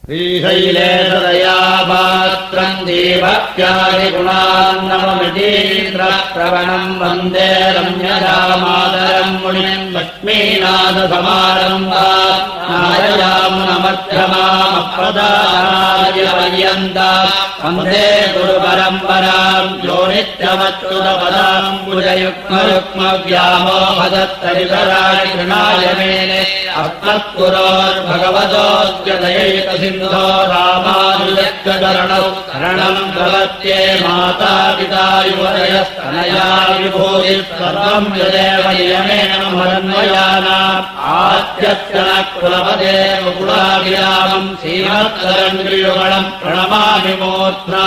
श्रीशैलेशदयापात्रम् दीपत्यादिगुणान्नममितीन्द्रप्रवणम् वन्दे रम्यजामादरम् मुनिम् लक्ष्मीनाथसमारम्भाम् नारयामुनमध्यमामप्रदानार्यपर्यन्ताम् वन्दे गुरुपरम्पराम् यो नित्यमच्युतपदाम् भुजयुग्मयुग्मव्यामोहदत्तरितराणि कृणाय मेने अस्मत्पुरोर्भगवतोऽस्य दयैकसिन्धो रामानुजस्य चरणौ शरणम् प्रपद्ये माता पिता युवतयस्तनया विभूतिः सर्वम् यदेव नियमेन मदन्वयानाम् आद्यस्य न कुलपते कुलाभिरामम् श्रीमत्तरङ्गियुगणम् प्रणमामि मूर्ध्ना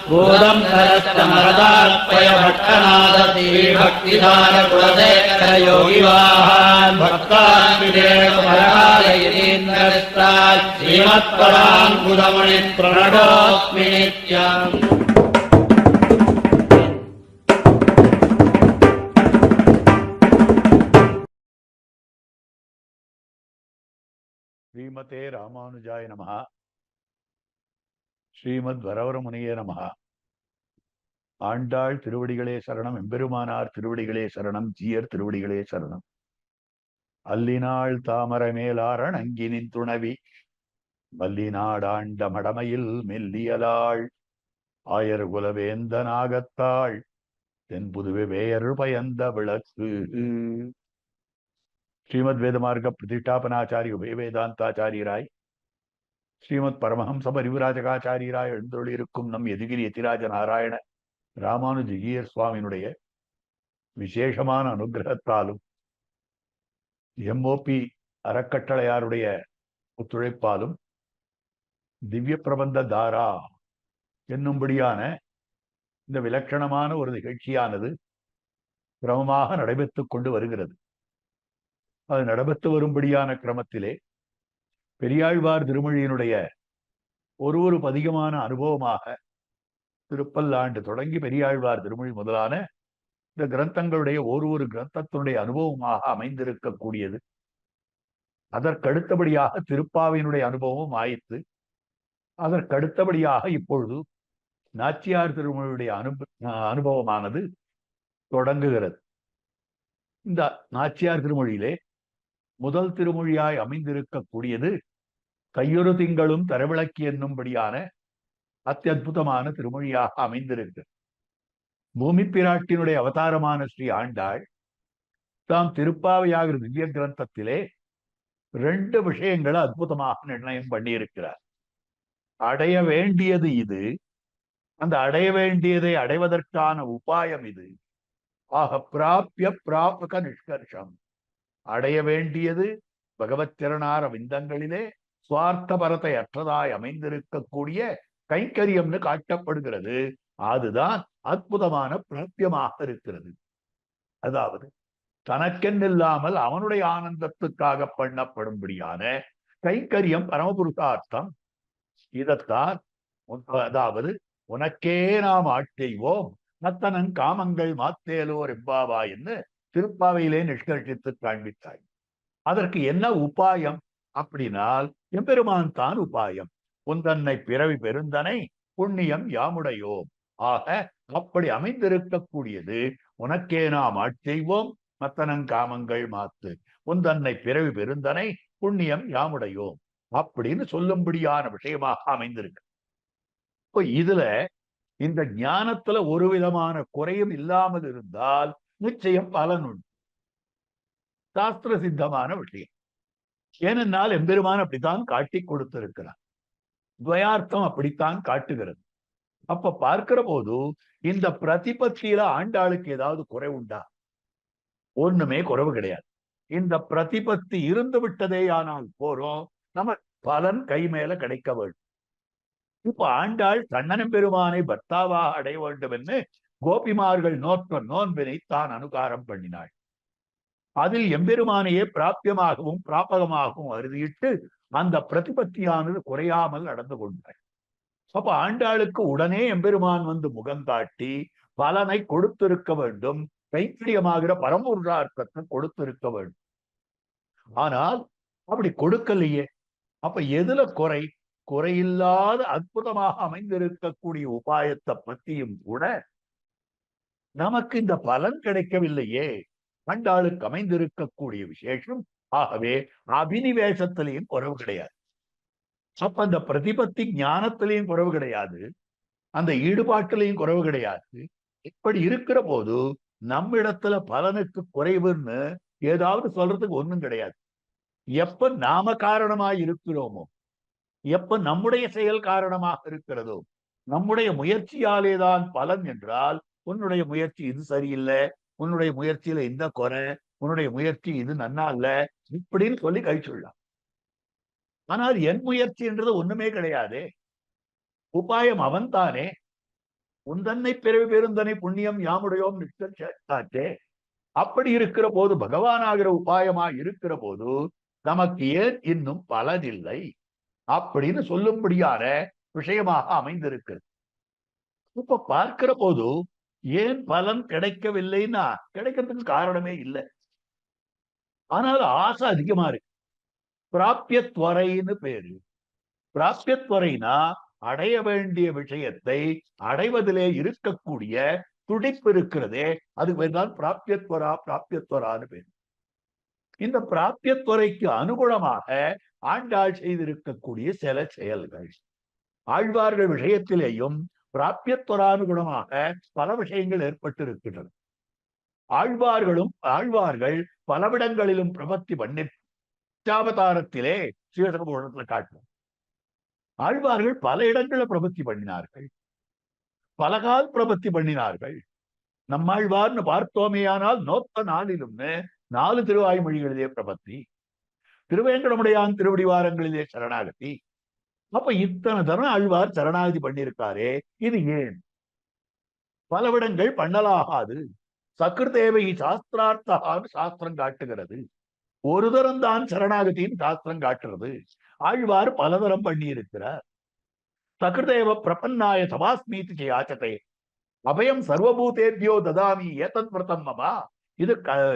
भूतम् सरश्च मरदार्पय भट्टनाथ श्रीभक्तिधारकुलशेखर योगिवाहान् भक्तान् विदेवपरायतीन्द्रस्तात् श्रीमत्पराङ्कुशमुनिम् प्रणतोऽस्मि नित्यम्। ஸ்ரீமதே ராமானுஜாய நமஹ. ஸ்ரீமத் வரவரமுனியே நமஹ. ஆண்டாள் திருவடிகளே சரணம், எம்பெருமானார் திருவடிகளே சரணம், ஜீயர் திருவடிகளே சரணம். அல்லினாள் தாமரை மேலாரண் அங்கினின் துணவி வல்லினாடாண்ட மடமையில் மெல்லியலாள் ஆயர் குலவேந்த நாகத்தாள் தென்புதுவே வேயர் பயந்த விளக்கு. ஸ்ரீமத் வேதமார்க்க பிரதிஷ்டாபனாச்சாரிய வேதாந்தாச்சாரியராய் ஸ்ரீமத் பரமஹம்ச பரிவிராஜகாச்சாரியராய் எழுந்தருளியிருக்கும் நம் எதிகிரி யதிராஜ நாராயண ராமானுஜீயர் சுவாமியினுடைய விசேஷமான அனுகிரகத்தாலும் எம்ஓபி அறக்கட்டளையாருடைய ஒத்துழைப்பாலும் திவ்ய பிரபந்த தாரா என்னும்படியான இந்த விலட்சணமான ஒரு நிகழ்ச்சியானது கிரமமாக நடைபெற்றுக் கொண்டு வருகிறது. அது நடைபெற்று வரும்படியான கிரமத்திலே பெரியாழ்வார் திருமொழியினுடைய ஒரு பதிகமான அனுபவமாக திருப்பல்லாண்டு தொடங்கி பெரியாழ்வார் திருமொழி முதலான இந்த கிரந்தங்களுடைய ஒரு கிரந்தத்தினுடைய அனுபவமாக அமைந்திருக்கக்கூடியது. அதற்கடுத்தபடியாக திருப்பாவையினுடைய அனுபவமும் ஆயிற்று. அதற்கடுத்தபடியாக இப்பொழுது நாச்சியார் திருமொழியுடைய அனுபவமானது தொடங்குகிறது. இந்த நாச்சியார் திருமொழியிலே முதல் திருமொழியாய் அமைந்திருக்கக்கூடியது கையொரு திங்களும் தரவிளக்கி என்னும்படியான அத்தியுதமான திருமொழியாக அமைந்திருக்கு. பூமி பிராட்டினுடைய அவதாரமான ஸ்ரீ ஆண்டாள் தாம் திருப்பாவையாகிற திவ்ய கிரந்தத்திலே 2 விஷயங்களை அற்புதமாக நிர்ணயம் பண்ணியிருக்கிறார். அடைய வேண்டியது இது, அந்த அடைய வேண்டியதை அடைவதற்கான உபாயம் இது. ஆக பிராபிய பிராபக நிஷ்கர்ஷம். அடைய வேண்டியது பகவத் திறனார விந்தங்களிலே சுவார்த்தபரத்தை அற்றதாய் அமைந்திருக்கக்கூடிய கைங்கரியம்னு காட்டப்படுகிறது. அதுதான் அற்புதமான பிராபியமாக இருக்கிறது. அதாவது தனக்கென்னில்லாமல் அவனுடைய ஆனந்தத்துக்காக பண்ணப்படும்படியான கைங்கரியம் பரமபுருஷார்த்தம். இதைத்தான் அதாவது உனக்கே நாம் ஆட்செய்வோம் நத்தனன் காமங்கள் மாத்தேலோர் எம்பாவா என்று திருப்பாவையிலே நிஷ்கர்ஷித்து காண்பித்தாய். அதற்கு என்ன உபாயம் அப்படின்னால் எம்பெருமான் தான் உபாயம். உந்தன்னை பிறவி பெருந்தனை புண்ணியம் யாமுடையோம். ஆக அப்படி அமைந்திருக்கக்கூடியது உனக்கே நாம் ஆட்செய்வோம் மத்தனங் காமங்கள் மாத்து உந்தன்னை பிறவி பெருந்தனை புண்ணியம் யாமுடையோம் அப்படின்னு சொல்லும்படியான விஷயமாக அமைந்திருக்கு. இப்போ இதுல இந்த ஞானத்துல ஒரு விதமான குறையும் இல்லாமல் இருந்தால் நிச்சயம் பலன் உண்டு. சாஸ்திர சித்தமான விஷயம். ஏனென்றால் எம்பெருமான் அப்படித்தான் காட்டி கொடுத்திருக்கிறார். துவயார்த்தம் அப்படித்தான் காட்டுகிறது. அப்ப பார்க்கிற போது இந்த பிரதிபத்தியில ஆண்டாளுக்கு ஏதாவது குறை உண்டா? ஒண்ணுமே குறைவு கிடையாது. இந்த பிரதிபத்தி இருந்து விட்டதே ஆனால் போறோம், நம்ம பலன் கை மேல கிடைக்க வேண்டும். இப்ப ஆண்டாள் கண்ணனம் பெருமானை பர்த்தாவாக அடைய வேண்டும் என்று கோபிமார்கள் நோற்ற நோன்பினை தான் அனுகாரம் பண்ணினாள். அதில் எம்பெருமானையே பிராபியமாகவும் பிராபகமாகவும் அறுதியிட்டு அந்த பிரதிபத்தியானது குறையாமல் நடந்து கொண்டாள். அப்ப ஆண்டாளுக்கு உடனே எம்பெருமான் வந்து முகங்காட்டி பலனை கொடுத்திருக்க வேண்டும். கைப்பிரியமாகிற பரமபுருஷார்த்தத்தை கொடுத்திருக்க வேண்டும். ஆனால் அப்படி கொடுக்கலையே. அப்ப எதுல குறை? குறையில்லாத அற்புதமாக அமைந்திருக்கக்கூடிய உபாயத்தை பத்தியும் கூட நமக்கு இந்த பலன் கிடைக்கவில்லையே. ஆண்டாளுக்கு அமைந்திருக்கக்கூடிய விசேஷம். ஆகவே அபினிவேசத்திலையும் குறைவு கிடையாது. அப்ப அந்த பிரதிபத்தி ஞானத்திலையும் குறைவு கிடையாது, அந்த ஈடுபாட்டிலையும் குறைவு கிடையாது. இப்படி இருக்கிற போது நம்மிடத்துல பலனுக்கு குறைவுன்னு ஏதாவது சொல்றதுக்கு ஒண்ணும் கிடையாது. எப்ப நாம காரணமாய் இருக்கிறோமோ, எப்ப நம்முடைய செயல் காரணமாக இருக்கிறதோ, நம்முடைய முயற்சியாலேதான் பலன் என்றால், உன்னுடைய முயற்சி இது சரியில்லை, உன்னுடைய முயற்சியில இந்த குறை, உன்னுடைய முயற்சி இது நன்னா இல்ல, இப்படின்னு சொல்லி கழிச்சுடலாம். ஆனால் என் முயற்சின்றது ஒண்ணுமே கிடையாது. உபாயம் அவன் தானே. உந்தன்னை பிறவி பெருந்தனை புண்ணியம் யாமுடையோம் நிஷ்டாச்சே. அப்படி இருக்கிற போது, பகவானாகிற உபாயமா இருக்கிற போது நமக்கு ஏன் இன்னும் பலனில்லை அப்படின்னு சொல்லும்படியான விஷயமாக அமைந்திருக்கிறது. இப்ப பார்க்கிற போது ஏன் பலன் கிடைக்கவில்லைன்னா, கிடைக்கிறதுக்கு காரணமே இல்லை. ஆனால் ஆசை அதிகமா இருக்கு. பிராபியத்வரைன்னு பேரு. பிராபியத்வரைனா அடைய வேண்டிய விஷயத்தை அடைவதிலே இருக்கக்கூடிய துடிப்பு இருக்கிறதே, அது பேர்தான் பிராபியத்வரா. பிராபியத்வரான்னு பேர். இந்த பிராபியத்துறைக்கு அனுகுணமாக ஆண்டாள் செய்திருக்கக்கூடிய சில செயல்கள், ஆழ்வார்கள் விஷயத்திலேயும் பிராபியத்துவரானுகுணமாக பல விஷயங்கள் ஏற்பட்டிருக்கின்றன. ஆழ்வார்கள் பலவிடங்களிலும் பிரபத்தி பண்ணி அவதாரத்திலே ஸ்ரீரங்கபுரத்துல காட்டுவோம். ஆழ்வார்கள் பல இடங்களில் பிரபத்தி பண்ணினார்கள், பலகால் பிரபத்தி பண்ணினார்கள். நம்மாழ்வார்னு பார்த்தோமேயானால் நோத்த நாளிலும்னு 4 திருவாய்மொழிகளிலே பிரபத்தி, திருவேங்கடமுடையான் திருவடிவாரங்களிலே சரணாகதி. அப்ப இத்தனை தரம் ஆழ்வார் சரணாகதி பண்ணியிருக்காரே, இது ஏன்? பலவிடங்கள் பண்ணலாகாது. சக்ருதேவை சாஸ்திரார்த்தான்னு சாஸ்திரம் காட்டுகிறது. ஒரு தரம் தான் சரணாகதியின் சாஸ்திரம் காட்டுறது. ஆழ்வார் பலதரம் பண்ணி இருக்கிறார். சக்ருதேவ பிரபன்னாய சபாஸ்மீதி யாச்சதே அபயம் சர்வபூதேபியோ ததாமி ஏதத் விரதம் மமா. இது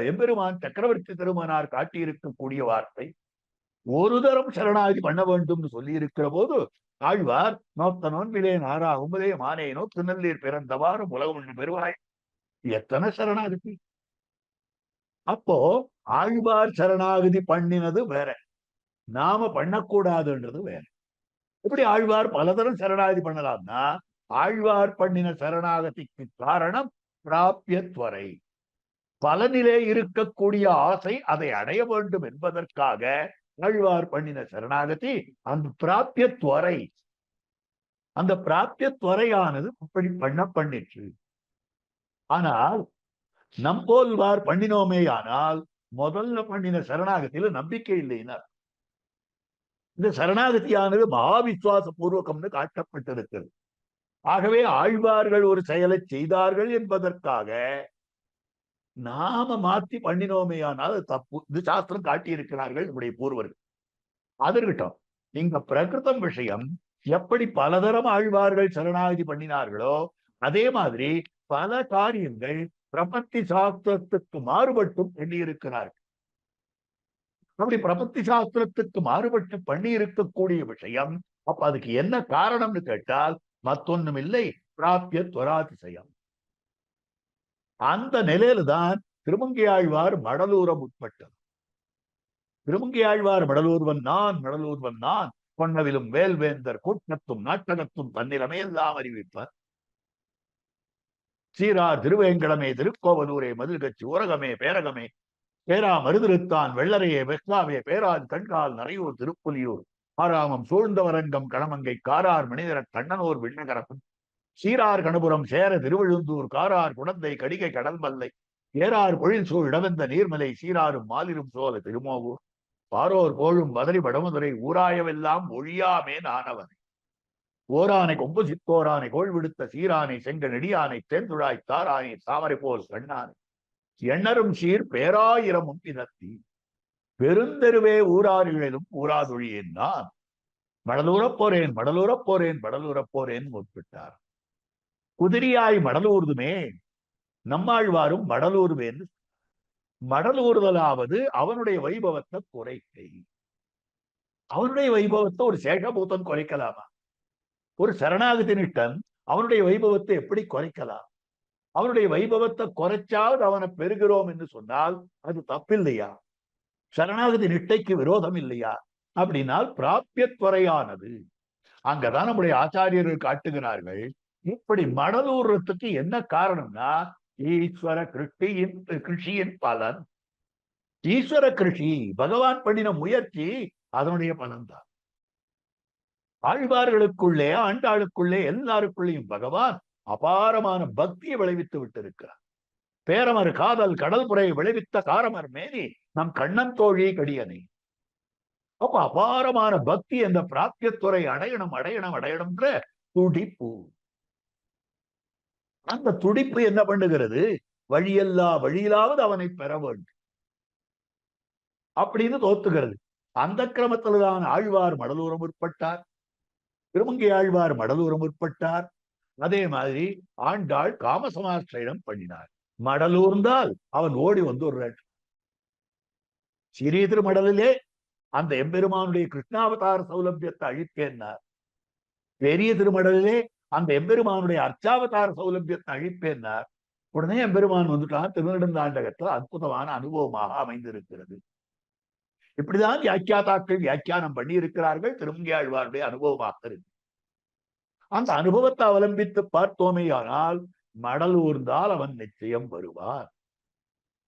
எம்பெருமான் சக்கரவர்த்தி திருமனார் காட்டியிருக்கக்கூடிய வார்த்தை. ஒரு தரம் சரணாகதி பண்ண வேண்டும் சொல்லி இருக்கிற போது ஆழ்வார் நோத்த நோன்பிலே நாரா உம்பதே மானேனோ திருநெல்லீர் பிறந்தவாறு உலகம் பெறுவாய், எத்தனை சரணாகதி. அப்போ ஆழ்வார் சரணாகதி பண்ணினது வேற, நாம பண்ணக்கூடாதுன்றது வேற. இப்படி ஆழ்வார் பலதரம் சரணாகதி பண்ணலாம்னா, ஆழ்வார் பண்ணின சரணாகதிக்கு காரணம் பிராபியத்வரை, பலனிலே இருக்கக்கூடிய ஆசை, அதை அடைய வேண்டும் என்பதற்காக ஆழ்வார் பண்ணின சரணாகதி. அந்த பிராபியத்வரை, அந்த பிராபியத்வரையானது அப்படி பண்ணிற்று. ஆனால் நம்போல்வார் பண்ணினோமே, ஆனால் முதல்ல பண்ணின சரணாகத்தில நம்பிக்கை இல்லைனார். இந்த சரணாகதியானது மகாவிஸ்வாச பூர்வகம்னு காட்டப்பட்டிருக்கிறது. ஆகவே ஆழ்வார்கள் ஒரு செயலை செய்தார்கள் என்பதற்காக நாம மாத்தி பண்ணினோமேயானால் அது தப்பு. இது சாஸ்திரம் காட்டியிருக்கிறார்கள் நம்முடைய பூர்வர்கள். அது இருக்கட்டும். இங்க பிரகிருதம் விஷயம், எப்படி பலதரம் ஆழ்வார்கள் சரணாகதி பண்ணினார்களோ அதே மாதிரி பல காரியங்கள் பிரபத்தி சாஸ்திரத்துக்கு மாறுபட்டும் பண்ணியிருக்கிறார்கள். அப்படி பிரபத்தி சாஸ்திரத்துக்கு மாறுபட்டு பண்ணி இருக்கக்கூடிய விஷயம், அப்ப அதுக்கு என்ன காரணம்னு கேட்டால் மத்தொன்னும் இல்லை, பிராபியத்வராதிசயம். அந்த நிலையில தான் திருமங்கையாழ்வார் மடலூரம் உட்பட்டது. திருமங்கையாழ்வார் மடலூர்வன் நான், மடலூர்வன் நான், பொன்னவிலும் வேல்வேந்தர் கூட்டத்தும் நாட்டகத்தும் தன்னிலமே எல்லாம் அறிவிப்பார். சீரார் திருவேங்கடமே திருக்கோவலூரே மதில்கட்சி ஊரகமே பேரகமே பேரா மருதிருத்தான் வெள்ளரையே வெஸ்லாவே பேராது கண்கால் நரையூர் திருப்புலியூர் ஆராமம் சூழ்ந்தவரங்கம் கணமங்கை காரார் மனிதர கண்ணனூர் விண்ணகரப்பன் சீரார் கணபுரம் சேர திருவழுந்தூர் காரார் குடந்தை கடிகை கடல்மல்லை ஏறார் பொழில் சூழ் இடவெந்த நீர்மலை சீராரும் மாலிரும் சோல திருமோவூர் பாரோர் போழும் மதுரை வடமுதுரை ஊராயவெல்லாம் ஒழியாமே நானவனை ஓரானை கொம்பு சித்தோரானை கோள் விடுத்த சீரானை செங்க நெடியானை தேர்ந்துழாய் தாரானை தாமரை போல் கண்ணானை எண்ணரும் சீர் பேராயிரமும் பிதத்தி பெருந்தெருவே ஊராரிகளிலும் ஊராதொழியேன் நான் மடலூரப் போறேன் மடலூரப் போறேன் மடலூரப் போறேன் முற்பிட்டார். குதிரியாய் மடலூர்துமே, நம்மாழ்வாரும் மடலூர்வேன். மடலூர்தலாவது அவனுடைய வைபவத்தை குறைக்கை. அவனுடைய வைபவத்தை ஒரு சேஷபூதன் குறைக்கலாமா? ஒரு சரணாகதி நிட்டன் அவனுடைய வைபவத்தை எப்படி குறைக்கலாம்? அவனுடைய வைபவத்தை குறைச்சாவது அவனை பெறுகிறோம் என்று சொன்னால் அது தப்பில்லையா? சரணாகதி நிட்டைக்கு விரோதம் இல்லையா? அப்படின்னால் பிராபியத்துறையானது அங்கதான் நம்முடைய ஆச்சாரியர்கள் காட்டுகிறார்கள். இப்படி மடலூர்றதுக்கு என்ன காரணம்னா ஈஸ்வர கிருஷியின் பலன். ஈஸ்வர கிருஷி பகவான் பண்ணின முயற்சி, அதனுடைய பலன்தான். ஆழ்வார்களுக்குள்ளே ஆண்டாளுக்குள்ளே எல்லாருக்குள்ளேயும் பகவான் அபாரமான பக்தியை விளைவித்து விட்டிருக்கிறார். பேரமர் காதல் கடல் புறையை விளைவித்த காரமர் மேனி நம் கண்ணன் தோழி கடியனை. அப்ப அபாரமான பக்தி என்ற பிராப்தியத்துறை அடையணும் அடையணும் அடையணும்ன்ற துடிப்பு. அந்த துடிப்பு என்ன பண்ணுகிறது? வழியிலாவது அவனை பெற வேண்டும் அப்படின்னு தோத்துகிறது. அந்த கிரமத்தில்தான் ஆழ்வார் மடலூரம் உட்பட்டார், திருமங்கை ஆழ்வார் மடலூரம் உட்பட்டார். அதே மாதிரி ஆண்டாள் காமசமாசிரயம் பண்ணினார். மடலூர்ந்தால் அவன் ஓடி வந்து ஒரு சிறிய திருமடலிலே அந்த எம்பெருமானுடைய கிருஷ்ணாவதார சௌலபியத்தை அழிப்பேன்னார். பெரிய திருமடலிலே அந்த எம்பெருமானுடைய அர்ச்சாவதார சௌலபியத்தை அழிப்பேன்னார். உடனே எம்பெருமான் வந்துட்டான். திருநெடுந்தாண்டகத்தில் அற்புதமான அனுபவமாக அமைந்திருக்கிறது. இப்படிதான் வியாக்கியாதாக்கள் வியாக்கியானம் பண்ணி இருக்கிறார்கள். திருமங்கை ஆழ்வாருடைய அனுபவமாக இருக்கு. அந்த அனுபவத்தை அவலம்பித்து பார்த்தோமேயானால் மடலூர்ந்தால் அவன் நிச்சயம் வருவார்.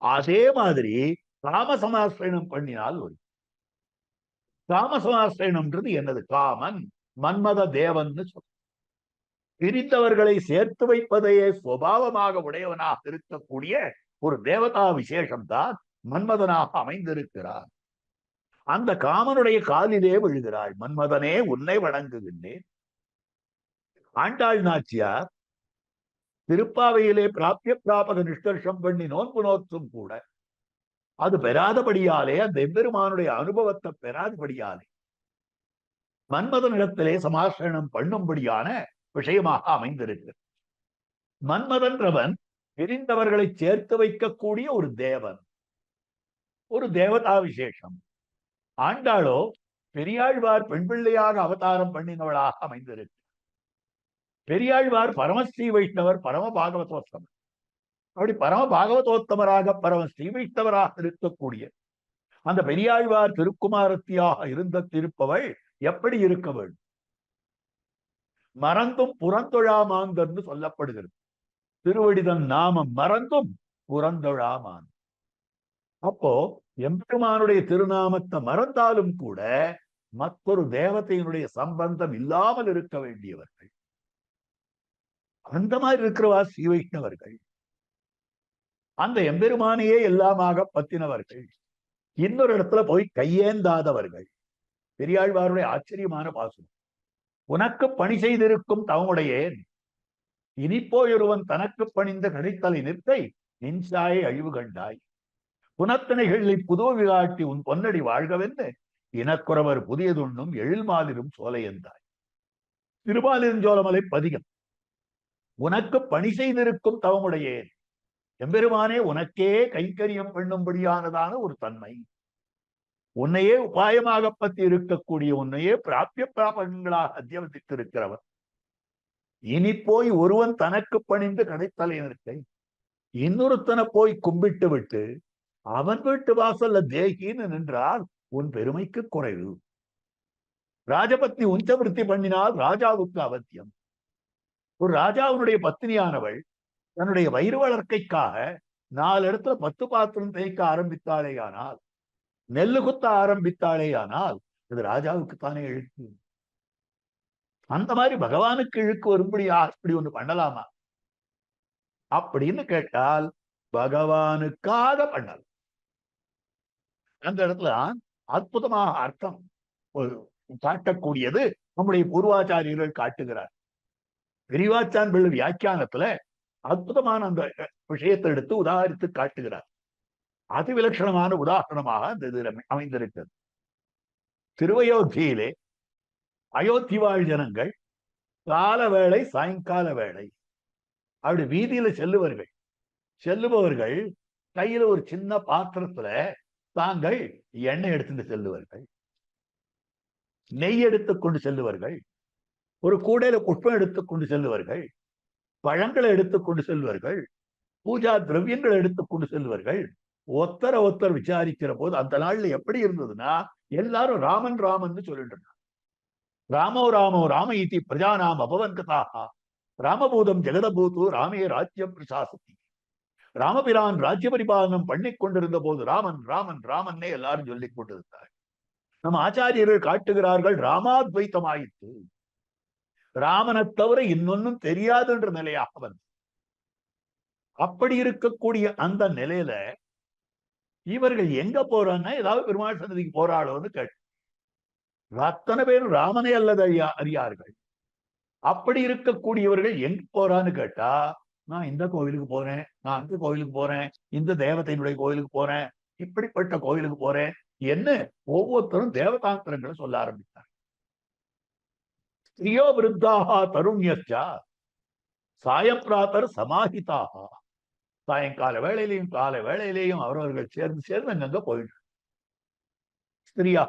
அதே மாதிரி காமசமாசிரயணம் பண்ணினால் வரும். காமசமாசிரயணம்ன்றது என்னது? காமன் மன்மத தேவன் சொல்ல, பிரிந்தவர்களை சேர்த்து வைப்பதையே சுபாவமாக உடையவனாக இருக்கக்கூடிய ஒரு தேவதா விசேஷம்தான் மன்மதனாக அமைந்திருக்கிறார். அந்த காமனுடைய காலிலே விழுகிறாள். மன்மதனே உன்னை வணங்குகின்றேன். ஆண்டாள் நாச்சியார் திருப்பாவையிலே பிராபிய பிராபக நிஷ்கர்ஷம் பண்ணி நோன்பு நோற்றும் கூட அது பெறாதபடியாலே, அந்த எம்பெருமானுடைய அனுபவத்தை பெறாதபடியாலே மன்மதனிடத்திலே சமாசரணம் பண்ணும்படியான விஷயமாக அமைந்திருக்கிறது. மன்மதன்றவன் பிரிந்தவர்களை சேர்த்து வைக்கக்கூடிய ஒரு தேவன், ஒரு தேவதா விசேஷம். ஆண்டாளோ பெரியாழ்வார் பெண் பிள்ளையாக அவதாரம் பண்ணினவளாக அமைந்திருக்கு. பெரியாழ்வார் பரமஸ்ரீ வைஷ்ணவர், பரம பாகவதோத்தமர். அப்படி பரம பாகவதோத்தமராக பரம ஸ்ரீ வைஷ்ணவராக இருக்கக்கூடிய அந்த பெரியாழ்வார் திருக்குமாரத்தியாக இருப்பவள் எப்படி இருக்க வேண்டும்? மறந்தும் புறந்தொழாமாங்கன்னு சொல்லப்படுகிறது. திருவடிதன் நாமம் மறந்தும் புறந்தொழாமான். அப்போ எம்பெருமானுடைய திருநாமத்தை மறந்தாலும் கூட மற்றொரு தேவதையினுடைய சம்பந்தம் இல்லாமல் இருக்க வேண்டியவர்கள். அந்த மாதிரி இருக்கிறவா ஸ்ரீ வைஷ்ணவர்கள். அந்த எம்பெருமானையே எல்லாமாக பத்தினவர்கள். இன்னொரு இடத்துல போய் கையேந்தாதவர்கள். பெரியாழ்வாருடைய ஆச்சரியமான பாசுரம். உனக்கு பணி செய்திருக்கும் தவமுடையேன் இனிப்போயொருவன் தனக்கு பணிந்த கடைத்தலை நிற்கை நின்சாயை அழிவு கண்டாய். புனத்தனைகளில் புதுவி காட்டி உன் பொன்னடி வாழ்கவென்று இனக்குறவர் புதியதுண்ணும் எழில்மாலிரும் சோலையந்தாய். திருமாலிருஞ்சோலமலை பதிகம். உனக்கு பணி செய்திருக்கும் தவமுடையேன். எம்பெருமானே உனக்கே கைங்கரியம் பண்ணும்படியானதான ஒரு தன்மை. உன்னையே உபாயமாக பற்றி இருக்கக்கூடிய, உன்னையே பிராபிய பிராபகங்களாக அத்தியவசித்திருக்கிறவர். இனி போய் ஒருவன் தனக்கு பணிந்து கடைத்தலை நிற்கை இன்னொருத்தனை போய் கும்பிட்டு விட்டு அவன் வீட்டு வாசல்ல தேகின்னு நின்றால் உன் பெருமைக்கு குறைவு. ராஜபத்னி உஞ்சவிருத்தி பண்ணினால் ராஜாவுக்கு அவத்தியம். ஒரு ராஜாவுடைய பத்னியானவள் தன்னுடைய வயிறு வளர்க்கைக்காக 4 இடத்துல 10 பாத்திரம் தேய்க்க ஆரம்பித்தாளேயானால், நெல்லு குத்த ஆரம்பித்தாளேயானால் இது ராஜாவுக்குத்தானே இழுக்கு. அந்த மாதிரி பகவானுக்கு இழுக்கு வரும்படியா இப்படி ஒண்ணு பண்ணலாமா அப்படின்னு கேட்டால் பகவானுக்காக பண்ணலாம். அந்த இடத்துல அற்புதமாக அர்த்தம் காட்டக்கூடியது நம்முடைய பூர்வாச்சாரியர்கள் காட்டுகிறார். பெரியவாச்சான் பிள்ளை வியாக்கியானத்துல அற்புதமான அந்த விஷயத்தை எடுத்து உதாரித்து காட்டுகிறார். அதிவிலட்சணமான உதாரணமாக அந்த இது அமைந்திருக்கிறது. திருவயோத்தியிலே அயோத்தி வாழ் ஜனங்கள் கால வேளை சாயங்கால வேளை அப்படி வீதியில செல்லுபவர்கள் கையில ஒரு சின்ன பாத்திரத்துல தாங்கள் எண்ணெய் எடுத்துட்டு செல்லுவார்கள். நெய் எடுத்துக்கொண்டு செல்லுவார்கள், ஒரு கூடையில புஷ்பம் எடுத்துக்கொண்டு செல்லுவார்கள், பழங்களை எடுத்துக்கொண்டு செல்வார்கள், பூஜா திரவியங்களை எடுத்துக்கொண்டு செல்வார்கள். ஒருத்தர் விசாரிக்கிற போது அந்த நாள்ல எப்படி இருந்ததுன்னா எல்லாரும் ராமன் ராமன் சொல்லிட்டு இருந்தாங்க. ராமோ ராமோ ராம இதி பிரஜானாம் அபவன் கதாக ராமபூதம் ஜெகதபூத்து ராமே ராஜ்யம் பிரசாசதி. ராமபிரான் ராஜ்ய பரிபாலனம் பண்ணி கொண்டிருந்த போது ராமன் ராமன் ராமன்னே எல்லாரும் சொல்லிக் கொண்டிருந்தார். நம்ம ஆச்சாரியர்கள் காட்டுகிறார்கள் ராமாத்வைத்தமாயிற்று, ராமனை தவிர இன்னொன்னும் தெரியாதுன்ற நிலையாக வந்து. அப்படி இருக்கக்கூடிய அந்த நிலையில இவர்கள் எங்க போறான்னா ஏதாவது பெருமாள் சன்னதிக்கு போறாளோன்னு கேட்டு அத்தனை பேரும் ராமனை அல்லது அறியார்கள். அப்படி இருக்கக்கூடியவர்கள் எங்க போறான்னு கேட்டா, நான் இந்த கோவிலுக்கு போறேன், நான் அந்த கோவிலுக்கு போறேன், இந்த தேவதையினுடைய கோவிலுக்கு போறேன், இப்படிப்பட்ட கோவிலுக்கு போறேன் என்ன ஒவ்வொருத்தரும் தேவதாந்திரங்களை சொல்ல ஆரம்பித்தார். ஸ்திரியோ விருத்தாக தருண்யச்சா சாயப்பிராத்தர் சமாஹிதாக. சாயங்கால வேளையிலையும் கால வேளையிலையும் அவரவர்கள் சேர்ந்து அங்கங்க போயிட்டு. ஸ்திரியா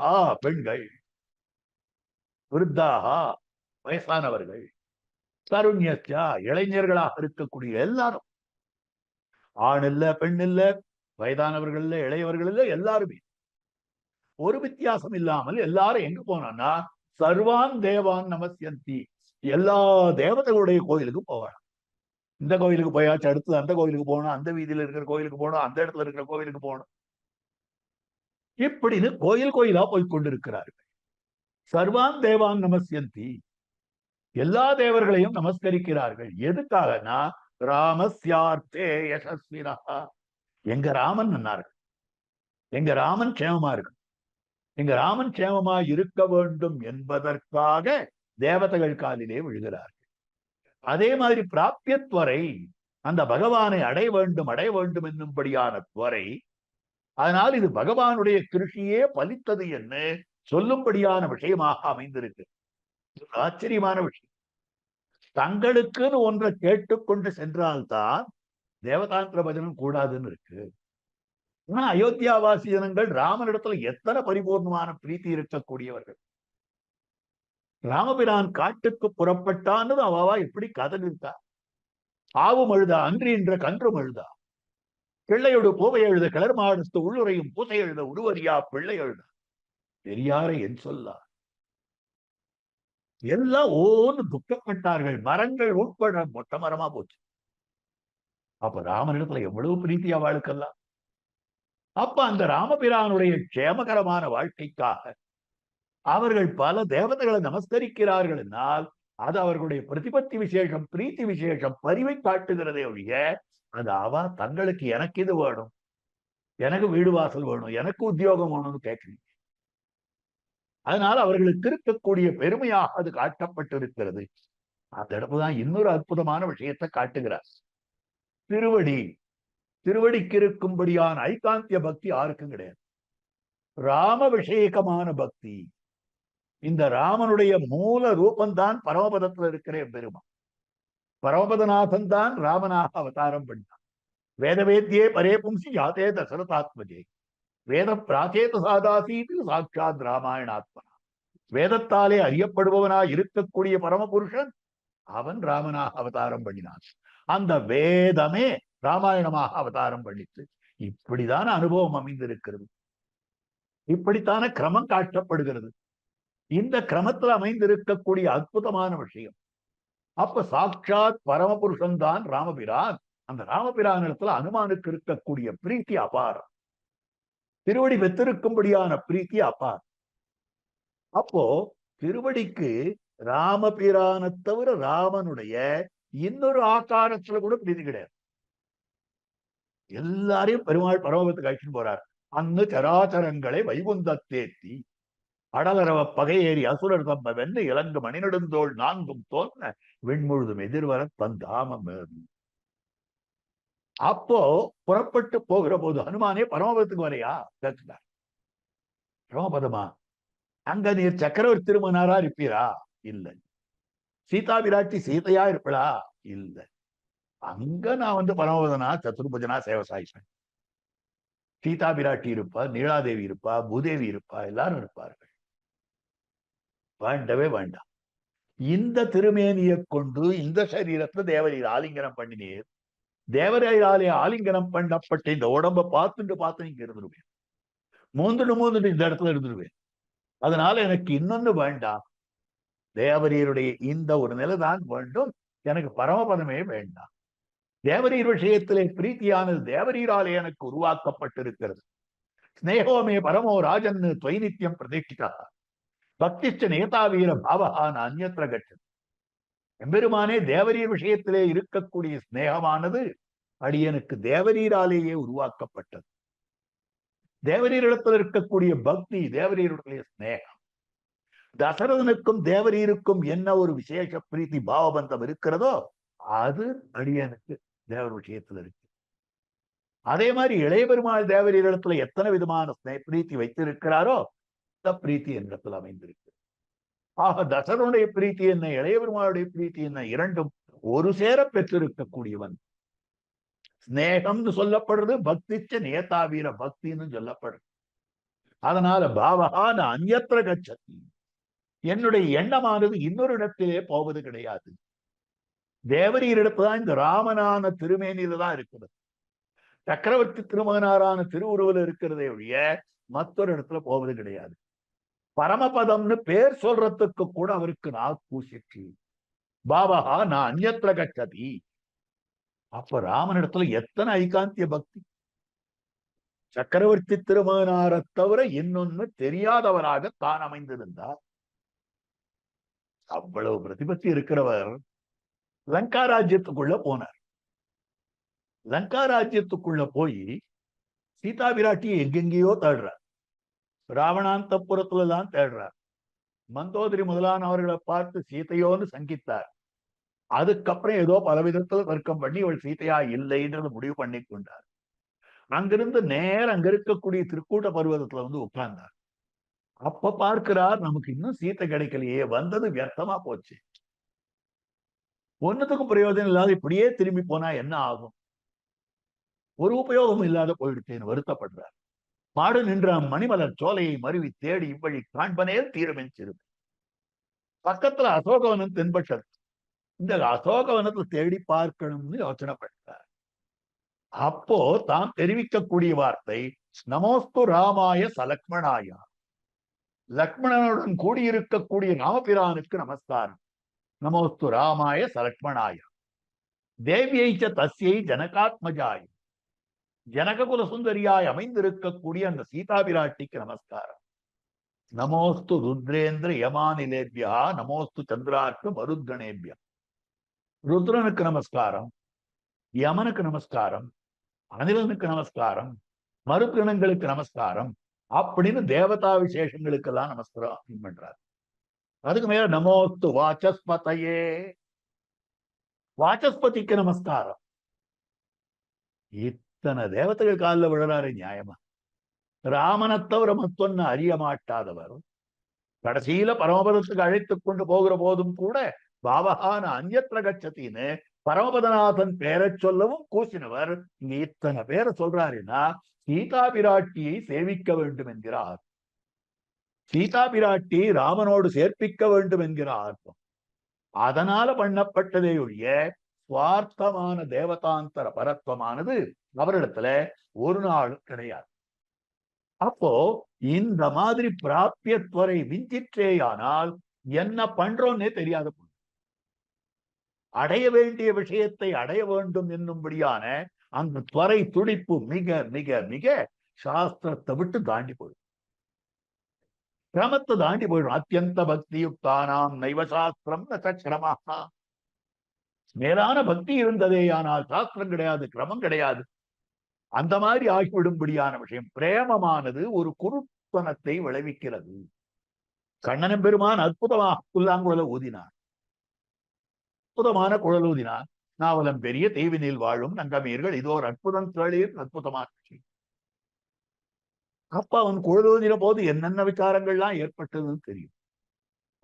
பெண்கள், விருத்தாக வயசானவர்கள், தருண்யச்சா இளைஞர்களாக இருக்கக்கூடிய எல்லாரும், ஆண் இல்ல பெண் இல்ல, வயதானவர்கள் இல்ல இளையவர்கள் இல்ல, எல்லாருமே ஒரு வித்தியாசம் இல்லாமல் எல்லாரும் எங்க போனான்னா சர்வான் தேவான் நமஸ்யந்தி, எல்லா தேவதைகளுடைய கோயிலுக்கு போவாங்க. இந்த கோயிலுக்கு போயாச்சு, அடுத்து அந்த கோயிலுக்கு போகணும், அந்த வீதியில இருக்கிற கோயிலுக்கு போகணும், அந்த இடத்துல இருக்கிற கோயிலுக்கு போகணும், இப்படின்னு கோயில் கோயிலா போய்கொண்டிருக்கிறார்கள். சர்வான் தேவான் நமஸ்யந்தி, எல்லா தேவர்களையும் நமஸ்கரிக்கிறார்கள். எதுக்காகனா ராமஸ்யார்த்தே யசஸ்வினா, எங்க ராமன் நன்னார்கள், எங்க ராமன் க்ஷேமமா இருக்கு, எங்க ராமன் க்ஷேமமா இருக்க வேண்டும் என்பதற்காக தேவதைகள் காலிலே விழுகிறார்கள். அதே மாதிரி பிராப்தியத்வரை, அந்த பகவானை அடைய வேண்டும் என்னும்படியான துவரை, அதனால் இது பகவானுடைய கிருஷியே பலித்தது என்று சொல்லும்படியான விஷயமாக அமைந்திருக்கு. ஆச்சரியமான விஷயம். தங்களுக்குன்னு ஒன்றை கேட்டுக்கொண்டு சென்றால்தான் தேவதாந்திர பஜனம் கூடாதுன்னு இருக்கு. ஆனா அயோத்தியாவாசி ஜனங்கள் ராமனிடத்துல எத்தனை பரிபூர்ணமான பிரீத்தி இருக்கக்கூடியவர்கள். ராமபிரான் காட்டுக்கு புறப்பட்டான்னு அவாவா எப்படி கதல் இருக்கா. ஆவும் அழுதா அன்றி என்ற கன்றும் அழுதா, பிள்ளையோடு பூவை எழுத கிளர் மாடத்து உள்ளுரையும் பூசை எழுத உருவரியா பிள்ளை எழுதா, பெரியாரை என் சொல்லா, எல்லாம் ஓன்னு துக்கப்பட்டார்கள். மரங்கள் உட்பட மொட்டை மரமா போச்சு. அப்ப ராமனிடத்துல எவ்வளவு பிரீத்தியா வாழ்க்கலாம். அப்ப அந்த ராமபிரானுடைய க்ஷேமகரமான வாழ்க்கைக்காக அவர்கள் பல தேவதைகளை நமஸ்கரிக்கிறார்கள் என்றால் அது அவர்களுடைய பிரதிபத்தி விசேஷம், பிரீத்தி விசேஷம், பரிவை காட்டுகிறதே ஒழிய அது அவ தங்களுக்கு எனக்கு இது வேணும், எனக்கு வீடு வாசல் வேணும், எனக்கு உத்தியோகம் வேணும்னு கேட்கிறீங்க. அதனால அவர்களுக்கு இருக்கக்கூடிய பெருமையாக அது காட்டப்பட்டிருக்கிறது. அந்த இடத்துதான் இன்னொரு அற்புதமான விஷயத்தை காட்டுகிறார். திருவடிக்கு இருக்கும்படியான ஐகாந்திய பக்தி யாருக்கும் கிடையாது. ராம விஷேகமான பக்தி. இந்த ராமனுடைய மூல ரூபந்தான் பரமபதத்தில் இருக்கிற பெருமான். பரமபதநாதன் தான் ராமனாக அவதாரம் பண்ணான். வேதவேத்தியே பரே பும்சி யாத்தே தசரதாத்மஜே வேத பிராச்சேத சாதாசீது சாட்சாத் ராமாயணாத்மனா. வேதத்தாலே அறியப்படுபவனாய் இருக்கக்கூடிய பரமபுருஷன் அவன் ராமனாக அவதாரம் பண்ணினான். அந்த வேதமே ராமாயணமாக அவதாரம் பண்ணிட்டு இப்படித்தான அனுபவம் அமைந்திருக்கிறது. இப்படித்தான கிரமம் காட்டப்படுகிறது. இந்த கிரமத்தில் அமைந்திருக்கக்கூடிய அற்புதமான விஷயம். அப்ப சாட்சாத் பரமபுருஷன் தான் ராமபிரான். அந்த ராமபிரான் இடத்துல அனுமானுக்கு இருக்கக்கூடிய பிரீத்தி அபாரம். திருவடி பெற்றிருக்கும்படியான பிரீத்தி அபாரம். அப்போ திருவடிக்கு ராமபிரானை தவிர ராமனுடைய இன்னொரு ஆகாரத்துல கூட பிரீத்தி கிடையாது. எல்லாரையும் பெருமாள் பரமபத்துக்கு அழைச்சிட்டு போறார். அன்னு சராச்சரங்களை வைகுந்தத்தேத்தி அடலரவ பகையேறி அசுரர் தம்ம வென்று இலங்கு மணிநெடுந்தோள் நான்கும் தோன்ற விண்முழுதும் எதிர்வர தந்தாமம். அப்போ புறப்பட்டு போகிற போது ஹனுமானே பரமபதத்துக்கு வரையா கேட்கிறார். பரமபதமா? அங்க நீர் சக்கரவர்த்தி திருமணாரா இருப்பீரா? இல்லை. சீதா விராட்டி சீதையா இருப்பளா? இல்லை. அங்க நான் பரமபதனா சத்துர்புஜனா சேவை சாய்ப்பேன். சீதா பிராட்டி இருப்பா, நீலாதேவி இருப்பா, பூதேவி இருப்பா, எல்லாரும் இருப்பார்கள். வேண்டவே வேண்டாம். இந்த திருமேனியை கொண்டு இந்த சரீரத்தை தேவரீர் ஆலிங்கனம் பண்ணினீர். தேவரையாலே ஆலிங்கனம் பண்ணப்பட்ட இந்த உடம்ப பார்த்துட்டு இங்க இருந்துருவேன். மூந்துட்டு இந்த இடத்துல இருந்துருவேன். அதனால எனக்கு இன்னொன்னு வேண்டாம். தேவரீருடைய இந்த ஒரு நிலைதான் வேண்டும். எனக்கு பரமபதமே வேண்டாம். தேவரீர் விஷயத்திலே பிரீத்தியானது தேவரீராலே எனக்கு உருவாக்கப்பட்டிருக்கிறது. ஸ்நேகோமே பரமோ ராஜன் துவைநித்தியம் பிரதீட்சிதா பக்திச்ச நேதாவீர பாவஹான் அந்யத்ர கட்சது. எம்பெருமானே தேவரீர் விஷயத்திலே இருக்கக்கூடிய ஸ்நேகமானது அடியனுக்கு தேவரீராலேயே உருவாக்கப்பட்டது. தேவரீரிடத்தில் இருக்கக்கூடிய பக்தி தேவரீருடைய ஸ்நேகம். தசரதனுக்கும் தேவரீருக்கும் என்ன ஒரு விசேஷ பிரீத்தி பாவபந்தம் இருக்கிறதோ அது அடியனுக்கு தேவர் விஷயத்துல இருக்கு. அதே மாதிரி இளைய பெருமாள் தேவரீரிடத்துல எத்தனை விதமான பிரீத்தி வைத்திருக்கிறாரோ அந்த பிரீத்தி என்னிடத்தில் அமைந்திருக்கு. ஆக தசரனுடைய பிரீத்தி என்ன, இளைய பெருமாளுடைய பிரீத்தி என்ன, இரண்டும் ஒரு சேர பெற்றிருக்கக்கூடியவன். ஸ்நேகம்னு சொல்லப்படுறது பக்திச்ச நேதாவீர பக்தின்னு சொல்லப்படுறது. அதனால பாவகான அந்யத்ர கச்சதி, என்னுடைய எண்ணமானது இன்னொரு இடத்திலே போவது கிடையாது. தேவரீரிடத்துதான் இந்த ராமனான திருமேனியில தான் இருக்கிறது. சக்கரவர்த்தி திருமகனாரான திருவுருவில் இருக்கிறதே ஒழிய மற்றொரு இடத்துல போவது கிடையாது. பரமபதம்னு பேர் சொல்றதுக்கு கூட அவருக்கு நாக்கூசிச்சு. பாவகா நான் அந்யத்ர கச்சதி. அப்ப ராமனிடத்துல எத்தனை ஐகாந்திய பக்தி. சக்கரவர்த்தி திருமகனாரை தவிர இன்னொன்னு தெரியாதவராக தான் அமைந்திருந்தார். அவ்வளவு பிரதிபத்தி இருக்கிறவர் லங்கா ராஜ்யத்துக்குள்ள போனார். லங்கா ராஜ்யத்துக்குள்ள போய் சீதா விராட்டியை எங்கெங்கேயோ தேடுறார். ராவணாந்தபுரத்துலதான் தேடுறார். மந்தோதரி முதலானவர்களை பார்த்து சீதையோன்னு சங்கித்தார். அதுக்கப்புறம் ஏதோ பலவிதத்துல தர்க்கம் பண்ணி இவள் சீதையா இல்லைன்றத முடிவு பண்ணி கொண்டார். அங்கிருந்து நேரம் அங்க இருக்கக்கூடிய திருக்கூட்ட பர்வதத்துல வந்து உட்கார்ந்தார். அப்ப பார்க்கிறார், நமக்கு இன்னும் சீத்தை கிடைக்கலையே, வந்தது வியர்த்தமா போச்சு, ஒன்னுத்துக்கும் பிரயோஜனம் இல்லாத இப்படியே திரும்பி போனா என்ன ஆகும், ஒரு உபயோகம் இல்லாத போயிடுச்சேன்னு வருத்தப்படுறார். மாடு நின்ற மணிமலர் சோலையை மருவி தேடி இவ்வழி காண்பனேல் தீரமென். பக்கத்துல அசோகவனம் தென்பட்டது. இந்த அசோகவனத்தை தேடி பார்க்கணும்னு யோசனை பண்ணார். அப்போ தாம் தெரிவிக்கக்கூடிய வார்த்தை நமோஸ்து ராமாய சலக்மணாய. லக்ஷ்மணனுடன் கூடியிருக்கக்கூடிய ராமபிரானுக்கு நமஸ்காரம். நமோஸ்து ராமாய சலக்மணாய. தேவியைச்ச தஸ்யை ஜனகாத்மஜாய். ஜனககுல சுந்தரியாய் அமைந்திருக்கக்கூடிய அந்த சீதா பிராட்டிக்கு நமஸ்காரம். நமோஸ்து ருத்ரேந்திர யமானிலேபியா. நமோஸ்து சந்திரார்க்கு மருத்கணேபியா. ருத்ரனுக்கு நமஸ்காரம், யமனுக்கு நமஸ்காரம், அனிலனுக்கு நமஸ்காரம், மருத்கணங்களுக்கு நமஸ்காரம் அப்படின்னு தேவதா விசேஷங்களுக்கெல்லாம் நமஸ்காரம் பண்றார். அதுக்கு மேல நமோஸ்து வாசஸ்பதையே. வாசஸ்பதிக்கு நமஸ்காரம். இத்தனை தேவதைகள் காலில் விழுறாரு நியாயமா? ராமனை தவிர மத்தொன்னு அறிய மாட்டாதவர் கடைசியில பரமபதத்துக்கு அழைத்துக் கொண்டு போகிற போதும் கூட பாவகான அந்யத்ர கச்சத்தின்னு பரமபதநாதன் பேரை சொல்லவும் கூசினவர் இங்க இத்தனை பேரை சொல்றாருன்னா சீதா பிராட்டியை சேவிக்க வேண்டும் என்கிறார். சீதா பிராட்டி ராமனோடு சேர்ப்பிக்க வேண்டும் என்கிற அர்த்தம். அதனால பண்ணப்பட்டதே ஒழிய சுவார்த்தமான தேவதாந்தர பரத்வமானது அவரிடத்துல ஒரு நாளும் கிடையாது. அப்போ இந்த மாதிரி பிராபியத்துவரை விஞ்சிற்றேயானால் என்ன பண்றோன்னே தெரியாத போது, அடைய வேண்டிய விஷயத்தை அடைய வேண்டும் என்னும்படியான அந்த துவரை துடிப்பு மிக மிக மிக சாஸ்திரத்தை விட்டு தாண்டி போயிடும், கிரமத்தை தாண்டி போயிடும். அத்தியந்த பக்தி யுக்தானாம் நைவசாஸ்திரம் நசக்கிரமாக. மேலான பக்தி இருந்ததேயானால் சாஸ்திரம் கிடையாது, கிரமம் கிடையாது. அந்த மாதிரி ஆகிவிடும்படியான விஷயம். பிரேமமானது ஒரு குருத்தனத்தை விளைவிக்கிறது. கண்ணனம் பெருமான் அற்புதமாக புல்லாங்குழல ஊதினார், அற்புதமான குழல் ஊதினார். நாவலம் பெரிய தேவினில் வாழும் நங்கமீர்கள் இதோ ஒரு அற்புதம் கேளீர், அற்புதமான விஷயம். அப்ப அவன் குழல் ஊதின போது என்னென்ன விசாரங்கள்லாம் ஏற்பட்டதுன்னு தெரியும்.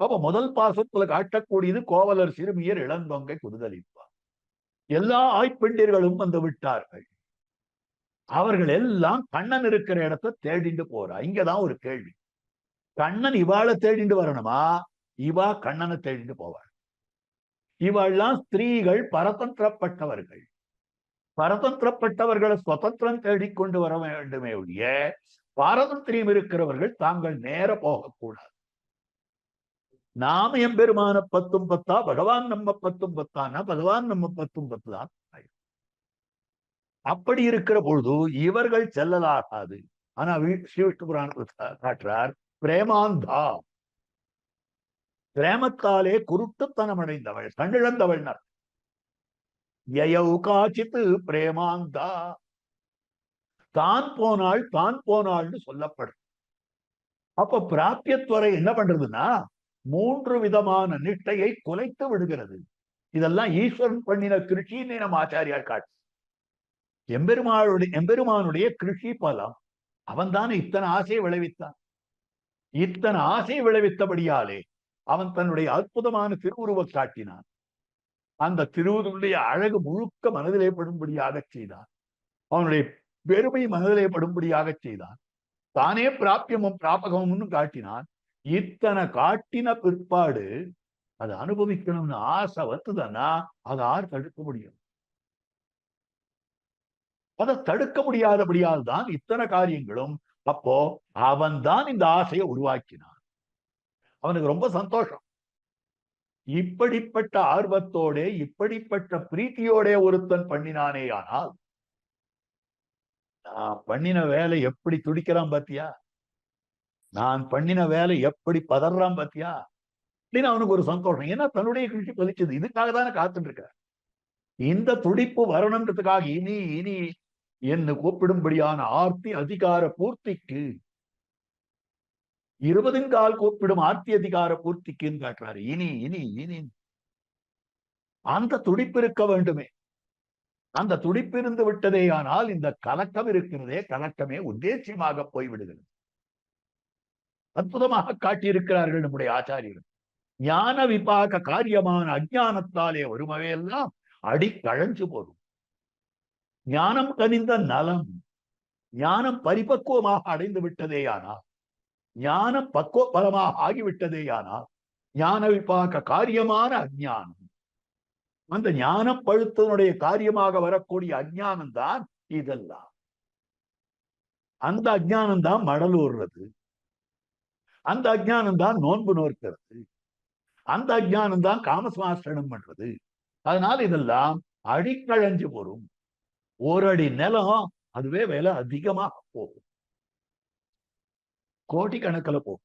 அப்ப முதல் பாசத்துல காட்டக்கூடியது கோவலர் சிறுமியர் இளந்தொங்கை குதூகலிப்பார். எல்லா ஆய்ப்பெண்டிர்களும் வந்து விட்டார்கள். அவர்கள் எல்லாம் கண்ணன் இருக்கிற இடத்தை தேடிண்டு போறா. இங்கதான் ஒரு கேள்வி, கண்ணன் இவாளை தேடிண்டு வரணுமா இவா கண்ணனை தேடிட்டு போவாள். இவெல்லாம் ஸ்திரீகள் பரதந்திரப்பட்டவர்கள். பரதந்திரப்பட்டவர்களை சுதந்திரம் தேடிக்கொண்டு வர வேண்டுமே ஒழிய பாரதந்திரியம் இருக்கிறவர்கள் தாங்கள் நேர போகக்கூடாது. நாம எம்பெருமான 10 10 பகவான் நம்ம 10 10 பகவான் நம்ம 10 10 தான். அப்படி இருக்கிற பொழுது இவர்கள் செல்லலாகாது. ஆனா ஸ்ரீ விஷ்ணு புராணத்தில் காட்டுறார், பிரேமாந்தா, பிரேமத்தாலே குருட்டுத்தனம் அடைந்தவள், கண்ணிழந்தவள். யயௌ காச்சித்து பிரேமாந்தா, தான் போனாள்னு சொல்லப்படும். அப்ப பிராபியத்துவரை என்ன பண்றதுன்னா 3 விதமான நிஷ்டையை குலைத்து விடுகிறது. இதெல்லாம் ஈஸ்வரன் பண்ணின கிருஷின்னு நம்ம ஆச்சாரியார் காட்டு. எம்பெருமானுடைய கிருஷி பலம். அவன் தானே இத்தனை ஆசையை விளைவித்தான். இத்தனை ஆசையை விளைவித்தபடியாலே அவன் தன்னுடைய அற்புதமான திருவுருவ காட்டினான். அந்த திருவுருடைய அழகு முழுக்க மனதிலே படும்படியாக செய்தான். அவனுடைய பெருமை மனதிலே படும்படியாக செய்தான். தானே பிராபியமும் பிராபகமும் காட்டினான். இத்தனை காட்டின பிற்பாடு அதை அனுபவிக்கணும்னு ஆசை வந்துதானா அதை யார் தடுக்க முடியும்? அதை தடுக்க முடியாதபடியால் தான் இத்தனை காரியங்களும். அப்போ அவன் தான் இந்த ஆசையை உருவாக்கினான். அவனுக்கு ரொம்ப சந்தோஷம். இப்படிப்பட்ட ஆர்வத்தோட இப்படிப்பட்ட பிரீத்தியோட ஒருத்தன் பண்ணினானே. ஆனால் நான் பண்ணின வேலை எப்படி துடிக்கிறான் பாத்தியா, நான் பண்ணின வேலை எப்படி பதறான் பாத்தியா அப்படின்னு அவனுக்கு ஒரு சந்தோஷம். ஏன்னா தன்னுடைய கிருஷி பலிச்சது. இதுக்காக தானே காத்துட்டு இருக்க. இந்த துடிப்பு வரணுன்றதுக்காக இனி இனி என்ன கூப்பிடும்படியான ஆர்த்தி அதிகார பூர்த்திக்கு 20 கால் கூப்பிடும் ஆர்த்தி அதிகார பூர்த்திக்குன்னு காட்டுறாரு. இனி இனி இனி அந்த துடிப்பு இருக்க வேண்டுமே. அந்த துடிப்பு இருந்து விட்டதே. ஆனால் இந்த கலக்கம் இருக்கிறதே, கலக்கமே உத்தேசியமாக போய்விடுகிறது. அற்புதமாக காட்டியிருக்கிறார்கள் நம்முடைய ஆச்சாரியர்கள். ஞான விபாக காரியமான அஜானத்தாலே வருமவையெல்லாம் அடி கழஞ்சு போடும். ஞானம் கனிந்த நலம், ஞானம் பரிபக்குவமாக அடைந்து விட்டதேயானால், ஞானம் பக்குவ பலமாக ஆகிவிட்டதேயானால், ஞான விபாக காரியமான அஜானம், அந்த ஞானம் பழுத்தனுடைய காரியமாக வரக்கூடிய அஜானம் தான் இதெல்லாம். அந்த அஜானம் தான் மடலூர்றது, அந்த அஜானம் தான் நோன்பு நோக்கிறது, அந்த அஜானம் தான் காமசமாசனம் பண்றது. அதனால இதெல்லாம் அடிக்கழஞ்சு போரும். ஓரடி நிலம் அதுவே விலை அதிகமாக போகும், கோடிக்கணக்கில் போகும்.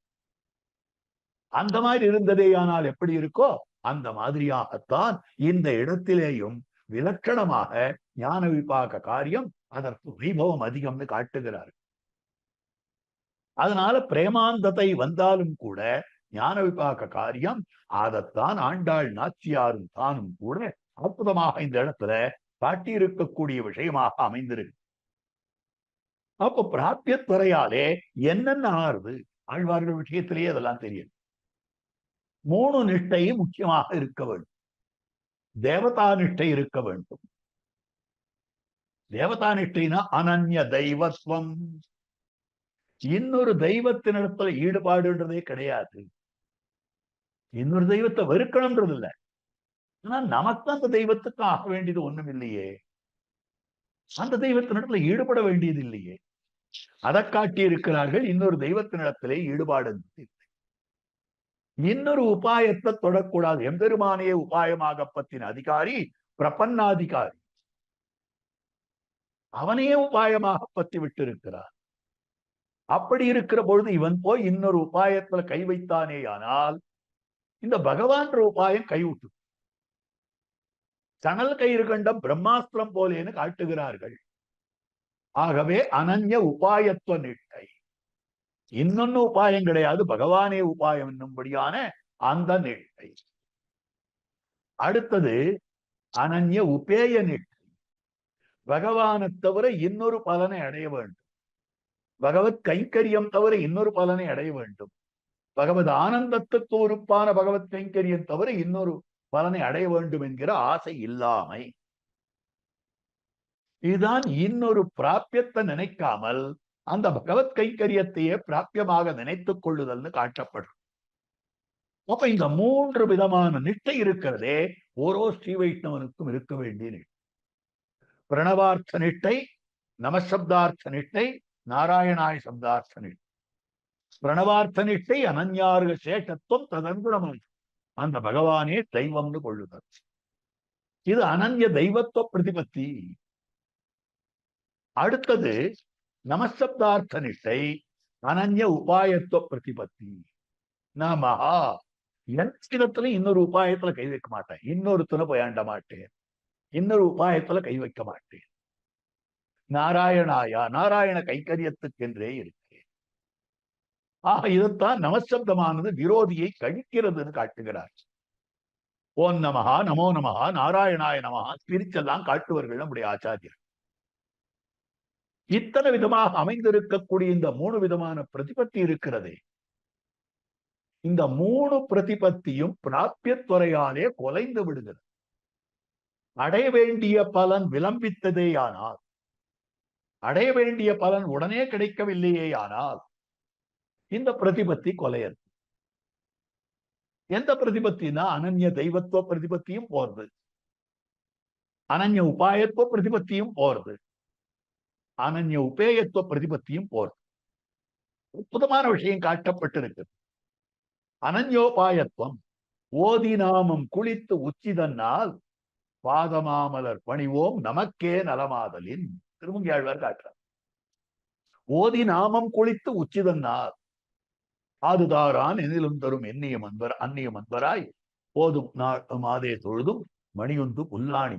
அந்த மாதிரி இருந்ததே. ஆனால் எப்படி இருக்கோ அந்த மாதிரியாகத்தான் இந்த இடத்திலேயும் விலட்சணமாக ஞான விபாக காரியம் அதற்கு வைபவம் அதிகம்னு காட்டுகிறார். அதனால பிரேமாந்தத்தை வந்தாலும் கூட ஞான விபாக காரியம் அதைத்தான் ஆண்டாள் நாச்சியாரும் தானும் கூட அற்புதமாக இந்த இடத்துல காட்டியிருக்கக்கூடிய விஷயமாக அமைந்திருக்கு. அப்ப பிராபியத்துறையாலே என்னென்ன ஆறுது ஆழ்வார்கள் விஷயத்திலேயே அதெல்லாம் தெரியும். 3 நிஷ்டை முக்கியமாக இருக்க வேண்டும். தேவதா நிஷ்டை இருக்க வேண்டும். தேவதா நிஷ்டைனா அனன்ய தெய்வத்வம், இன்னொரு தெய்வத்தினிடத்துல ஈடுபாடுன்றதே கிடையாது. இன்னொரு தெய்வத்தை வெறுக்கணும்ன்றது இல்லை. ஆனா நமக்கு அந்த தெய்வத்துக்கு ஆக வேண்டியது ஒண்ணும் இல்லையே, அந்த தெய்வத்தினிடத்துல ஈடுபட வேண்டியது இல்லையே. அதை காட்டி இருக்கிறார்கள். இன்னொரு தெய்வத்தினிடத்திலே ஈடுபாடு இல்லை. இன்னொரு உபாயத்தை தொடக்கூடாது. எம்பெருமானையே உபாயமாக பத்தின அதிகாரி பிரபன்னாதிகாரி, அவனையே உபாயமாக பத்தி விட்டு இருக்கிறார். அப்படி இருக்கிற பொழுது இவன் போய் இன்னொரு உபாயத்துல கை வைத்தானே. ஆனால் இந்த பகவான் உபாயம் கைவிட்டு சணல் கயிறு கண்ட பிரம்மாஸ்திரம் போலேன்னு காட்டுகிறார்கள். ஆகவே அனன்ய உபாயத்துவ நிஷ்டை, இன்னொன்னு உபாயம் கிடையாது, பகவானே உபாயம் என்னும்படியான அந்த நிஷ்டை. அடுத்தது அனன்ய உபேய நிஷ்டை, பகவானை தவிர இன்னொரு பலனை அடைய வேண்டும், பகவத் கைங்கரியம் தவிர இன்னொரு பலனை அடைய வேண்டும், பகவத் ஆனந்தத்துக்கு உறுப்பான பகவத் கைங்கரியம் தவிர இன்னொரு பலனை அடைய வேண்டும் என்கிற ஆசை இல்லாமை. இதுதான் இன்னொரு பிராபியத்தை நினைக்காமல் அந்த பகவத் கைங்கரியத்தையே பிராபியமாக நினைத்துக் கொள்ளுதல்னு காட்டப்படும். அப்ப இந்த 3 விதமான நிஷ்டை இருக்கிறதே ஓரோ ஸ்ரீ வைஷ்ணவனுக்கும் இருக்க வேண்டிய நிஷ்டை. பிரணவார்த்த நிஷ்டை, நமசப்தார்த்த நிஷ்டை, நாராயணாய சப்தார்த்த நிஷ்டை. பிரணவார்த்த நிஷ்டை அனன்யார்க சேஷத்துவம் ததனுகுணமாய் அந்த பகவானே தெய்வம்னு கொள்ளுதல். இது அனன்ய தெய்வத்துவ பிரதிபத்தி. அடுத்தது நமசப்தார்த்த நிஷ்டை அனன்ய உபாயத்துவ பிரதிபத்தி. நமஹா எந்த இன்னொரு உபாயத்துல கை வைக்க மாட்டேன், இன்னொருத்தனை போய் ஆண்ட மாட்டேன், இன்னொரு உபாயத்துல கை வைக்க மாட்டேன். நாராயணாயா நாராயண கைக்கரியத்துக்கென்றே இருக்கேன். ஆக இதைத்தான் நமசப்தமானது விரோதியை கழிக்கிறதுன்னு காட்டுகிறார். ஓம் நமஹா, நமோ நமஹா, நாராயணாய நமஹா பிரிச்செல்லாம் காட்டுவார்கள் நம்முடைய ஆச்சாரியர். இத்தனை விதமாக அமைந்திருக்கக்கூடிய இந்த 3 விதமான பிரதிபத்தி இருக்கிறதே, இந்த 3 பிரதிபத்தியும் பிராபியத்துறையாலே கொலைந்து விடுகிறது. அடைய வேண்டிய பலன் விளம்பித்ததேயானால், அடைய வேண்டிய பலன் உடனே கிடைக்கவில்லையேயானால் இந்த பிரதிபத்தி கொலையது. எந்த பிரதிபத்தினா அனன்ய தெய்வத்துவ பிரதிபத்தியும் போறது, அனன்ய உபாயத்துவ பிரதிபத்தியும் போறது, அனன்ய உபேயத்துவ பிரதிபத்தியும் போறது. அற்புதமான விஷயம் காட்டப்பட்டிருக்கு. அனன்யோபாயத்துவம் ஓதி நாமம் குளித்து உச்சிதன்னால் பாதமாமலர் பணிவோம் நமக்கே நலமாதலின் திருமங்கியாழ்வார் காட்டுறார். ஓதி நாமம் குளித்து உச்சிதன்னால் ஆதுதாரான் எனிலும் தரும் எண்ணியம் அன்பர் அந்நியம் அன்பராய் போதும் மாதே தொழுதும் மணியொன்று புல்லாணி.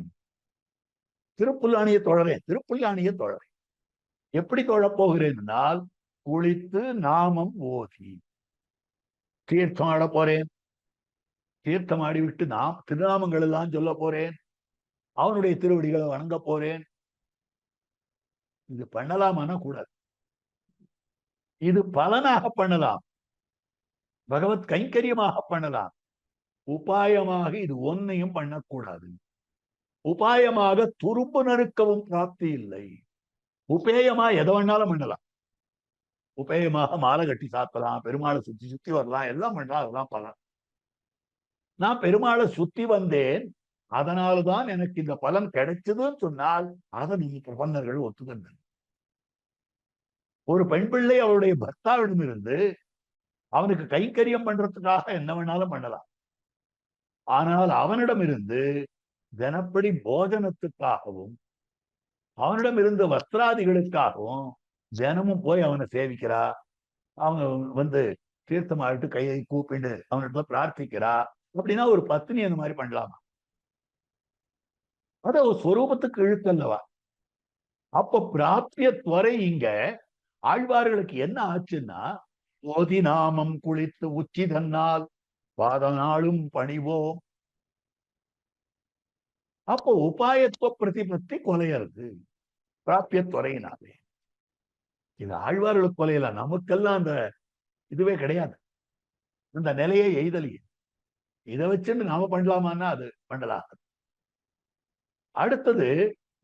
திருப்புல்லாணியை தொழறேன், திருப்புல்லாணியை தொழறேன். எப்படி தொழப் போகிறேன்? குளித்து நாமம் ஓதி தீர்த்தம் ஆட போறேன், தீர்த்தம் ஆடிவிட்டு நாம் திருநாமங்கள் எல்லாம் சொல்ல போறேன், அவனுடைய திருவடிகளை வணங்க போறேன். இது பண்ணலாமான கூடாது. இது பலனாக பண்ணலாம், பகவத் கைங்கரியமாக பண்ணலாம். உபாயமாக இது ஒன்னையும் பண்ணக்கூடாது. உபாயமாக துரும்பு நறுக்கவும் பிராப்தி இல்லை. உபேயமா எதை வேணாலும் பண்ணலாம். உபேயமாக மாலை கட்டி சாத்தலாம், பெருமாளை சுத்தி சுத்தி வரலாம், எல்லாம் பண்ணலாம். அதெல்லாம் பலன். நான் பெருமாளை சுத்தி வந்தேன், அதனால்தான் எனக்கு இந்த பலன் கிடைச்சதுன்னு சொன்னால் அதை நீங்க பிரபன்னர்கள் ஒத்துக்கணும். ஒரு பெண் பிள்ளை அவருடைய பர்த்தாவிடமிருந்து அவனுக்கு கைங்கரியம் பண்றதுக்காக என்ன வேணாலும் பண்ணலாம். ஆனால் அவனிடமிருந்து தினப்படி போஜனத்துக்காகவும் அவனிடம் இருந்த வஸ்திராதிகளுக்காகவும் தினமும் போய் அவனை சேவிக்கிறா, அவங்க தீர்த்தமாயிட்டு கையை கூப்பிட்டு அவனிடத்துல பிரார்த்திக்கிறா அப்படின்னா ஒரு பத்னி அந்த மாதிரி பண்ணலாமா? அத ஒரு ஸ்வரூபத்துக்கு இழுக்கல்லவா? அப்ப பிராப்திய துறை இங்க ஆழ்வார்களுக்கு என்ன ஆச்சுன்னா, ஓதி நாமம் குளித்து உச்சி தன்னால் பாதநாளும் பணிவோம். அப்போ உபாயத்துவ பிரதிபத்தி கொலையறது பிராபிய துறையினாலே. இது ஆழ்வார்களுக்கு கொலையில, நமக்கெல்லாம் அந்த இதுவே கிடையாது, இந்த நிலையை எய்தலியே. இதை வச்சுன்னு நாம பண்ணலாமான்னா அது பண்ணலாம். அடுத்தது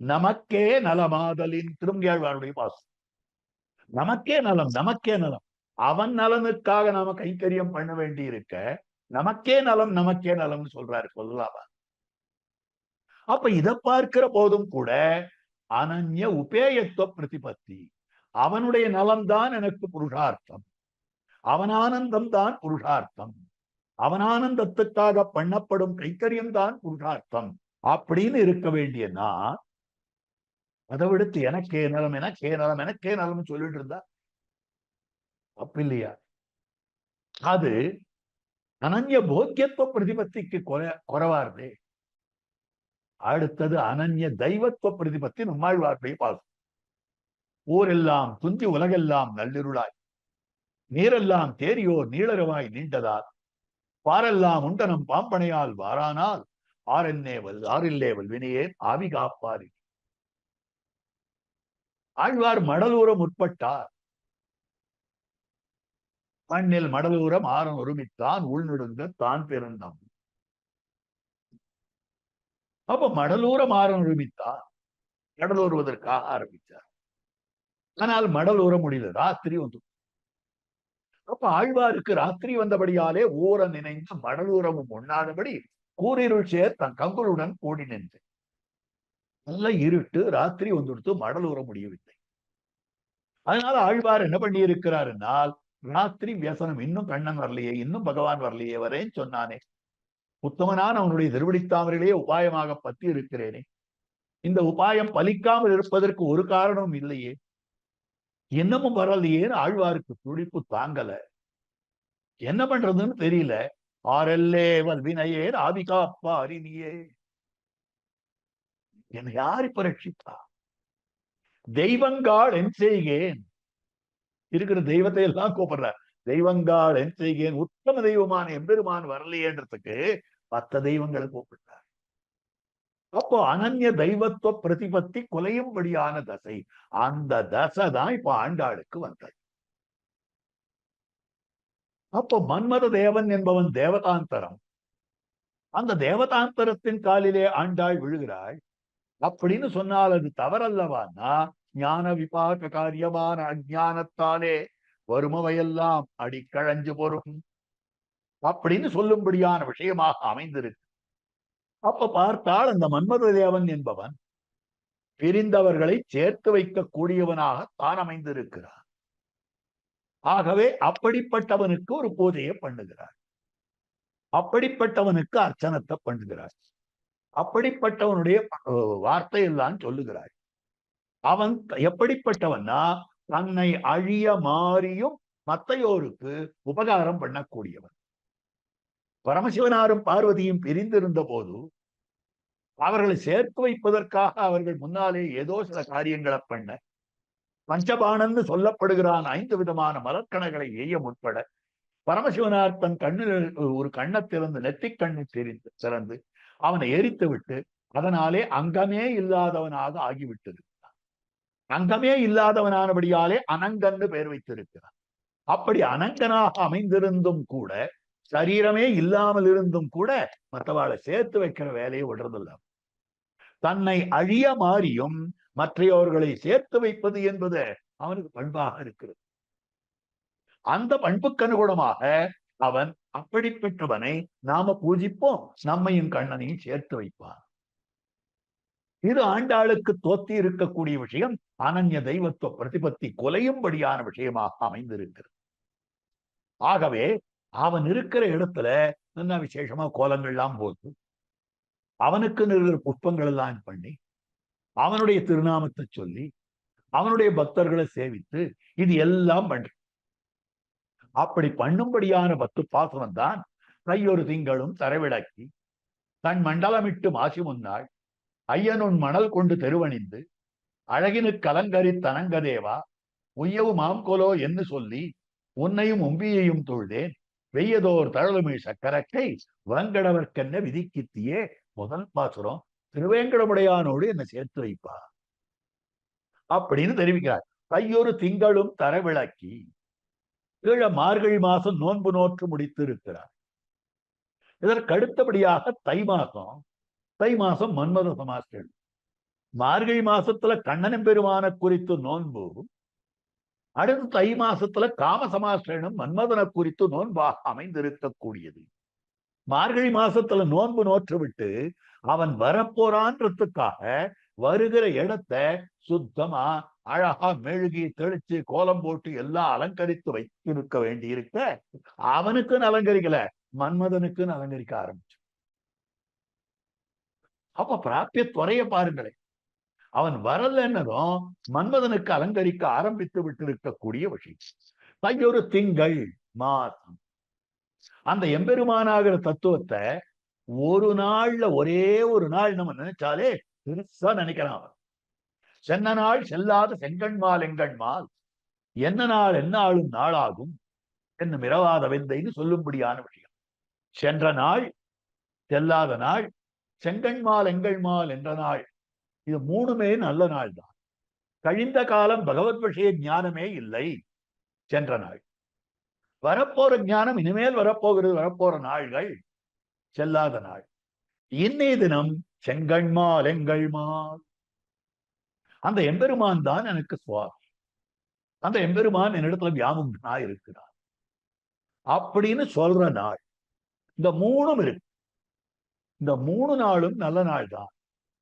நமக்கே நலமாதலின் திருமங்கியாழ்வாருடைய பாசம். நமக்கே நலம், நமக்கே நலம். அவன் நலனுக்காக நாம கைங்கரியம் பண்ண வேண்டி இருக்க நமக்கே நலம், நமக்கே நலம்னு சொல்றாரு. சொல்லலாமா? அப்ப இதை பார்க்கிற போதும் கூட அனன்ய உபேயத்துவ பிரதிபத்தி. அவனுடைய நலம்தான் எனக்கு புருஷார்த்தம், அவனானந்தம் தான் புருஷார்த்தம், அவனானந்தத்துக்காக பண்ணப்படும் கைக்கரியம் தான் புருஷார்த்தம் அப்படின்னு இருக்க வேண்டிய நான் அதை விடுத்து எனக்கே நலம், எனக்கே நலம், எனக்கே நலம் சொல்லிட்டு இருந்தா அப்ப இல்லையா? அது அனன்ய போக்கியத்துவ பிரதிபத்திக்கு குறைவாருதே. அடுத்தது அனன்ய தெய்வத்துவ பிரதிபத்தி நம்மாழ்வார்பை பாசம். ஊரெல்லாம் துந்தி உலகெல்லாம் நள்ளிருளாய், நீரெல்லாம் தேரியோர் நீளரவாய் நீண்டதால், பாரெல்லாம் உண்டனம் பாம்பனையால் வாரானால் ஆரென்னேவல் ஆறில்லேவல் வினையே ஆவி காப்பாரி. ஆழ்வார் மடலூர முற்பட்டார். மண்ணில் மடலூரம் ஆரன் ஒருமித்தான் உள்நடுங்க தான் பிறந்தான். அப்ப மடலூரம் ஆரன் ஒருமித்தான் கடலூறுவதற்காக ஆரம்பித்தார். ஆனால் மடலூர முடியல, ராத்திரி வந்து அப்ப ஆழ்வாருக்கு ராத்திரி வந்தபடியாலே ஊர நினைந்து மடலூரமும் உண்ணாதபடி கூரிருள் சேர் தன் கங்குளுடன் கூடி நின்று. நல்ல இருட்டு, ராத்திரி வந்துடுத்து, மடலூர முடியவில்லை. அதனால ஆழ்வார் என்ன பண்ணி இருக்கிறாருனால், ராத்திரி வியசனம், இன்னும் கண்ணன் வரலையே, இன்னும் பகவான் வரலையே, வரேன்னு சொன்னானே, உத்தமனான அவனுடைய திருவடித்தாமரையிலேயே உபாயமாக பத்தி இருக்கிறேனே, இந்த உபாயம் பலிக்காமல் இருப்பதற்கு ஒரு காரணமும் இல்லையே, இன்னமும் வரலையேன்னு ஆழ்வாருக்கு துடிப்பு தாங்கல. என்ன பண்றதுன்னு தெரியல. ஆரெல்லே வல்வினையே ஆவிகாப்பா அறிவியே, என்னை யார் இப்ப ரட்சித்தா? தெய்வங்காள் என் செய்கேன், இருக்கிற தெய்வத்தை எல்லாம் கூப்பிடுறார். தெய்வங்காள் என் செய்கேன், உத்தம தெய்வமான எம்பெருமான் வரலையேன்றதுக்கு மற்ற தெய்வங்களை கூப்பிடுறார். அப்போ அனன்ய தெய்வத்துவ பிரதிபத்தி குலையும்படியான தசை, அந்த தசை தான் இப்ப ஆண்டாளுக்கு வந்தது. அப்போ மன்மத தேவன் என்பவன் தேவதாந்தரம், அந்த தேவதாந்தரத்தின் காலிலே ஆண்டாள் விழுகிறாள் அப்படின்னு சொன்னால் அது தவறல்லவான்னா, ஞான விபாக காரியமான அஜானத்தாலே வருமவையெல்லாம் அடிக்கழஞ்சு பொறும் அப்படின்னு சொல்லும்படியான விஷயமாக அமைந்திருக்கு. அப்ப பார்த்தால் அந்த மன்மத தேவன் என்பவன் பிரிந்தவர்களை சேர்த்து வைக்க கூடியவனாக தான் அமைந்திருக்கிறான். ஆகவே அப்படிப்பட்டவனுக்கு ஒரு பூஜையை பண்ணுகிறார், அப்படிப்பட்டவனுக்கு அர்ச்சனத்தை பண்ணுகிறார், அப்படிப்பட்டவனுடைய வார்த்தை எல்லாம் சொல்லுகிறார். அவன் எப்படிப்பட்டவன்னா, தன்னை அழிய மாறியும் மத்தையோருக்கு உபகாரம் பண்ணக்கூடியவன். பரமசிவனாரும் பார்வதியும் பிரிந்திருந்த போது அவர்களை சேர்த்து வைப்பதற்காக அவர்கள் முன்னாலே ஏதோ சில காரியங்களை பண்ண, பஞ்சபாணன்னு சொல்லப்படுகிறான் 5 விதமான மலர்கணைகளை எய்ய முற்பட, பரமசிவனார் தன் கண்ணில் ஒரு கண்ணை திறந்து, நெத்திக் கண்ணை திறந்து அவனை எரித்து விட்டு, அதனாலே அங்கமே இல்லாதவனாக ஆகிவிட்டிருக்கிறான். அங்கமே இல்லாதவனானபடியாலே அனங்கன்னு பெயர் வைத்திருக்கிறான். அப்படி அனங்கனாக அமைந்திருந்தும் கூட, சரீரமே இல்லாமல் இருந்தும் கூட மற்றவாளை சேர்த்து வைக்கிற வேலையை விடுறதில்ல. தன்னை அழிய மாறியும் மற்றையோர்களை சேர்த்து வைப்பது என்பது அவனுக்கு பண்பாக இருக்கிறது. அந்த பண்புக்கு அனுகுணமாக அவன் அப்படிப்பட்டவனை நாம பூஜிப்போம், நம்மையும் கண்ணனையும் சேர்த்து வைப்பான். இது ஆண்டாளுக்கு தோத்தி இருக்கக்கூடிய விஷயம், அனன்ய தெய்வத்துவ பிரதிபத்தி கொலையும்படியான விஷயமாக அமைந்திருக்கிறது. ஆகவே அவன் இருக்கிற இடத்துல என்ன விசேஷமா கோலங்கள்லாம் போட்டு, அவனுக்கு இருக்கிற புஷ்பங்கள் எல்லாம் பண்ணி, அவனுடைய திருநாமத்தை சொல்லி, அவனுடைய பக்தர்களை சேவித்து, இது எல்லாம் பண்ற. அப்படி பண்ணும்படியான 10 பாசனம் தான் கையொரு திங்களும் தரவிளக்கி, தன் மண்டலமிட்டு மாசி முன்னாள் ஐயனுன் மணல் கொண்டு தெருவணிந்து, அழகினு கலங்கரி தனங்கதேவா உய்யவு மாம்கொலோ என்று சொல்லி, உன்னையும் உம்பியையும் தொழுதேன் வெய்யதோர் தழலுமிழ் சக்கரக்கை வங்கடவர்க்கென்ன விதிக்கித்தியே. முதல் பாசுரம், திருவேங்கடமுடையானோடு என்னை சேர்த்து வைப்பா அப்படின்னு தெரிவிக்கிறார். கையொரு திங்களும் தரவிளக்கி, கீழ மார்கழி மாசம் நோன்பு நோற்று முடித்து இருக்கிறார். இதற்கு அடுத்தபடியாக தை மாசம், தை மாசம் மன்மத சமாஷ்டமி. மார்கழி மாசத்துல கண்ணனம் பெருமான குறித்து நோன்பு, அடுத்து தை மாசத்துல காம சமாஷ்டனம் மன்மதன குறித்து நோன்பாக அமைந்திருக்கக்கூடியது. மார்கழி மாசத்துல நோன்பு நோற்று விட்டு அவன் வரப்போறான்றதுக்காக வருகிற இடத்தை சுத்தமா அழகா மெழுகி தெளிச்சு கோலம் போட்டு எல்லாம் அலங்கரித்து வைத்திருக்க வேண்டி இருக்க, அவனுக்குன்னு அலங்கரிக்கல, மன்மதனுக்குன்னு அலங்கரிக்க ஆரம்பிச்சு. அப்ப பிராபிய துறைய பாருங்களேன், அவன் வரலன்னதும் மன்மதனுக்கு அலங்கரிக்க ஆரம்பித்து விட்டு இருக்கக்கூடிய விஷயம். கையொரு திங்கள் மாசம், அந்த எம்பெருமானாகிற தத்துவத்தை ஒரு நாள்ல, ஒரே ஒரு நாள் நம்ம நினைச்சாலே பெருசா நினைக்கலாம். சென்ன நாள் செல்லாத செங்கண்மால் எங்கண்மால், என்ன நாள் என்ன ஆளும் நாளாகும் என்னும் இரவாத வெந்தைன்னு சொல்லும்படியான விஷயம். சென்ற நாள், செல்லாத நாள், செங்கண்மால் எங்கள்மால் என்ற நாள், இது 3மே நல்ல நாள் தான். கழிந்த காலம் பகவத் விஷய ஞானமே இல்லை, சென்ற நாள். வரப்போற ஞானம் இனிமேல் வரப்போகிறது, வரப்போற நாள்கள் செல்லாத நாள். இன்னைய தினம் செங்கண்மால் எங்கள்மால், அந்த எம்பெருமான் தான் எனக்கு சுவாமி, அந்த எம்பெருமான் என்னிடத்துல வியாமுகனா இருக்கிறார். அப்படின்னு சொல்ற நாள். இந்த மூணும் இருக்கு. இந்த 3 நாளும் நல்ல நாள் தான்.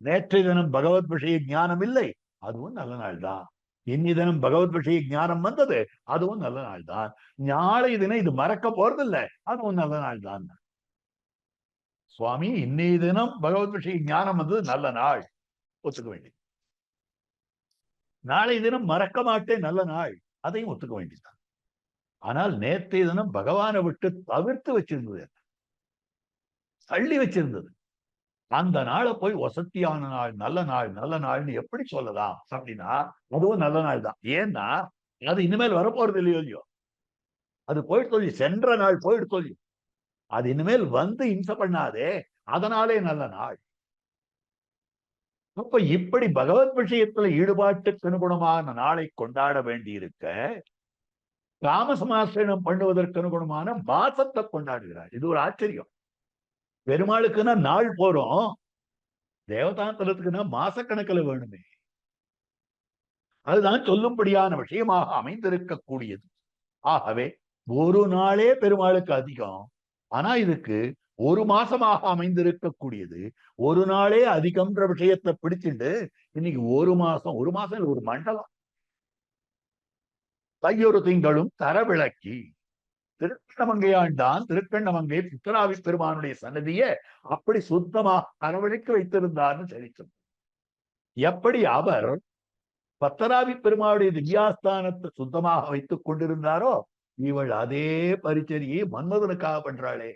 நேற்றைய தினம் பகவத் விஷய ஞானம் இல்லை, அதுவும் நல்ல நாள் தான். இன்னி தினம் பகவத் விஷய ஞானம் வந்தது, அதுவும் நல்ல நாள் தான். நாளை தினம் இது மறக்க போறதில்லை, அதுவும் நல்ல நாள் தான். சுவாமி, இன்னைய தினம் பகவத் விஷய ஞானம் வந்தது, நல்ல நாள், ஒத்துக்க வேண்டியது. நாளை தினம் மறக்க மாட்டேன், நல்ல நாள், அதையும் ஒத்துக்க வேண்டியதுதான். ஆனால் நேற்றைய தினம் பகவானை விட்டு தவிர்த்து வச்சிருந்தது, தள்ளி வச்சிருந்தது. அந்த நாளை போய் வசத்தியான நாள், நல்ல நாள், நல்ல நாள்னு எப்படி சொல்லலாம் அப்படின்னா, அதுவும் நல்ல நாள் தான். ஏன்னா அது இனிமேல் வரப்போறது இல்லையோ, அது போயிட்டு சொல்லி, சென்ற நாள் போயிட்டு சொல்லி, அது இனிமேல் வந்து இம்சை பண்ணாதே, அதனாலே நல்ல நாள். அப்ப இப்படி பகவத் விஷயத்துல ஈடுபாட்டுக்கு அனுகுணமான நாளை கொண்டாட வேண்டி இருக்க, காமசமாசனம் பண்ணுவதற்கு அனுகுணமான மாசத்தை கொண்டாடுகிறார். இது ஒரு ஆச்சரியம். பெருமாளுக்குன்னா நாள் போறோம், தேவதாந்தரத்துக்குன்னா மாசக்கணக்கில் வேணுமே. அதுதான் சொல்லும்படியான விஷயமாக அமைந்திருக்கக்கூடியது. ஆகவே ஒரு நாளே பெருமாளுக்கு அதிகம், ஆனா இதுக்கு ஒரு மாசமாக அமைந்திருக்கக்கூடியது. ஒரு நாளே அதிகம்ன்ற விஷயத்தை பிடிச்சிட்டு இன்னைக்கு ஒரு மாசம் ஒரு மண்டலம், தையொரு திங்களும் தரவிளக்கி திருக்கண்ணமங்கையாண்டான் திருக்கண்ணமங்கை புத்தராவி பெருமானுடைய சன்னதியை அப்படி சுத்தமாக அரவணைக்கு வைத்திருந்தார்னு சரித்திரம். எப்படி அவர் பத்தராவி பெருமாளுடைய திவ்யாஸ்தானத்தை சுத்தமாக வைத்துக் கொண்டிருந்தாரோ, இவள் அதே பரிச்சரியை மன்மதனுக்காக பண்றாளே.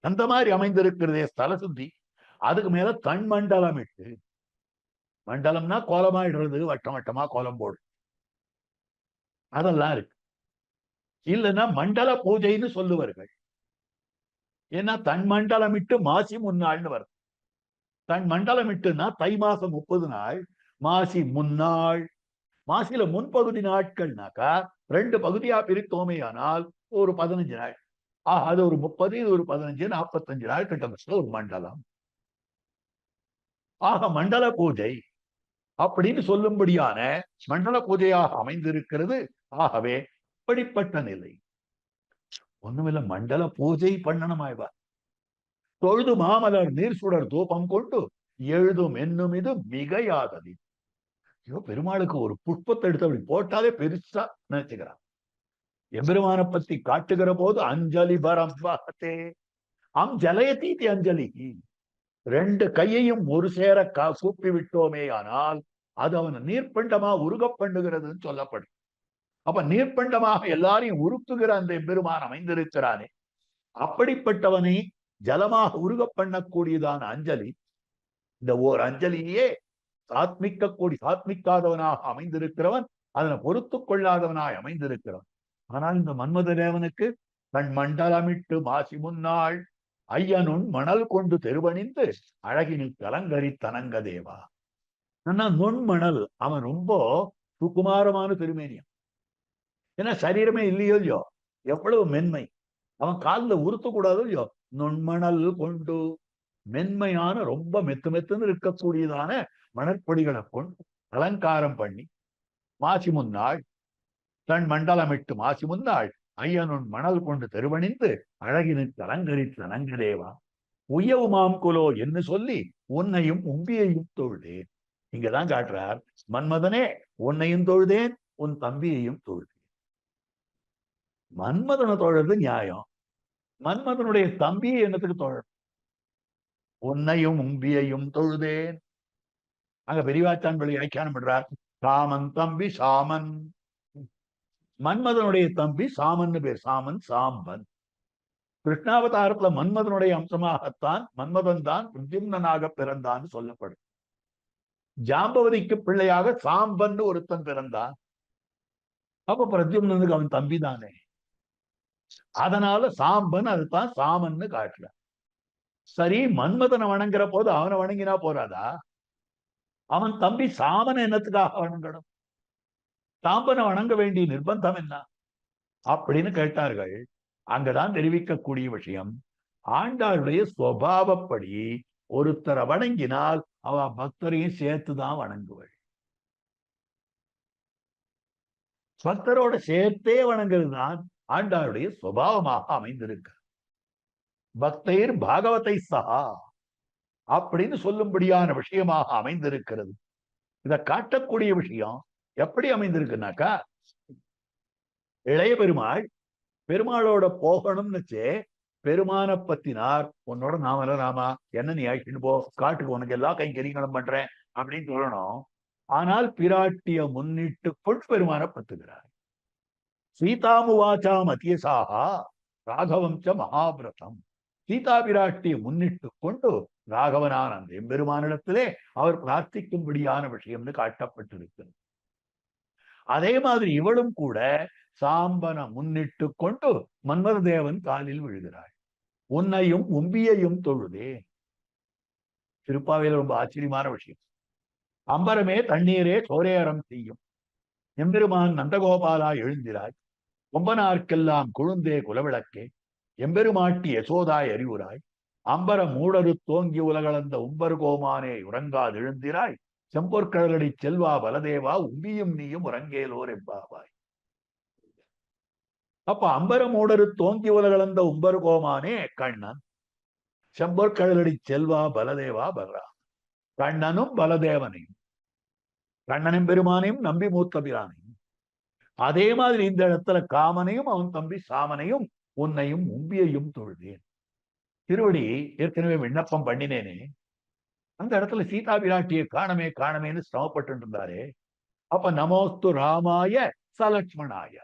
அந்த மாதிரி அமைந்திருக்கிறதே ஸ்தல சுத்தி. அதுக்கு மேல தன் மண்டலம் இட்டு, மண்டலம்னா கோலமாயிடுறது, வட்டம் வட்டமா கோலம் போடு, அதெல்லாம் இருக்கு. இல்லைன்னா மண்டல பூஜைன்னு சொல்லுவார்கள். ஏன்னா தன் மண்டலமிட்டு மாசி முன்னாள்னு வரும். தன் மண்டலமிட்டுன்னா தை மாசம் 30 நாள், மாசி முன்னாள். மாசில முன்பகுதி நாட்கள்னாக்கா 2 பகுதியா பிரித்தோமே ஆனால் ஒரு 15 நாள். அது ஒரு 30, இது ஒரு 15, 45 நாள் கிட்ட ஒரு மண்டலம். ஆக மண்டல பூஜை அப்படின்னு சொல்லும்படியான மண்டல பூஜையாக அமைந்திருக்கிறது. ஆகவே இப்படிப்பட்ட நிலை ஒண்ணுமில்ல, மண்டல பூஜை பண்ணணுமாய்வா, தொழுது மாமலர் நீர் சுடர் தூபம் கொண்டு எழுதும் என்னும் இது மிகையாதது. ஐயோ, பெருமாளுக்கு ஒரு புஷ்பத்தை எடுத்து அப்படி போட்டாலே பெருசா நினைச்சுக்கிறான். எம்பெருமான பத்தி காட்டுகிற போது அஞ்சலி பரம்பத்தே அம் ஜலயதீதி அஞ்சலி, 2 கையையும் ஒரு சேர கூப்பி விட்டோமே ஆனால் அது அவன் நீர்ப்பண்டமா உருக பண்ணுகிறதுன்னு சொல்லப்படும். அப்ப நீர்ப்பண்டமாக எல்லாரையும் உருக்குகிற அந்த எம்பெருமான் அமைந்திருக்கிறானே, அப்படிப்பட்டவனை ஜலமாக உருக பண்ணக்கூடியதான அஞ்சலி. இந்த ஓர் அஞ்சலியே சாத்மிக்காதவனாக அமைந்திருக்கிறவன், அதனை பொறுத்து கொள்ளாதவனாய் அமைந்திருக்கிறவன். ஆனால் இந்த மன்மத தேவனுக்கு தன் மண்டலமிட்டு மாசி முன்னாள் ஐயனுன் மணல் கொண்டு தெருவணிந்து அழகினில் கலங்கரி தனங்க தேவா. நுண்மணல், அவன் ரொம்ப சுகுமாரமான திருமேனியம். ஏன்னா சரீரமே இல்லையோ இல்லையோ, எவ்வளவு மென்மை. அவன் காலில் உறுத்தக்கூடாதோ இல்லையோ, நுண்மணல் கொண்டு மென்மையான ரொம்ப மெத்துன்னு இருக்கக்கூடியதான மணற்பொடிகளை கொண்டு அலங்காரம் பண்ணி மாசி முன்னாள் தன் மண்டலமிட்டு மாசி முன்னாள் ஐயனுன் மணல் கொண்டு தெருவணிந்து அழகினுக்கு அலங்கரித்து அலங்கதேவா உயவுமாம் குலோ என்று சொல்லி உன்னையும் உம்பியையும் தொழுதேன். இங்கதான் காட்டுறார், மன்மதனே உன்னையும் தொழுதேன், உன் தம்பியையும் தொழுதேன். மன்மதனை தொழுறது நியாயம், மன்மதனுடைய தம்பியை என்னத்துக்கு தொழ? உன்னையும் உம்பியையும் தொழுதேன். அங்க பெரியவாச்சான் வழி வியாக்கியானம் பண்றார், சாமன் தம்பி சாமன். மன்மதனுடைய தம்பி சாமன் பேர், சாமன் சாம்பன். கிருஷ்ணாவதாரத்துல மன்மதனுடைய அம்சமாகத்தான் மன்மதன் தான் பிரத்யும்னனாக பிறந்தான்னு சொல்லப்படும். ஜாம்பவதிக்கு பிள்ளையாக சாம்பன் ஒருத்தன் பிறந்தான். அப்ப பிரத்யும்னனுக்கு அவன் தம்பி தானே, அதனால சாம்பன் அதுதான் சாமன்னு காட்டுற. சரி, மன்மதனை வணங்குற போது அவனை வணங்கினா போறாதா? அவன் தம்பி சாமனை என்னத்துக்காக வணங்கணும்? சாம்பனை வணங்க வேண்டிய நிர்பந்தம் என்ன அப்படின்னு கேட்டார்கள். அங்கதான் தெரிவிக்கக்கூடிய விஷயம், ஆண்டாளுடைய சுவாவப்படி ஒருத்தரை வணங்கினால் அவ பக்தரையும் சேர்த்துதான் வணங்குவள். பக்தரோட சேர்த்தே வணங்குறது தான் ஆண்டாளுடைய சுபாவமாக அமைந்திருக்கு. பக்தர் பாகவதை சகா அப்படின்னு சொல்லும்படியான விஷயமாக அமைந்திருக்கிறது. இத காட்டக்கூடிய விஷயம் எப்படி அமைந்திருக்குனாக்கா, இளைய பெருமாள் பெருமாளோட போகணும்னுச்சே பெருமான பத்தினார், உன்னோட நாமல ராமா என்ன நீ ஆயிட்டு போ, காட்டுக்கு உனக்கு எல்லா கைங்கரியங்களும் பண்றேன் அப்படின்னு சொல்லணும். ஆனால் பிராட்டிய முன்னிட்டு கொள் பெருமான பத்துகிறார். சீதாமுவாச்சா மத்தியசாகா ராகவம் ச மகாபிரதம். சீதா பிராட்டியை முன்னிட்டு கொண்டு ராகவனான அந்த எம்பெருமானிடத்திலே அவர் பிரார்த்திக்கும்படியான விஷயம்னு காட்டப்பட்டிருக்கிறது. அதே மாதிரி இவளும் கூட சாம்பன முன்னிட்டு கொண்டு மன்மத தேவன் காலில் விழுகிறாள். உன்னையும் உம்பியையும் தொழுதேன். திருப்பாவையில் ரொம்ப ஆச்சரியமான விஷயம். அம்பரமே தண்ணீரே சோரேரம் செய்யும் எம்பெருமான் நந்தகோபாலா எழுந்திராய், கொம்பனார்க்கெல்லாம் கொழுந்தே குலவிளக்கே, எம்பெருமாட்டி யசோதாய் அறிவுராய், அம்பர மூடரு தோங்கி உலகளந்த உம்பர் கோமானே உறங்காது எழுந்திராய், செம்பொற்கடலடி செல்வா பலதேவா உம்பியும் நீயும் உறங்கேலோர் எம்பாவாய். அப்ப அம்பர மூடரு தோங்கி உலகளந்த உம்பர் கோமானே கண்ணன், செம்பொற்கடலடி செல்வா பலதேவா பலரா. கண்ணனும் பலதேவனையும், கண்ணனும் பெருமானையும் நம்பி மூத்த பிரானையும், அதே மாதிரி இந்த இடத்துல காமனையும் அவன் தம்பி சாமனையும் உன்னையும் உம்பியையும் தொழுதேன். திருவடி ஏற்கனவே விண்ணப்பம் பண்ணினேனே, அந்த இடத்துல சீதா பிராட்டியை காணமே காணமேன்னு சிரமப்பட்டு இருந்தாரே. அப்ப நமோஸ்து ராமாய சலட்சுமணாய,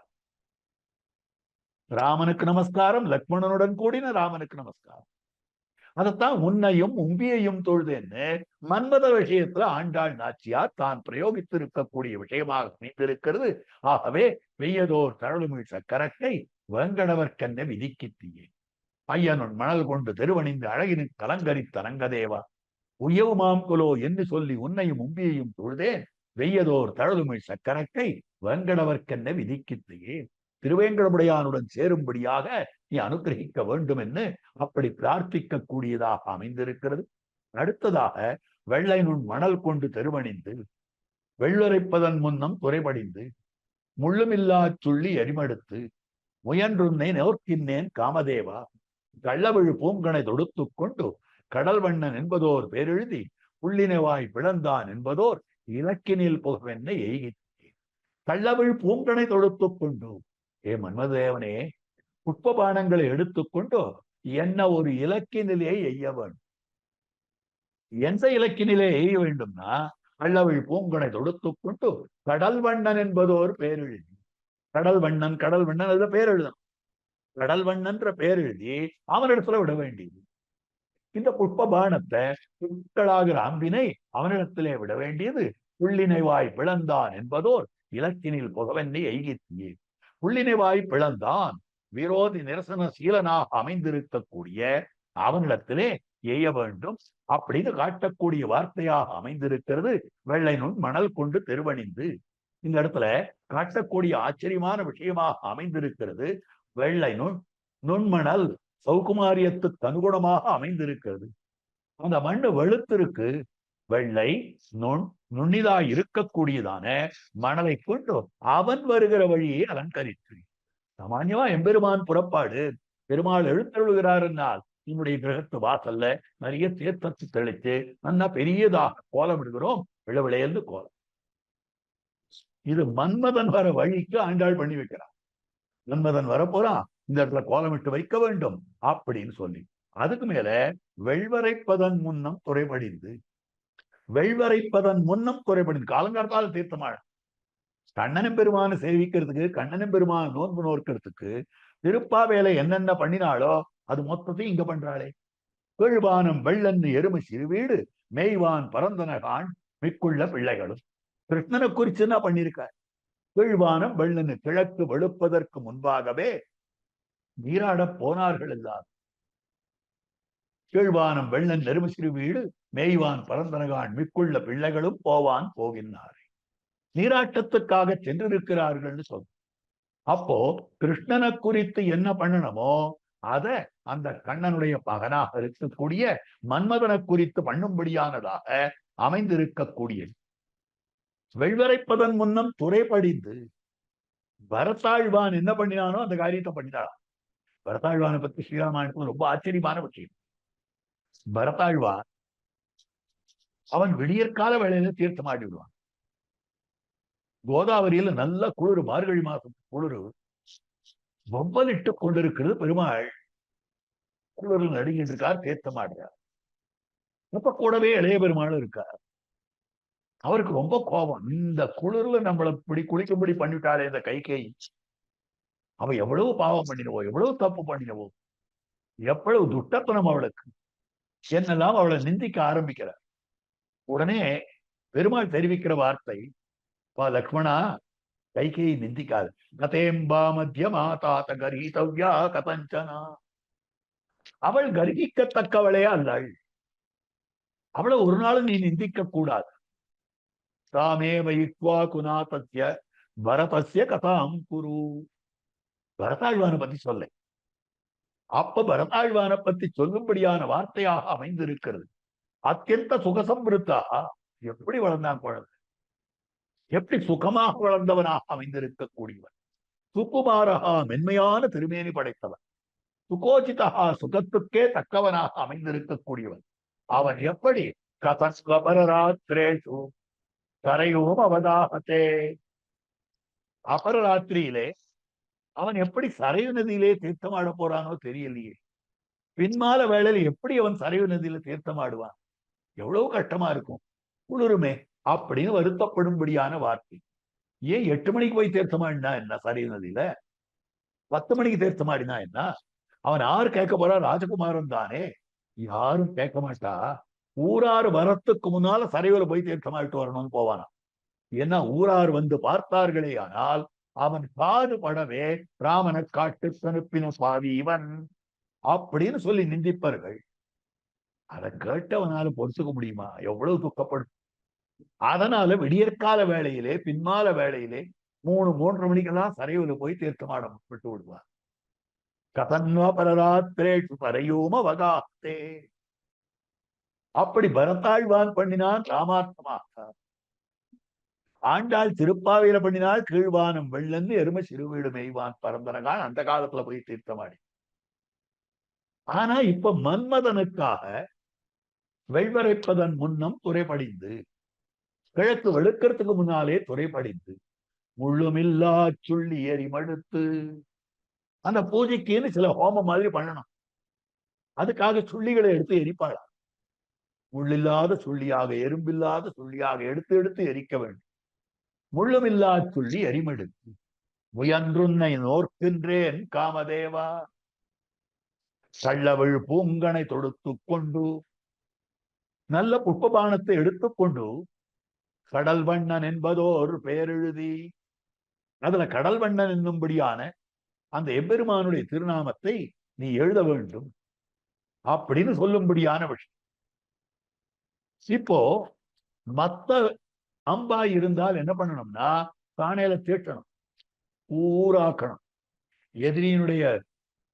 ராமனுக்கு நமஸ்காரம், லக்ஷ்மணனுடன் கூடின ராமனுக்கு நமஸ்காரம். அதைத்தான் உன்னையும் உம்பியையும் தொழுதேன்னு மன்மத விஷயத்துல ஆண்டாள் நாச்சியார் தான் பிரயோகித்திருக்கக்கூடிய விஷயமாக அமைந்திருக்கிறது. ஆகவே வெய்யதோர் தழலுமிழ் சக்கரத்தை வேங்கடவர்க்கென்ன விதிக்கித்தீயே, ஐயனுன் மணல் கொண்டு தெருவணிந்து அழகினு கலங்கரித்த ரங்கதேவா, உயவுமாம் குலோ என்று சொல்லி உன்னையும் உம்பியையும் தொழுதேன், வெய்யதோர் தழலுமிழ் சக்கரத்தை வேங்கடவர்க்கென்ன விதிக்கித்தீயே, திருவேங்கடமுடையானுடன் சேரும்படியாக நீ அனுகிரகிக்க வேண்டும் என்று அப்படி பிரார்த்திக்க கூடியதாக அமைந்திருக்கிறது. அடுத்ததாக வெள்ளை நுண் மணல் கொண்டு தெருவணிந்து வெள்ளுரைப்பதன் முன்னம் துறைபடிந்து முள்ளுமில்லா சுள்ளி எரிமடுத்து முயன்றுன்னை நோக்கின்னேன் காமதேவா, கள்ளவிழு பூங்கனை தொடுத்து கொண்டு கடல் வண்ணன் என்பதோர் பேரெழுதி புள்ளினவாய் பிளந்தான் என்பதோர் இலக்கினில் புகவென்ன எய்கித்தேன். கள்ளவிழ் பூங்கனை தொடுத்து கொண்டு, ஏ மன்மதேவனே, புஷ்பபானங்களை எடுத்துக்கொண்டு என்ன ஒரு இலக்கினிலே எய்ய வேண்டும். எந்த இலக்கினிலே எய்ய வேண்டும்னா, கள்ளவிழ் பூங்கனை தொடுத்து கொண்டு கடல் வண்ணன் என்பதோர் பேரெழுதி, கடல் வண்ணன் கடல் வண்ணன் அதுல பேர் எழுதணும், கடல் வண்ணன்ற பேர் எழுதி அவனிடத்துல விட வேண்டியது. இந்த புஷ்பபானத்தை புட்களாகிற அம்பினை அவனிடத்திலே விட வேண்டியது. புள்ளினைவாய் பிளந்தான் என்பதோர் இலக்கினில் புகவென்னி எய்கித்தியே, புள்ளினைவாய் பிளந்தான் விரோதி நிரசன சீலனாக அமைந்திருக்கக்கூடிய அவனிடத்திலே எய்ய வேண்டும் அப்படின்னு காட்டக்கூடிய வார்த்தையாக அமைந்திருக்கிறது. வெள்ளை நுண் மணல் கொண்டு தெருவணிந்து, இந்த இடத்துல காட்டக்கூடிய ஆச்சரியமான விஷயமாக அமைந்திருக்கிறது. வெள்ளை நுண்மணல் சௌகுமாரியத்துக்கு அனுகுணமாக அமைந்திருக்கிறது. அந்த மண்ணு வெளுத்திருக்கு. வெள்ளை நுண்ணிதா இருக்கக்கூடியதான மணலை கொண்டு அவன் வருகிற வழியை அலங்கரித்து, சாமான்யமா எம்பெருமான் புறப்பாடு, பெருமாள் எழுத்தருளுகிறாருன்னால் நம்முடைய கிரகத்து வாசல்ல நிறைய தீர்த்தத்து தெளித்து நல்லா பெரியதாக கோலம் இடுகிறோம், விளவிளையல்னு கோலம். இது மன்மதன் வர வழிக்கு ஆண்டாள் பண்ணி வைக்கிறான். மன்மதன் வரப்போறான், இந்த இடத்துல கோலமிட்டு வைக்க வேண்டும் அப்படின்னு சொல்லி, அதுக்கு மேல வெள்வரைப்பதன் முன்னம் துறைபடிந்து, வெள்வரைப்பதன் முன்னம் துறைபடிந்து, காலங்காலத்தால் தீர்த்தமாழ கண்ணனும் பெருமானை சேவிக்கிறதுக்கு, கண்ணனும் பெருமான நோன்பு நோக்கிறதுக்கு திருப்பாவேலை என்னென்ன பண்ணினாலோ அது மொத்தத்தையும் இங்க பண்றாளே. கீழ்வானம் வெள்ளன்னு எருமை சிறுவீடு மேய்வான் பரந்தனகான் மிக்குள்ள பிள்ளைகளும். கிருஷ்ணனை குறிச்சு என்ன பண்ணிருக்கார்? கீழ்வானம் வெள்ளன்னு கிழக்கு வெளுப்பதற்கு முன்பாகவே நீராட போனார்கள் எல்லாரும். கீழ்வானம் வெள்ளன் எருமை சிறு வீடு மேய்வான் பரந்தனகான் மிக்குள்ள பிள்ளைகளும் போவான் போகின்றார். நீராட்டத்துக்காக சென்றிருக்கிறார்கள் சொல்ல. அப்போ கிருஷ்ணனை குறித்து என்ன பண்ணணுமோ அத அந்த கண்ணனுடைய மகனாக இருக்கக்கூடிய மன்மதனை குறித்து பண்ணும்படியானதாக அமைந்திருக்கக்கூடியது. வெள்வரைப்பதன் முன்னம் துறைபடிந்து, பரதாழ்வான் என்ன பண்ணினானோ அந்த காரியத்தை பண்ணினான். பரதாழ்வானை பத்தி ஸ்ரீராமாயணத்துல ரொம்ப ஆச்சரியமான விஷயம். பரதாழ்வான் அவன் விடியற்கால வேளையில தீர்த்தம் ஆடி விடுவான். கோதாவரியில நல்ல குளிர், மார்கழி மாசம் குளிர் ஒவ்வொலிட்டு கொண்டிருக்கிறது. பெருமாள் குளிர் நடுங்கிட்டு இருக்கார், தீர்த்தம் ஆடுறார். அப்ப கூடவே இளைய பெருமாள் இருக்கார். அவருக்கு ரொம்ப கோபம். இந்த குளிர்ல நம்மளை இப்படி குளிக்கும்படி பண்ணிவிட்டாளே இந்த கைகேயி, அவ எவ்வளவு பாவம் பண்ணினவோ, எவ்வளவு தப்பு பண்ணினவோ, எவ்வளவு துட்டத்தனம் அவளுக்கு, என்னெல்லாம் அவளை நிந்திக்க ஆரம்பிக்கிறார். உடனே பெருமாள் தெரிவிக்கிற வார்த்தை, லக்ஷ்மணா, கைகேயி நிந்திக்காது. கதேம்பா மத்திய மாதாத கரீதவ்யா கதஞ்சனா. அவள் கர்கிக்கத்தக்கவளே அல்லள். அவளை ஒரு நாள் நீ நிந்திக்க கூடாது. தாமே வைக்வா குநாதஸ்ய பரதஸ்ய கதாம் குரு. பரதாழ்வானை பத்தி சொல்ல, அப்ப பரதாழ்வானை பத்தி சொல்லும்படியான வார்த்தையாக அமைந்திருக்கிறது. அத்தியந்த சுகசம்ருத்தாக, எப்படி வளர்ந்தான் குழந்தை, எப்படி சுகமாக வளர்ந்தவனாக அமைந்திருக்கக்கூடியவன். சுகுமாரகா, மென்மையான திருமேனி படைத்தவன். சுகோச்சிதா, சுகத்துக்கே தக்கவனாக அமைந்திருக்கக்கூடியவன். அவன் எப்படி கதஸ்வபரராத்திரேஷு கரையோம் அவதாகத்தே. அபரராத்திரியிலே அவன் எப்படி சரையு நதியிலே தீர்த்தமாட போறானோ தெரியலையே. பின்மால வேளையில் எப்படி அவன் சரையு நதியில தீர்த்தமாடுவான்? எவ்வளவு கஷ்டமா இருக்கும், குளிருமே அப்படின்னு வருத்தப்படும்படியான வார்த்தை. ஏன் 8 மணிக்கு போய் தீர்த்தமாடினா என்ன, சரையு நதியில 10 மணிக்கு தீர்த்தமாடினா என்ன? அவன் யாரு கேட்க போறா? ராஜகுமாரன் தானே, யாரும் கேட்க மாட்டா. ஊராறு வரத்துக்கு முன்னால சரையூல போய் தீர்த்தமாடிட்டு வரணும்னு போவானா. ஏன்னா ஊரார் வந்து பார்த்தார்களே ஆனால் அவன் காது படவே ராமனை காட்டு அனுப்பின பாவி இவன் அப்படின்னு சொல்லி நிந்திப்பார்கள். அதை கேட்டவனால பொறுத்துக்க முடியுமா? எவ்வளவு துக்கப்படும். அதனால விடியற்கால வேளையிலே, பின்மால வேளையிலே 3-3:30 மணிக்கெல்லாம் சரையூல போய் தீர்த்தமாட விட்டு விடுவார். கதன்வ பரராத்திரேஷு பரையோம வகாத்தே. அப்படி பரதாழ்வான் பண்ணினான் ராமார்த்தமாக. ஆண்டாள் திருப்பாவையில பண்ணினால் கீழ்வானம் வெள்ளந்து எரும சிறுவீடு மெய்வான் பரந்தனகான் அந்த காலத்துல போய் தீர்த்தமாடி. ஆனா இப்ப மன்மதனுக்காக வெள்வரைப்பதன் முன்னம் துறைபடிந்து, கிழக்கு வெளுக்கிறதுக்கு முன்னாலே துறைபடிந்து, முள்ளுமில்லா சுள்ளி ஏறி மடுத்து, அந்த பூஜைக்குன்னு சில ஹோமம் மாதிரி பண்ணணும். அதுக்காக சுள்ளிகளை எடுத்து எரிப்பாளா. முள்ளில்லாத சுள்ளியாக, எறும்பில்லாத சுள்ளியாக எடுத்து எடுத்து எரிக்க வேண்டும். முள்ளுமில்லா சொல்லி எரிமெடுத்து முயன்றுன்னை நோர்க்கின்றேன் காமதேவா. சள்ளவள் பூங்கனை தொடுத்து கொண்டு, நல்ல புஷ்பபானத்தை எடுத்துக்கொண்டு, கடல் வண்ணன் என்பதோர் பேரெழுதி, அதுல கடல் வண்ணன் என்னும்படியான அந்த எம்பெருமானுடைய திருநாமத்தை நீ எழுத வேண்டும் அப்படின்னு சொல்லும்படியான விஷயம். இப்போ மத்த அம்பா இருந்தால் என்ன பண்ணணும்னா, காணையில தீட்டணும், ஊராக்கணும், எதிரியினுடைய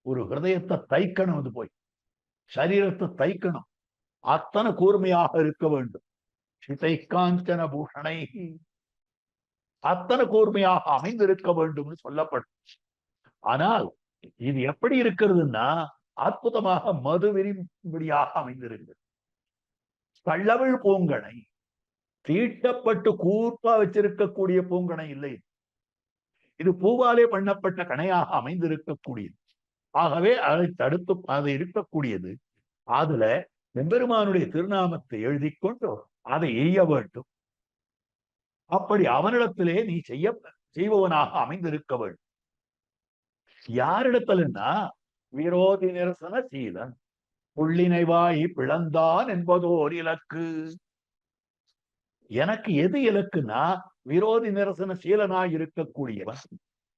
ஒரு ஹிருதயத்தை தைக்கணும், அது போய் சரீரத்தை தைக்கணும், அத்தனை கூர்மையாக இருக்க வேண்டும். சிதை காஞ்சன பூஷணை, அத்தனை கூர்மையாக அமைந்திருக்க வேண்டும் சொல்லப்படும். ஆனால் இது எப்படி இருக்கிறதுன்னா, அற்புதமாக மது விரிம்படியாக அமைந்திருக்கிறது. கள்ளவள் பூங்கனை, தீட்டப்பட்டு கூர்ப்பா வச்சிருக்கக்கூடிய பூங்கனை இல்லை, இது பூவாலே பண்ணப்பட்ட கணையாக அமைந்திருக்கக்கூடியது. ஆகவே அதை தடுத்து அது இருக்கக்கூடியது. அதுல எம்பெருமானுடைய திருநாமத்தை எழுதி கொண்டு அதை எய்ய வேண்டும். அப்படி அவனிடத்திலே நீ செய்பவனாக அமைந்திருக்க வேண்டும். யாரிடத்தில்னா, விரோதி நிரசன சீலன் புள்ளினைவாய் பிளந்தான் என்பதோர் இலக்கு. எனக்கு எது இலக்குன்னா, விரோதி நிரசன சீலனாய் இருக்கக்கூடியவன்,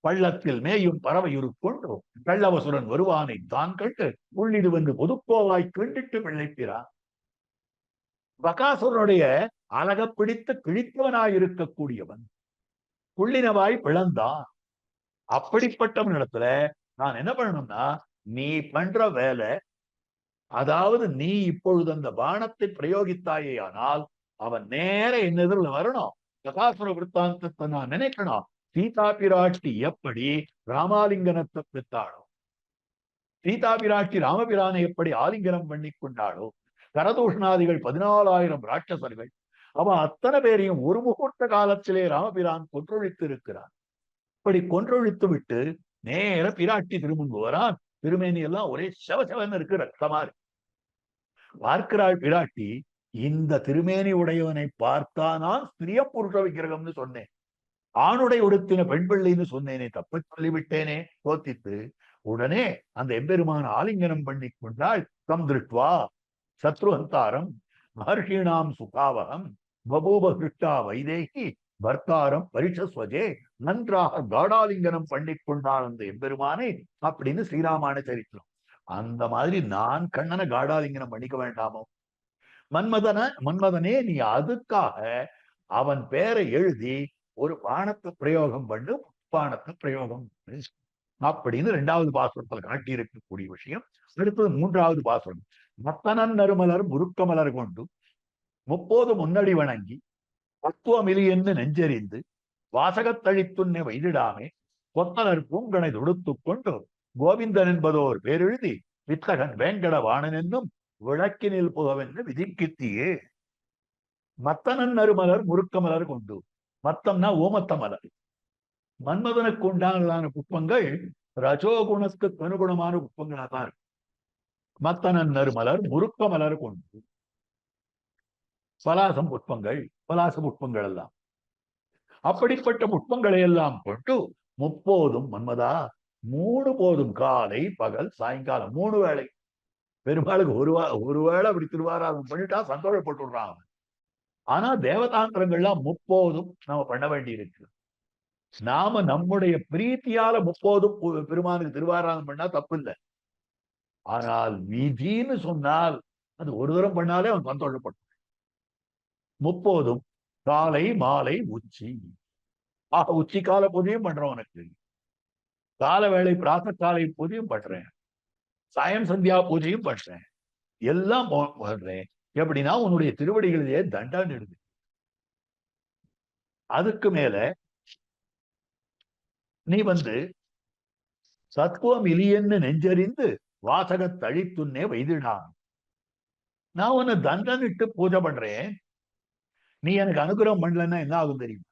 பள்ளத்தில் மேயும் பறவையுருக்கொண்டு கள்ளவசுரன் வருவானை தான் கண்டு உள்ளிடு வந்து பொதுக்கோவாய் கிண்டிட்டு பிழைக்கிறான். பகாசுரனுடைய அழக பிடித்து கிழித்தவனாய் இருக்கக்கூடியவன் புள்ளினவாய் பிளந்தான். அப்படிப்பட்டவன் இடத்துல நான் என்ன பண்ணணும்னா, நீ பண்ற வேலை, அதாவது நீ இப்பொழுது அந்த பானத்தை பிரயோகித்தாயே ஆனால் அவன் நேர என் எதிரில் வரணும். பகாசுர விருத்தாந்தத்தை நான் நினைக்கணும். சீதா பிராட்டி எப்படி ராமாலிங்கனத்தை பெற்றாளோ, சீதா பிராட்டி ராமபிரானை எப்படி ஆலிங்கனம் பண்ணி கொண்டாளோ, கரதூஷணாதிகள் 14,000 ராட்சசர்கள் அவ அத்தனை பேரையும் ஒரு முகூர்த்த காலத்திலே ராமபிரான் கொன்றொழித்து இருக்கிறான். இப்படி கொன்றொழித்து விட்டு நேர பிராட்டி திருமுன்பு வரான். திருமேனி எல்லாம் ஒரே செவசெவன்னு இருக்கு, ரத்தமாறு. பார்க்கிறாள் பிராட்டி. இந்த திருமேனி உடையவனை பார்த்தானால் ஸ்திரிய புருஷ விக்கிரகம்னு சொன்னேன், ஆணுடை உடுத்தின பெண் பிள்ளைன்னு சொன்னேனே, தப்பு சொல்லிவிட்டேனே, தோத்தித்து உடனே அந்த எம்பெருமான ஆலிங்கனம் பண்ணி கொண்டாள். தம் திருஷ்டுவா சத்ருஹந்தாரம் மகர்ஷீணாம் சுகாவகம் பபூப கிருஷ்டா வைதேகி பர்த்தாரம் பரிஷஸ்வஜே, நன்றாக காடாலிங்கனம் பண்ணி கொண்டாள் அந்த எம்பெருமானை அப்படின்னு ஸ்ரீராமான சரித்திரம். அந்த மாதிரி நான் கண்ணனை காடாலிங்கனம் பண்ணிக்க வேண்டாமோ? மன்மதனே, நீ அதுக்காக அவன் பேரை எழுதி ஒரு பானத்தை பிரயோகம் பண்ணு, பானத்தை பிரயோகம் அப்படின்னு 2வது பாசுரத்துல காட்டி இருக்கக்கூடிய விஷயம். அடுத்தது 3வது பாசுரம். மத்தனன் நறுமலர் முருக்கமலர் கொண்டு முப்போது முன்னடி வணங்கி தத்துவமிலி என்று நெஞ்செறிந்து வாசகத்தழித்துன்னை வைதிடாமே கொத்தனர் பூங்கனை தொடுத்துக் கொண்டு கோவிந்தன் என்பதோர் பேரெழுதி வித்தகன் வேங்கட வாணன் என்னும் விளக்கினில் புகவென்று விதிக்கித்தியே. மத்தனன் நறுமலர் முருக்கமலர் கொண்டு, மத்தம்னா ஓமத்த மலர். மன்மதனுக்கு உண்டானதான புஷ்பங்கள் ரஜோகுணத்துக்கு அனுகுணமான புஷ்பங்களாக தான் இருக்கும். மத்தனன் நறுமலர் முருக்க மலர் கொண்டு, பலாசம் புஷ்பங்கள், பலாச புஷ்பங்கள் எல்லாம், அப்படிப்பட்ட புஷ்பங்களை எல்லாம் கொண்டு முப்போதும் மன்மதா 3 போதும், காலை பகல் சாயங்காலம் 3 வேளை. பெருமாளுக்கு ஒரு வேளை அப்படி திருவாராதம் பண்ணிட்டா சந்தோஷப்பட்டுடுறான். ஆனா தேவதாந்திரங்கள்லாம் முப்போதும் நம்ம பண்ண வேண்டி இருக்கு. நாம நம்முடைய பிரீத்தியால முப்போதும் பெருமானுக்கு திருவாராதம் பண்ணா தப்பு இல்லை. ஆனால் விதின்னு சொன்னால் அது ஒரு தரம் பண்ணாலே அவன் சந்தோஷப்பட்டு. முப்போதும் காலை மாலை உச்சி, ஆக உச்சி கால பூஜையும் பண்றவனுக்கு, கால வேளை பிராத்த காலை பூஜையும் பண்றேன், சாயம் சந்தியா பூஜையும் பண்றேன், எல்லாம் பண்றேன். எப்படின்னா உன்னுடைய திருவடிகளிலேயே தண்டான் எடுது. அதுக்கு மேல நீ சத்துவம் இலியன்னு நெஞ்சறிந்து வாசக தழித்துன்னே வைதிடான். நான் உன்னை தண்டனிட்டு பூஜை பண்றேன், நீ எனக்கு அனுகிரகம் பண்ணலன்னா என்ன ஆகும் தெரியுமா?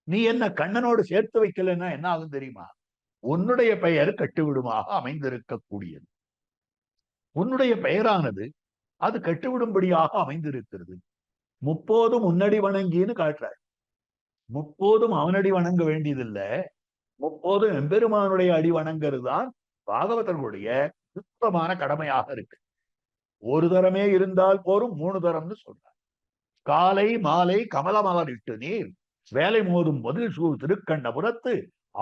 நீ என்ன கண்ணனோடு சேர்த்து வைக்கலன்னா என்ன ஆகும் தெரியுமா? உன்னுடைய பெயர் கட்டுவிடுமாக அமைந்திருக்கக்கூடியது. உன்னுடைய பெயரானது அது கட்டுவிடும்படியாக அமைந்திருக்கிறது. முப்போதும் உன்னடி வணங்கின்னு காட்டுறார். முப்போதும் அவனடி வணங்க வேண்டியதில்லை, முப்போதும் எம்பெருமானுடைய அடி வணங்கிறது தான் பாகவதர்களுடைய சுத்தமான கடமையாக இருக்கு. ஒரு தரமே இருந்தால் போரும், 3 தரம்னு சொல்றார். காலை மாலை கமலமலர் இட்டு நீர் வேலை மோதும் முதல் சூழ் திருக்கண்ணபுரத்து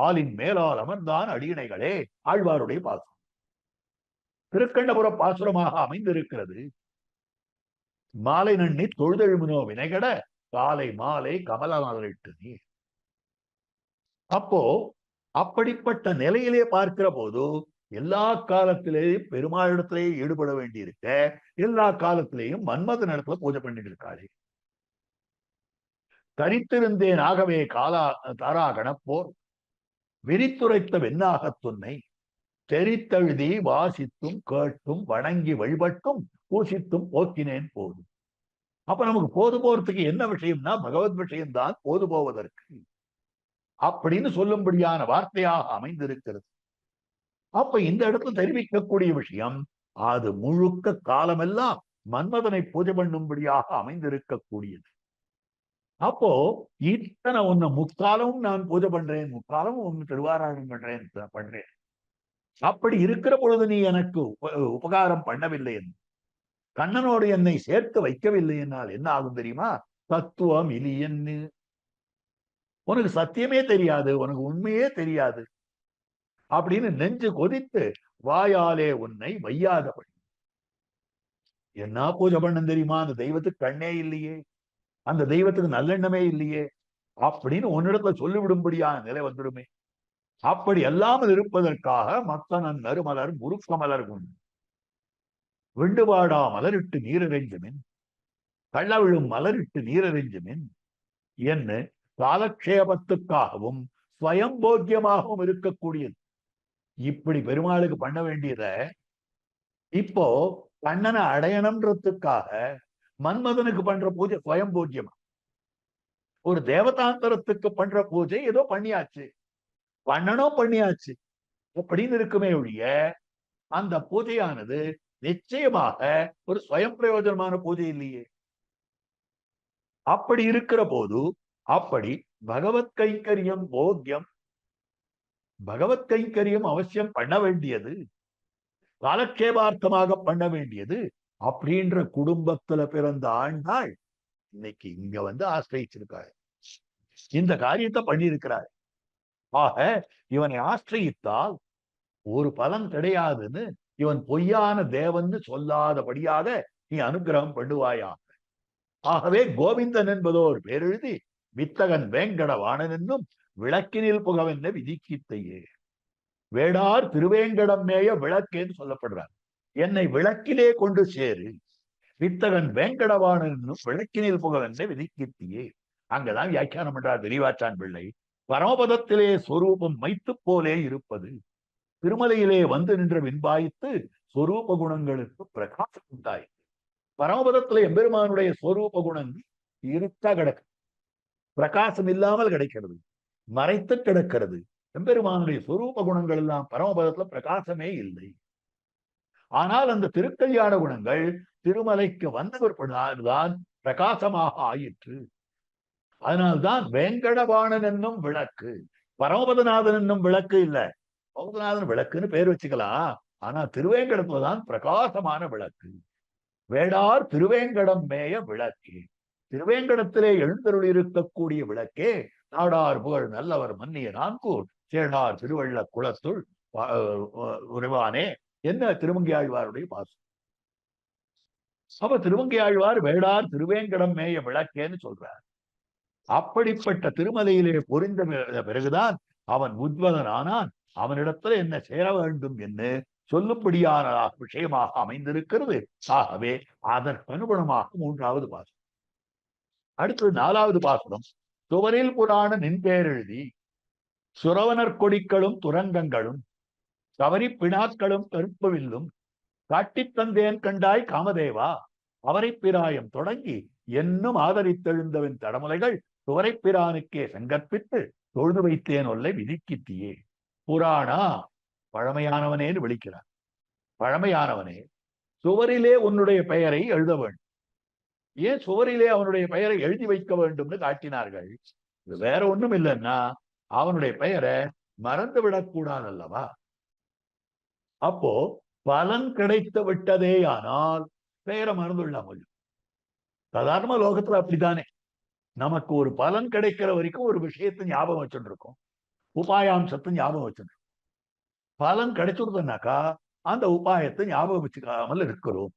ஆலின் மேலால் அமர்ந்தான் அடியினைகளே, ஆழ்வாருடைய பாசுரம் திருக்கண்ணபுர பாசுரமாக அமைந்திருக்கிறது. மாலை நன்னி தொழுதெழுமினோ வினைகட காலை மாலை கமலமலர் இட்டு நீர். அப்போ அப்படிப்பட்ட நிலையிலே பார்க்கிற போது எல்லா காலத்திலேயும் பெருமாளிடத்திலேயே ஈடுபட வேண்டியிருக்க, எல்லா காலத்திலேயும் மன்மதன் இடத்துல பூஜை பண்ணிட்டு இருக்காளே. தரித்திருந்தேன் ஆகவே தாரா கணப்போர் விரித்துரைத்த வெண்ணாக துன்னை தெரித்தழுதி வாசித்தும் கேட்டும் வணங்கி வழிபட்டும் பூசித்தும் போக்கினேன் போதும். அப்ப நமக்கு போது போறதுக்கு என்ன விஷயம்னா பகவத் விஷயம்தான் போது போவதற்கு அப்படின்னு சொல்லும்படியான வார்த்தையாக அமைந்திருக்கிறது. அப்ப இந்த இடத்துல தெரிவிக்கக்கூடிய விஷயம் அது முழுக்க காலமெல்லாம் மன்மதனை பூஜை பண்ணும்படியாக அமைந்திருக்கக்கூடியது. அப்போ இத்தனை ஒண்ணு முக்காலமும் நான் பூஜை பண்றேன், முக்காலமும் ஒண்ணு திருவாராயணம் பண்றேன். அப்படி இருக்கிற பொழுது நீ எனக்கு உபகாரம் பண்ணவில்லை என்று, கண்ணனோடு என்னை சேர்த்து வைக்கவில்லை என்னால் என்ன ஆகும் தெரியுமா? தத்துவம் இலியன்னு, உனக்கு சத்தியமே தெரியாது, உனக்கு உண்மையே தெரியாது அப்படின்னு நெஞ்சு கொதித்து வாயாலே உன்னை வையாதபடி. என்ன பூஜை பண்ண தெரியுமா? அந்த தெய்வத்துக்கு கண்ணே இல்லையே, அந்த தெய்வத்துக்கு நல்லெண்ணமே இல்லையே அப்படின்னு உன்னிடத்துல சொல்லிவிடும்படியான நிலை வந்துடுமே. அப்படி அல்லாமல் இருப்பதற்காக மத்தனன் நறுமலர் முருக்க மலர் கொண்டு விண்டுபாடா மலரிட்டு நீரறிஞ்சுமின் கள்ளவிழும் மலரிட்டு நீரறிஞ்சுமின் என்ன காலக்ஷேபத்துக்காகவும் ஸ்வயம்போக்கியமாகவும் இருக்கக்கூடியது. இப்படி பெருமாளுக்கு பண்ண வேண்டியத இப்போ கண்ணனை அடையணும்ன்றதுக்காக மன்மதனுக்கு பண்ற பூஜை ஸ்வயம்போக்கியமா. ஒரு தேவதாந்தரத்துக்கு பண்ற பூஜை ஏதோ பண்ணியாச்சு, பண்ணணும் பண்ணியாச்சு அப்படின்னு இருக்குமே ஒழிய அந்த பூஜையானது நிச்சயமாக ஒரு ஸ்வயம் பிரயோஜனமான பூஜை இல்லையே. அப்படி இருக்கிற போது அப்படி பகவத் கைங்கரியம் போக்கியம், பகவத் கைங்கரியம் அவசியம் பண்ண வேண்டியது, காலக்ஷேபார்த்தமாக பண்ண வேண்டியது அப்படின்ற குடும்பத்துல பிறந்த ஆண்டாள் இன்னைக்கு இங்க வந்து ஆசிரியிச்சிருக்காள், இந்த காரியத்தை பண்ணியிருக்கிறாள். ஆக இவனை ஆசிரியித்தால் ஒரு பலன் கிடையாதுன்னு இவன் பொய்யான தேவன்னு சொல்லாதபடியாக நீ அனுகிரகம் பண்ணுவாயா. ஆகவே கோவிந்தன் என்பதோர் பேரெழுதி வித்தகன் வேங்கடவாணன் என்னும் விளக்கினில் புகவென்ன விதிக்கித்தையே. வேடார் திருவேங்கடம் மேய விளக்கேன்னு சொல்லப்படுறார். என்னை விளக்கிலே கொண்டு சேரு, வித்தகன் வேங்கடவாணன் என்னும் விளக்கினில் புகவென்ன விதிக்கித்தையே. அங்கதான் வியாக்கியானம் பண்றார் பெரியவாச்சான் பிள்ளை. பரமபதத்திலே சொரூபம் மைத்து போலே இருப்பது, திருமலையிலே வந்து நின்ற விண்பாய்த்து சொரூப குணங்களுக்கு பிரகாசம் உண்டாய். பரமபதத்துல எம்பெருமானுடைய ஸ்வரூப குணங்கள் இருட்டா கிடக்கு, பிரகாசம் இல்லாமல் கிடைக்கிறது, மறைத்து கிடக்கிறது. எம்பெருமானுடைய ஸ்வரூப குணங்கள் எல்லாம் பரமபதத்துல பிரகாசமே இல்லை. ஆனால் அந்த திருக்கல்யாண குணங்கள் திருமலைக்கு வந்தவர்தான் பிரகாசமாக ஆயிற்று. அதனால்தான் வேங்கடவாணன் என்னும் விளக்கு, பரமபதநாதன் என்னும் விளக்கு இல்ல. பரமபதநாதன் விளக்குன்னு பேர் வச்சுக்கலாம், ஆனா திருவேங்கடத்துலதான் பிரகாசமான விளக்கு. வேடார் திருவேங்கடம் மேய விளக்கே, திருவேங்கடத்திலே எழுந்தருள் இருக்கக்கூடிய விளக்கே. நாடார் புகழ் நல்லவர் மன்னிய நான்கூர் சேடார் திருவள்ள குளத்துள் உருவானே என்ன திருமங்கையாழ்வாருடைய பாசம். அப்ப திருமங்கையாழ்வார் வேடார் திருவேங்கடம் மேய விளக்கேன்னு சொல்றார். அப்படிப்பட்ட திருமலையிலே பொறிந்த பிறகுதான் அவன் உத்வதன் ஆனான். அவனிடத்துல என்ன சேர வேண்டும் என்று சொல்லும்படியான விஷயமாக அமைந்திருக்கிறது. ஆகவே அதற்கு அனுகுணமாக மூன்றாவது பாசம். அடுத்தது நாலாவது பாசனம். சுவரில் புராண நின்பேரெழுதி சுரவனர் கொடிகளும் துரங்கங்களும் கவரி பிணாக்களும் கருப்புவில்லும் காட்டித் தந்தேன் கண்டாய் காமதேவா, அவரை பிராயம் தொடங்கி என்னும் ஆதரித்தெழுந்தவன் தடமுலைகள் சுவரைப்பிரானுக்கே சங்கற்பித்து தொழுது வைத்தேன் ஒல்லை விதிக்கித்தியே. புராணா, பழமையானவனேன்னு விളിக்கிறார். பழமையானவனே, சுவரிலே உன்னுடைய பெயரை எழுத வேண்டும். ஏன் சுவரிலே அவனுடைய பெயரை எழுதி வைக்க வேண்டும்னு காட்டினார்கள். இது வேற ஒண்ணும் இல்லைன்னா அவனுடைய பெயரை மறந்து விடக்கூடாது அல்லவா. அப்போ பலன் கிடைத்து விட்டதே ஆனால் பெயரை மறந்துவிடலாம். கொஞ்சம் சாதாரண லோகத்துல அப்படித்தானே, நமக்கு ஒரு பலன் கிடைக்கிற வரைக்கும் ஒரு விஷயத்தை ஞாபகம் வச்சுட்டு இருக்கோம், உபாயாம்சத்தை ஞாபகம் வச்சுட்டு. பலன் கிடைச்சுடுதுனாக்கா அந்த உபாயத்தை ஞாபகம் வச்சுக்காமல் இருக்கிறோம்.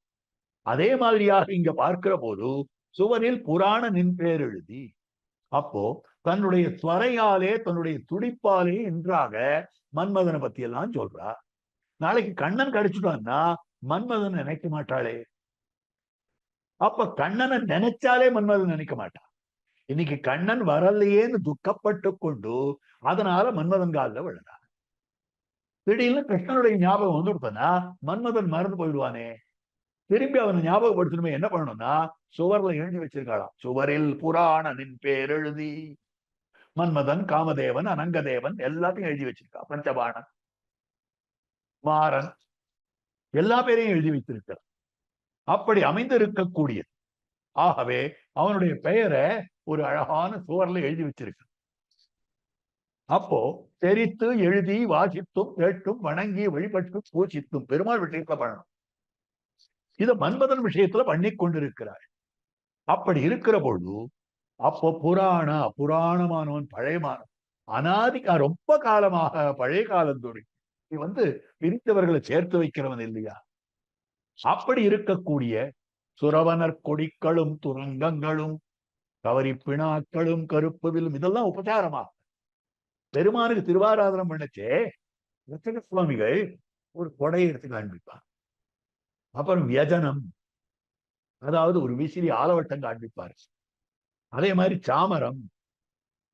அதே மாதிரியாக இங்க பார்க்கிற போது சுவரில் புராண நின்பேர் எழுதி, அப்போ தன்னுடைய துவரையாலே தன்னுடைய துடிப்பாலே என்றாக மன்மதனை பத்தி எல்லாம் சொல்றா. நாளைக்கு கண்ணன் கிடைச்சுட்டான்னா மன்மதன் நினைக்க மாட்டாளே. அப்ப கண்ணனை நினைச்சாலே மன்மதன் நினைக்க மாட்டான். இன்னைக்கு கண்ணன் வரலையேன்னு துக்கப்பட்டு கொண்டு அதனால மன்மதன் காலில் விழுறான். திடீர்னு கிருஷ்ணனுடைய ஞாபகம் வந்துடுத்தனா மன்மதன் மறந்து போயிடுவானே. திரும்பி அவனை ஞாபகப்படுத்தணுமே என்ன பண்ணணும்னா சுவர்ல எழுதி வச்சிருக்காளாம். சுவரில் புராண நின்பேர் எழுதி, மன்மதன் காமதேவன் அனங்கதேவன் எல்லாத்தையும் எழுதி வச்சிருக்கா. பஞ்சபாணன் மாறன் எல்லா பேரையும் எழுதி வைத்திருக்கிறார். அப்படி அமைந்திருக்கக்கூடியது. ஆகவே அவனுடைய பெயரை ஒரு அழகான சுவர்ல எழுதி வச்சிருக்க. அப்போ தெரித்து எழுதி வாசித்தும் கேட்டும் வணங்கி வழிபட்டு பூசித்தும் பெருமாள் விஷயத்துல பண்ணணும். இத மன்மதன் விஷயத்துல பண்ணி கொண்டிருக்கிறாள். அப்படி இருக்கிற பொழுது அப்போ புராணமானவன் பழையமானவன் அனாதிகா ரொம்ப காலமாக பழைய காலத்தோடு பிரித்தவர்களை சேர்த்து வைக்கிறவன் இல்லையா. அப்படி இருக்கக்கூடிய சுரவனர் கொடிகளும் துரங்கங்களும் கவரி பிணாக்களும் கருப்புவிலும் இதெல்லாம் உபச்சாரமா பெருமானுக்கு திருவாராதனம் பண்ணச்சே ரச்சக சுவாமிகள் ஒரு கொடையை எடுத்து காண்பிப்பார். அப்புறம் வியஜனம், அதாவது ஒரு விசிறி ஆலவட்டம் காண்பிப்பார். அதே மாதிரி சாமரம்,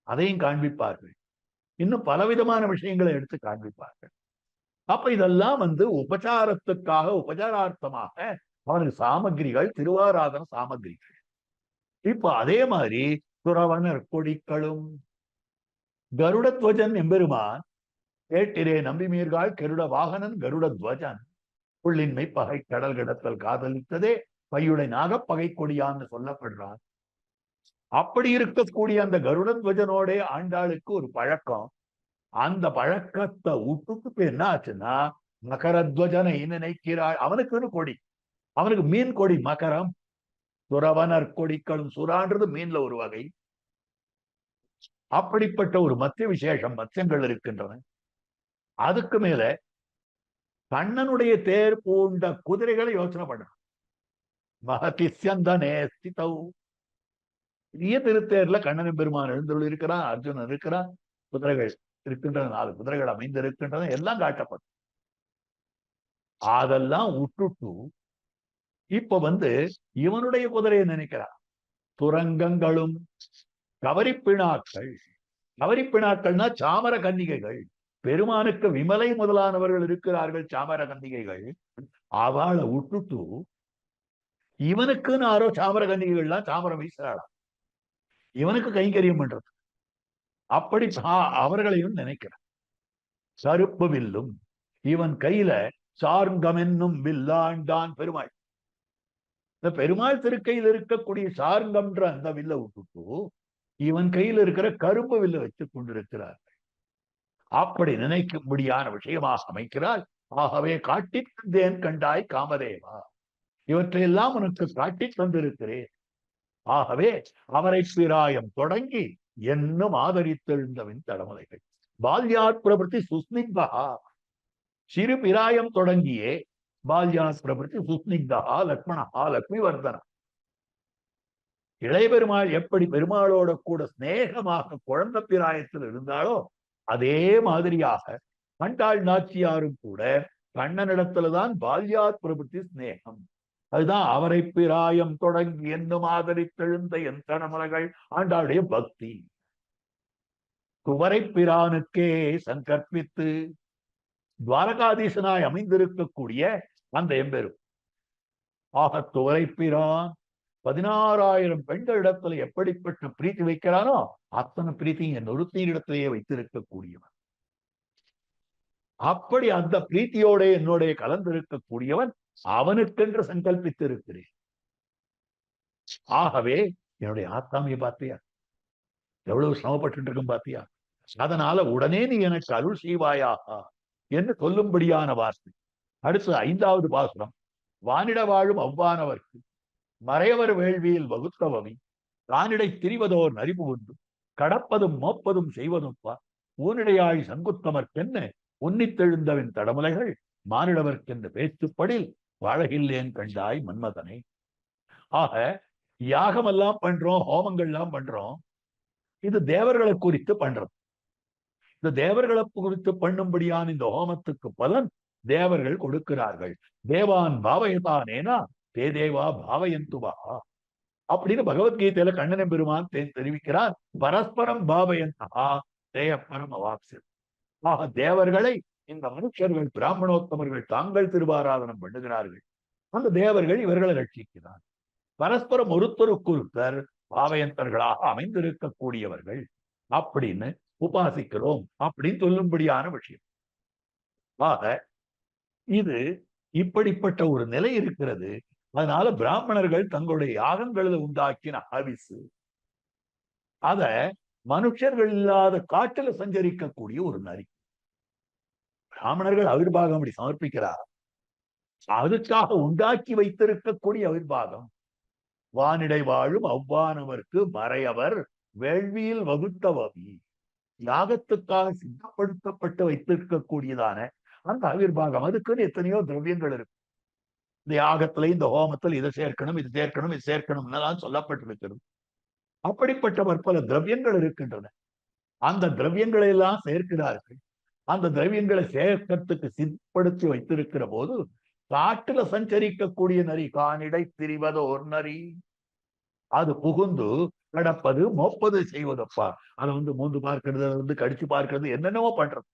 அதையும் காண்பிப்பார்கள். இன்னும் பலவிதமான விஷயங்களை எடுத்து காண்பிப்பார்கள். அப்ப இதெல்லாம் உபச்சாரத்துக்காக, உபச்சாரார்த்தமாக அவனுக்கு சாமகிரிகள், திருவாராதன சாமகிரிகள். இப்ப அதே மாதிரி துறவனர் கொடிக்களும் கருடத்வஜன் எம்பெருமான் கேட்டிரே நம்பிமீர்காள் கருட வாகனன் கருட துவஜன் புள்ளின்மை பகை கடல் கிடத்தல் காதலித்ததே பையுடை நாகப்பகை கொடியான்னு சொல்லப்படுறான். அப்படி இருக்கக்கூடிய அந்த கருடத்வஜனோட ஆண்டாளுக்கு ஒரு பழக்கம். அந்த பழக்கத்தை விட்டுட்டு என்ன ஆச்சுன்னா, மகரத்வஜனை நினைக்கிறாள். அவனுக்குன்னு கொடி, அவனுக்கு மீன் கொடி மகரம். துறவனர் கொடிக்களும், சுறான்றது மீன்ல ஒரு வகை. அப்படிப்பட்ட ஒரு மத்திய விசேஷம் மத்தியங்கள் இருக்கின்றன. அதுக்கு மேல கண்ணனுடைய தேர் பூண்ட குதிரைகளை யோசனை பண்ணணும். மகதிஸ்யந்தனே ஸ்திதௌ, பெரிய திருத்தேர்ல கண்ணன் பெருமான் எழுந்துள்ள இருக்கிறான், அர்ஜுனன் இருக்கிறான், குதிரைகள் இருக்கின்றன, 4 குதிரைகள் அமைந்து இருக்கின்றன, எல்லாம் காட்டப்படும். அதெல்லாம் விட்டுட்டு இப்ப இவனுடைய குதிரையை நினைக்கிறான். துரங்கங்களும் கவரிப்பிணாக்கள். கவரிப்பிணாக்கள்னா சாமர கன்னிகைகள். பெருமானுக்கு விமலை முதலானவர்கள் இருக்கிறார்கள், சாமர கன்னிகைகள். அவளை விட்டுட்டு இவனுக்குன்னு ஆரோ சாமர கன்னிகைகள்லாம் சாமரம் வீசுறாளாம், இவனுக்கு கைங்கரியம் பண்றது. அப்படி அவர்களையும் நினைக்கிறான். கருப்பு வில்லும், இவன் கையில சார்கம் என்னும் வில்லாண்டான் பெருமாள். இந்த பெருமாள் திருக்கையில் இருக்கக்கூடிய சார்கம்ன்ற அந்த வில்லை விட்டுட்டு இவன் கையில் இருக்கிற கருப்பு வில்லை வச்சு கொண்டிருக்கிறார்கள். அப்படி நினைக்கும்படியான விஷயமாக அமைக்கிறாள். ஆகவே காட்டி தந்தேன் கண்டாய் காமதேவா, இவற்றையெல்லாம் உனக்கு காட்டி தந்திருக்கிறேன். ஆகவே அவரை பிராயம் தொடங்கி என்னும் ஆதரித்தெழுந்தவின் தடமலைகள். பால்யாத் பிரபத்தி சுஸ்னிக்தா, சிறு பிராயம் தொடங்கியே பால்யாத் பிரபத்தி சுஸ்னிக்தா லக்ஷ்மணா லக்ஷ்மி வர்தனா. இளைய பெருமாள் எப்படி பெருமாளோட கூட சிநேகமாக குழந்தை பிராயத்தில் இருந்தாலோ அதே மாதிரியாக கண்டாள் நாச்சியாரும் கூட கண்ணனிடத்துலதான் பால்யாத் பிரபத்தி ஸ்நேகம். அதுதான் அவரை பிராயம் தொடங்கி என்னும் ஆதரித்தெழுந்த என் தனமலர்கள் ஆண்டாளுடைய பக்தி. குவரை பிரானுக்கே சங்கற்பித்து துவாரகாதீசனாய் அமைந்திருக்கக்கூடிய அந்த எம்பெரும் ஆக துவரை பிரான் 16,000 பெண்களிடத்துல எப்படிப்பட்ட பிரீத்தி வைக்கிறானோ அத்தனை பிரீத்தி என் ஒருத்தீரிடத்திலேயே வைத்திருக்கக்கூடியவன். அப்படி அந்த பிரீத்தியோட என்னோட கலந்திருக்கக்கூடியவன் அவனுக்கென்று சங்கல்பித்திருக்கிறேன். ஆகவே என்னுடைய ஆத்தாமையை பார்த்தியா, எவ்வளவு சிரமப்பட்டு இருக்கும் பார்த்தியா, அதனால உடனே நீ எனக்கு அருள் செய்வாயாக என்று சொல்லும்படியான வார்த்தை. அடுத்து 5வது பாசுரம். வானிட வாழும் அவ்வானவர்க்கு மறையவர் வேள்வியில் வகுத்தவமி தானிடை திரிவதோர் நரிபு உண்டு கடப்பதும் மோப்பதும் செய்வதும்பா ஊனிடையாய் சங்குத்தமர்க்கென்ன உன்னித்தெழுந்தவின் தடமுலைகள் மானிடவர்க்கென்று பேச்சுப்படில் வாழகில்லேன் கண்டாய் மன்மதனை. ஆக யாகமெல்லாம் பண்றோம், ஹோமங்கள்லாம் பண்றோம், இது தேவர்களை குறித்து பண்றது. இந்த தேவர்களை குறித்து பண்ணும்படியான இந்த ஹோமத்துக்கு பலன் தேவர்கள் கொடுக்கிறார்கள். தேவான் பாவயதானேனா தே தேவா பாவயந்துவா அப்படின்னு பகவத்கீதையில கண்ணன் பெருமான் தெரிவிக்கிறார். பரஸ்பரம் பாவயந்தா தேயப்பரம் அவாப்சி. ஆக தேவர்களை இந்த மனுஷர்கள் பிராமணோத்தமர்கள் தாங்கள் திருவாராதனம் பண்ணுகிறார்கள். அந்த தேவர்கள் இவர்களை ரட்சிக்கிறார். பரஸ்பரம் ஒருத்தருக்கொருத்தர் பாவயந்தர்களாக அமைந்திருக்கக்கூடியவர்கள் அப்படின்னு உபாசிக்கிறோம் அப்படின்னு சொல்லும்படியான விஷயம். ஆக இது இப்படிப்பட்ட ஒரு நிலை இருக்கிறது. அதனால பிராமணர்கள் தங்களுடைய யாகங்களில் உண்டாக்கின ஆவிசு அத மனுஷர்கள் இல்லாத காட்டில சஞ்சரிக்கக்கூடிய ஒரு நரி. பிராமணர்கள் அவிர்வாகம் அப்படி சமர்ப்பிக்கிறார். அதுக்காக உண்டாக்கி வைத்திருக்கக்கூடிய அவிர்வாகம். வானிடை வாழும் அவ்வானவர்க்கு மறையவர் வேள்வியில் வகுத்தவவி, யாகத்துக்காக சித்தப்படுத்தப்பட்டு வைத்திருக்கக்கூடியதான அந்த அவிர்வாகம். அதுக்குன்னு எத்தனையோ திரவியங்கள் இருக்கு. இந்த யாகத்துல இந்த ஹோமத்தில் இதை சேர்க்கணும், இது சேர்க்கணும், இது சேர்க்கணும்னு சொல்லப்பட்டிருக்கிறது. அப்படிப்பட்ட பற்பல திரவியங்கள் இருக்கின்றன. அந்த திரவியங்களை எல்லாம் சேர்க்கிறார்கள். அந்த திரவியங்களை சேர்க்கறதுக்கு சித்தப்படுத்தி வைத்திருக்கிற போது காட்டுல சஞ்சரிக்கக்கூடிய நரி கானிடை திரிவதோர் நரி. அது புகுந்து கடப்பது மோப்பது செய்வதப்பா. அதை மூந்து பார்க்கிறது, கடிச்சு பார்க்கிறது, என்னென்னவோ பண்றது.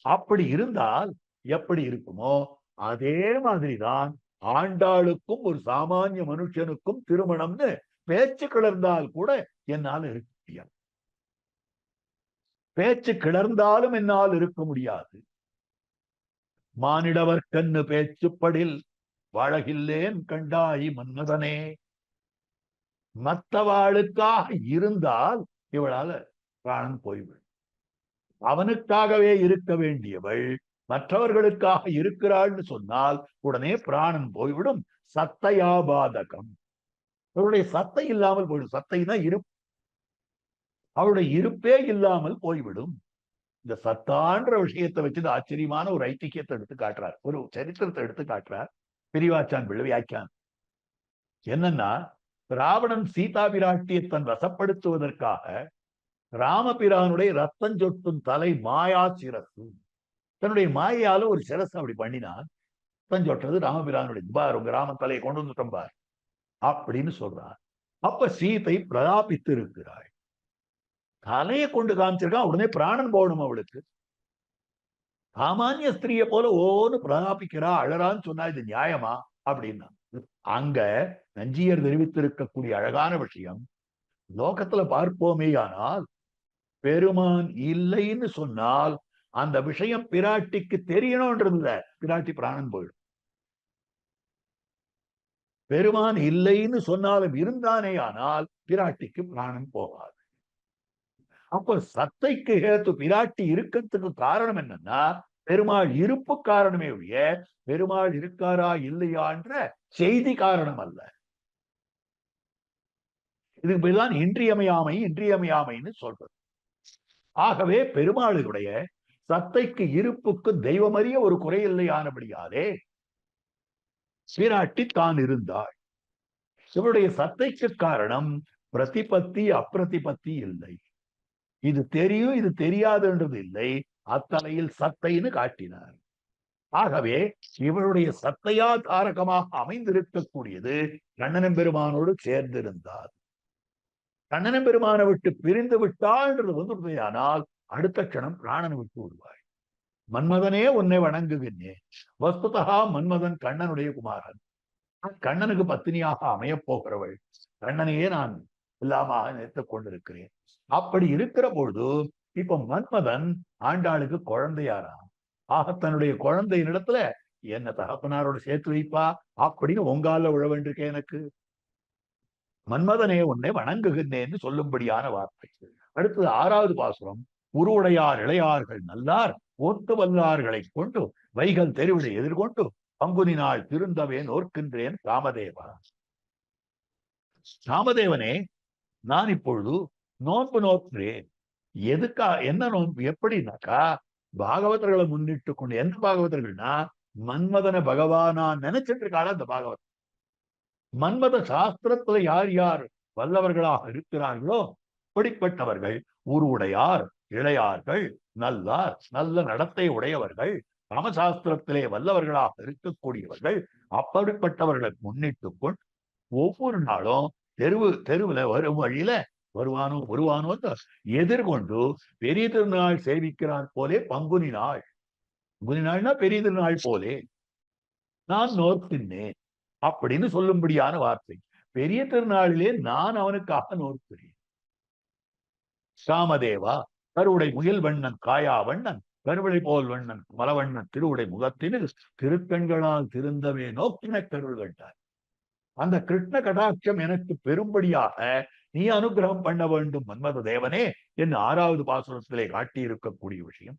அப்படி இருந்தால் எப்படி இருக்குமோ அதே மாதிரிதான் ஆண்டாளுக்கும் ஒரு சாமானிய மனுஷனுக்கும் திருமணம்னு பேச்சு கிளர்ந்தால் கூட என்னால் இருக்க முடியாது. பேச்சு கிளர்ந்தாலும் என்னால் இருக்க முடியாது. மானிடவர்க்கண்ணு பேச்சுப்படில் வாழகில்லேன் கண்டாய் மன்மதனே. மற்றவாளுக்காக இருந்தால் இவளால பிராணம் போய்விடும். அவனுக்காகவே இருக்க வேண்டியவள் மற்றவர்களுக்காக இருக்கிறாள்னு சொன்னால் உடனே பிராணம் போய்விடும். சத்தையாபாதகம். அவருடைய சத்தை இல்லாமல் போயிடும். சத்தைனா இருப்பு. அவருடைய இருப்பே இல்லாமல் போய்விடும். இந்த சத்தான்ற விஷயத்தை வச்சு ஆச்சரியமான ஒரு ஐத்தியத்தை எடுத்து காட்டுறார், ஒரு சரித்திரத்தை எடுத்து காட்டுறார் பெரியவாச்சான் பிள்ளை வியாக்கியான். என்னன்னா, ராவணன் சீதா பிராட்டியை தன் வசப்படுத்துவதற்காக ராமபிரானுடைய ரத்தம் சொட்டும் தலை மாயா சிரசு, தன்னுடைய மாயால ஒரு சிரசு அப்படி பண்ணினான். ரத்தம் சொட்டது ராமபிரானுடைய, பார் உங்க ராமன் தலையை கொண்டு வந்துட்டோம் பார் அப்படின்னு சொல்றார். அப்ப சீதை பிரதாபித்து இருக்கிறாள். தலையை கொண்டு காமிச்சிருக்கான், உடனே பிராணன் போகணும் அவளுக்கு. சாமானிய ஸ்திரிய போல ஓன்னு பிரதாபிக்கிறா, அழறான்னு சொன்னா இது நியாயமா அப்படின்னா, அங்க நஞ்சியர் தெரிவித்திருக்கக்கூடிய அழகான விஷயம், லோகத்துல பார்ப்போமேயானால் பெருமான் இல்லைன்னு சொன்னால் அந்த விஷயம் பிராட்டிக்கு தெரியணும்ன்றதுல பிராட்டி பிராணன் போயிடும். பெருமான் இல்லைன்னு சொன்னாலும் இருந்தானே ஆனால் பிராட்டிக்கு பிராணன் போகாது. அப்ப சத்தைக்கு ஹேத்து பிராட்டி இருக்கிறதுக்கு காரணம் என்னன்னா பெருமாள் இருப்பு காரணமே ஒழிய பெருமாள் இருக்காரா இல்லையான்ற செய்தி காரணம் அல்ல. இதுக்கு பேர்தான் இன்றியமையாமைன்னு சொல்றது. ஆகவே பெருமாளுடைய சத்தைக்கு இருப்புக்கு தெய்வமறிய ஒரு குறையில்லையானபடியாலே பிராட்டி தான் இருந்தாள். இவருடைய சத்தைக்கு காரணம் பிரதிபத்தி அப்பிரதிபத்தி இல்லை. இது தெரியும் இது தெரியாதுன்றது இல்லை, அத்தலையில் சத்தைன்னு காட்டினார். ஆகவே இவருடைய சத்தையா தாரகமாக அமைந்திருக்கக்கூடியது கண்ணனம் பெருமானோடு சேர்ந்திருந்தார். கண்ணனம் பெருமானை விட்டு பிரிந்து விட்டாள்ன்றது வந்துவிட்டதானால் அடுத்த க்ஷணம் பிராணனை விட்டு விடுவாள். மன்மதனே உன்னை வணங்குகின்றேன். வஸ்துதா மன்மதன் கண்ணனுடைய குமாரன், கண்ணனுக்கு பத்தினியாக அமையப் போகிறவள். கண்ணனையே நான் இல்லாம நினைத்துக் கொண்டிருக்கிறேன். அப்படி இருக்கிற பொழுது இப்ப மன்மதன் ஆண்டாளுக்கு குழந்தையாரா, ஆக தன்னுடைய குழந்தையின் இடத்துல என்ன தகப்பனாரோட சேர்த்து வைப்பா அப்படின்னு உங்கால உழ வேண்டியிருக்கேன் எனக்கு. மன்மதனே உன்னை வணங்குகின்றேன்னு சொல்லும்படியான வார்த்தை. அடுத்தது 6வது பாசுரம். உருவுடையார் இளையார்கள் நல்லார் ஓட்டு வல்லார்களை கொண்டு வைகள் தெருவிடை எதிர்கொண்டு பங்குனி நாள் திருந்தவே நோர்க்கின்றேன் ராமதேவா. ராமதேவனே, நான் இப்பொழுது நோன்பு நோக்கிறேன். எதுக்கா, என்ன நோன்பு எப்படின்னாக்கா, பாகவதர்களை முன்னிட்டு கொண்டு. எந்த பாகவதர்கள்னா மன்மதன பகவானா நினைச்சிட்டு இருக்காள அந்த பாகவதர். மன்மத சாஸ்திரத்துல யார் யார் வல்லவர்களாக இருக்கிறார்களோ அப்படிப்பட்டவர்கள் உருவுடையார் இளையார்கள் நல்லார், நல்ல நடத்தை உடையவர்கள், ராமசாஸ்திரத்திலே வல்லவர்களாக இருக்கக்கூடியவர்கள், அப்படிப்பட்டவர்களை முன்னிட்டு கொண்டு ஒவ்வொரு நாளும் தெருவுல வரும் வழியில வருவானோ எதிர்கொண்டு பெரிய திருநாள் சேவிக்கிறார் போலே பங்குனி நாள். பங்குனி நாள்னா பெரிய திருநாள் போலே நான் நோர்த்தினேன் அப்படின்னு சொல்லும்படியான வார்த்தை. பெரிய திருநாளிலே நான் அவனுக்காக நோர்க்கிறேன். சாமதேவா, கருவுடை முயல் வண்ணன் காயா வண்ணன் கருவளை போல் வண்ணன் மலவண்ணன் திருவுடை முகத்தினில் திருக்கண்களால் திருந்தவே நோக்கின கருள் கண்டார். அந்த கிருஷ்ண கடாட்சம் எனக்கு பெரும்படியாக நீ அனுகிரகம் பண்ண வேண்டும் மன்மத தேவனே என்று 6வது பாசுரத்திலே காட்டி இருக்கக்கூடிய விஷயம்.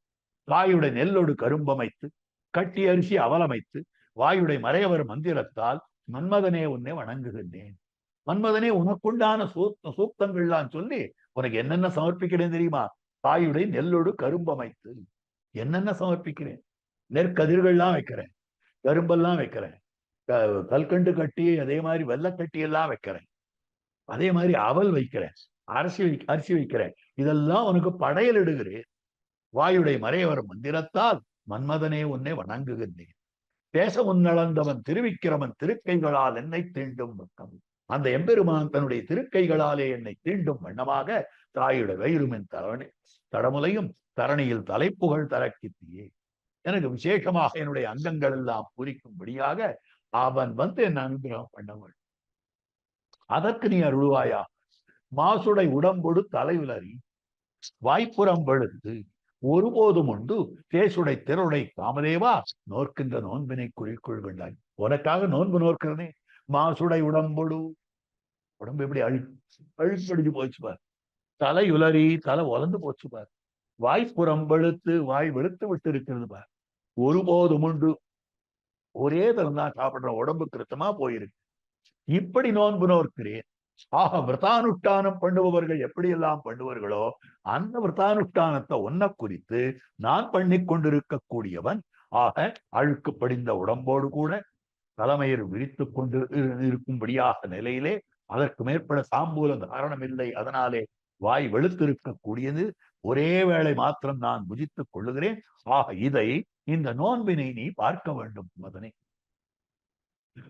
வாயுடைய நெல்லோடு கரும்பமைத்து கட்டி அரிசி அவலமைத்து வாயுடைய மறையவர் மந்திரத்தால் மன்மதனே உன்னை வணங்குகின்றேன். மன்மதனே, உனக்குண்டான சூக்தங்கள்லாம் சொல்லி உனக்கு என்னென்ன சமர்ப்பிக்கிறேன் தெரியுமா? தாயுடைய நெல்லோடு கரும்பமைத்து என்னென்ன சமர்ப்பிக்கிறேன். நெற்கதிர்கள்லாம் வைக்கிறேன், கரும்பெல்லாம் வைக்கிறேன், கல்கண்டு கட்டி, அதே மாதிரி வெள்ளக்கட்டி எல்லாம் வைக்கிறேன், அதே மாதிரி அவல் வைக்கிறேன், அரிசி வைக்கிறேன். இதெல்லாம் உனக்கு படையல் இடுகிறேன். வாயுடைய மறையவர் மந்திரத்தால் மன்மதனே உன்னை வணங்குகின்றேன். பேச முன்னளந்தவன் திருவிக்கிரமன் திருக்கைகளால் என்னை தீண்டும் பக்கம். அந்த எம்பெருமான் தன்னுடைய திருக்கைகளாலே என்னை தீண்டும் வண்ணமாக தாயுட வயிறுமென் தடமுலையும் தரணியில் தலைப்புகழ் தரக்கித்தியே. எனக்கு விசேஷமாக என்னுடைய அங்கங்கள் எல்லாம் பூரிக்கும்படியாக அவன் என்ன அனுகிரகம் பண்ணவள். அதற்கு நீ அருள்வாயா. மாசுடை உடம்பொடு தலையுலறி வாய்ப்புறம் வெளுத்து ஒருபோதும் உண்டு தேசுடை திரளுடை காமதேவா நோர்க்கின்ற நோன்பினை குறிக்கொள் வேண்டாய். உனக்காக நோன்பு நோக்கிறனே. மாசுடை உடம்பொடு, உடம்பு எப்படி அழுக்கடிச்சு போச்சு பார். தலை உலறி தலை உலர்ந்து போச்சு பார். வாய்ப்புறம் வெளுத்து வாய் வெளுத்து விட்டு இருக்கிறது பார். ஒருபோதும் உண்டு, ஒரே தரம் தான் சாப்பிடுற, உடம்பு கிருத்தமா போயிருக்கு. இப்படி நோன்பு நோக்கிறேன். ஆக விரதானுஷ்டானம் பண்ணுபவர்கள் எப்படியெல்லாம் பண்ணுவார்களோ அந்த விரதானுஷ்டானத்தை ஒன்ன குறித்து நான் பண்ணி கொண்டிருக்கக்கூடியவன். ஆக அழுக்கு படிந்த உடம்போடு கூட தலைமையில் விரித்து கொண்டு இருக்கும்படியாக நிலையிலே அதற்கு மேற்பட சாம்பூல தாரணம் இல்லை. அதனாலே வாய் வெளுத்திருக்கக்கூடியது. ஒரே வேளை மாத்திரம் நான் புஜித்துக் கொள்ளுகிறேன். ஆக இதை, இந்த நோன்பினை நீ பார்க்க வேண்டும் மதனே.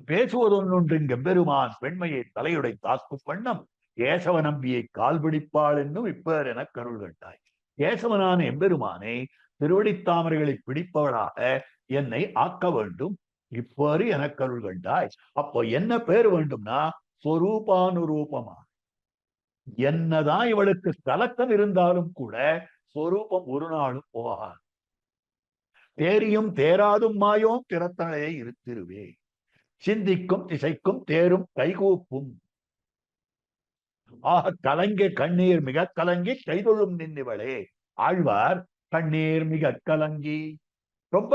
பேசுவதொன்றின் எம்பெருமான் பெண்மையை தலையுடை தாக்கும் வண்ணம் கேசவ நம்பியை கால் பிடிப்பாள் என்னும் இப்பர் என கருள் கண்டாய். கேசவனான எம்பெருமானை திருவடித்தாமரைகளை பிடிப்பவளாக என்னை ஆக்க வேண்டும் இப்பரு என கருள் கண்டாய். அப்போ என்ன பேர் வேண்டும்னா சொரூபானுரூபமா. என்னதான் இவளுக்கு கலக்கம் இருந்தாலும் கூட சொரூபம் ஒரு நாளும் போகாது. தேரியும் தேராதும் மாயோம் திறத்தனையை இருத்திருவே. சிந்திக்கும் திசைக்கும் தேரும் கைகூப்பும். ஆக கலங்க கண்ணீர் மிக கலங்கி கைதொழும் நின்னிவளே. ஆழ்வார் கண்ணீர் மிக கலங்கி ரொம்ப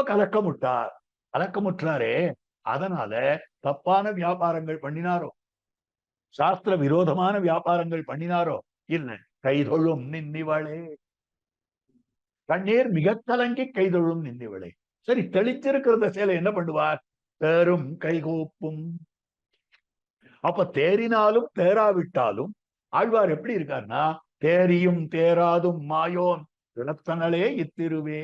கலக்கமுற்றாரே. அதனால தப்பான வியாபாரங்கள் பண்ணினாரோ, சாஸ்திர விரோதமான வியாபாரங்கள் பண்ணினாரோ இல்லை. கைதொழும் நின்னிவளே. கண்ணீர் மிக கலங்கி கைதொழும் நின்னிவளே. சரி, தெளிச்சிருக்கிறத சேலை என்ன பண்ணுவார்? தேரும் கைகூப்பும். அப்ப தேறினாலும் தேராவிட்டாலும் ஆழ்வார் எப்படி இருக்காருன்னா, தேரியும் தேராதும் மாயோன் திறத்தனலே இத்திருவே.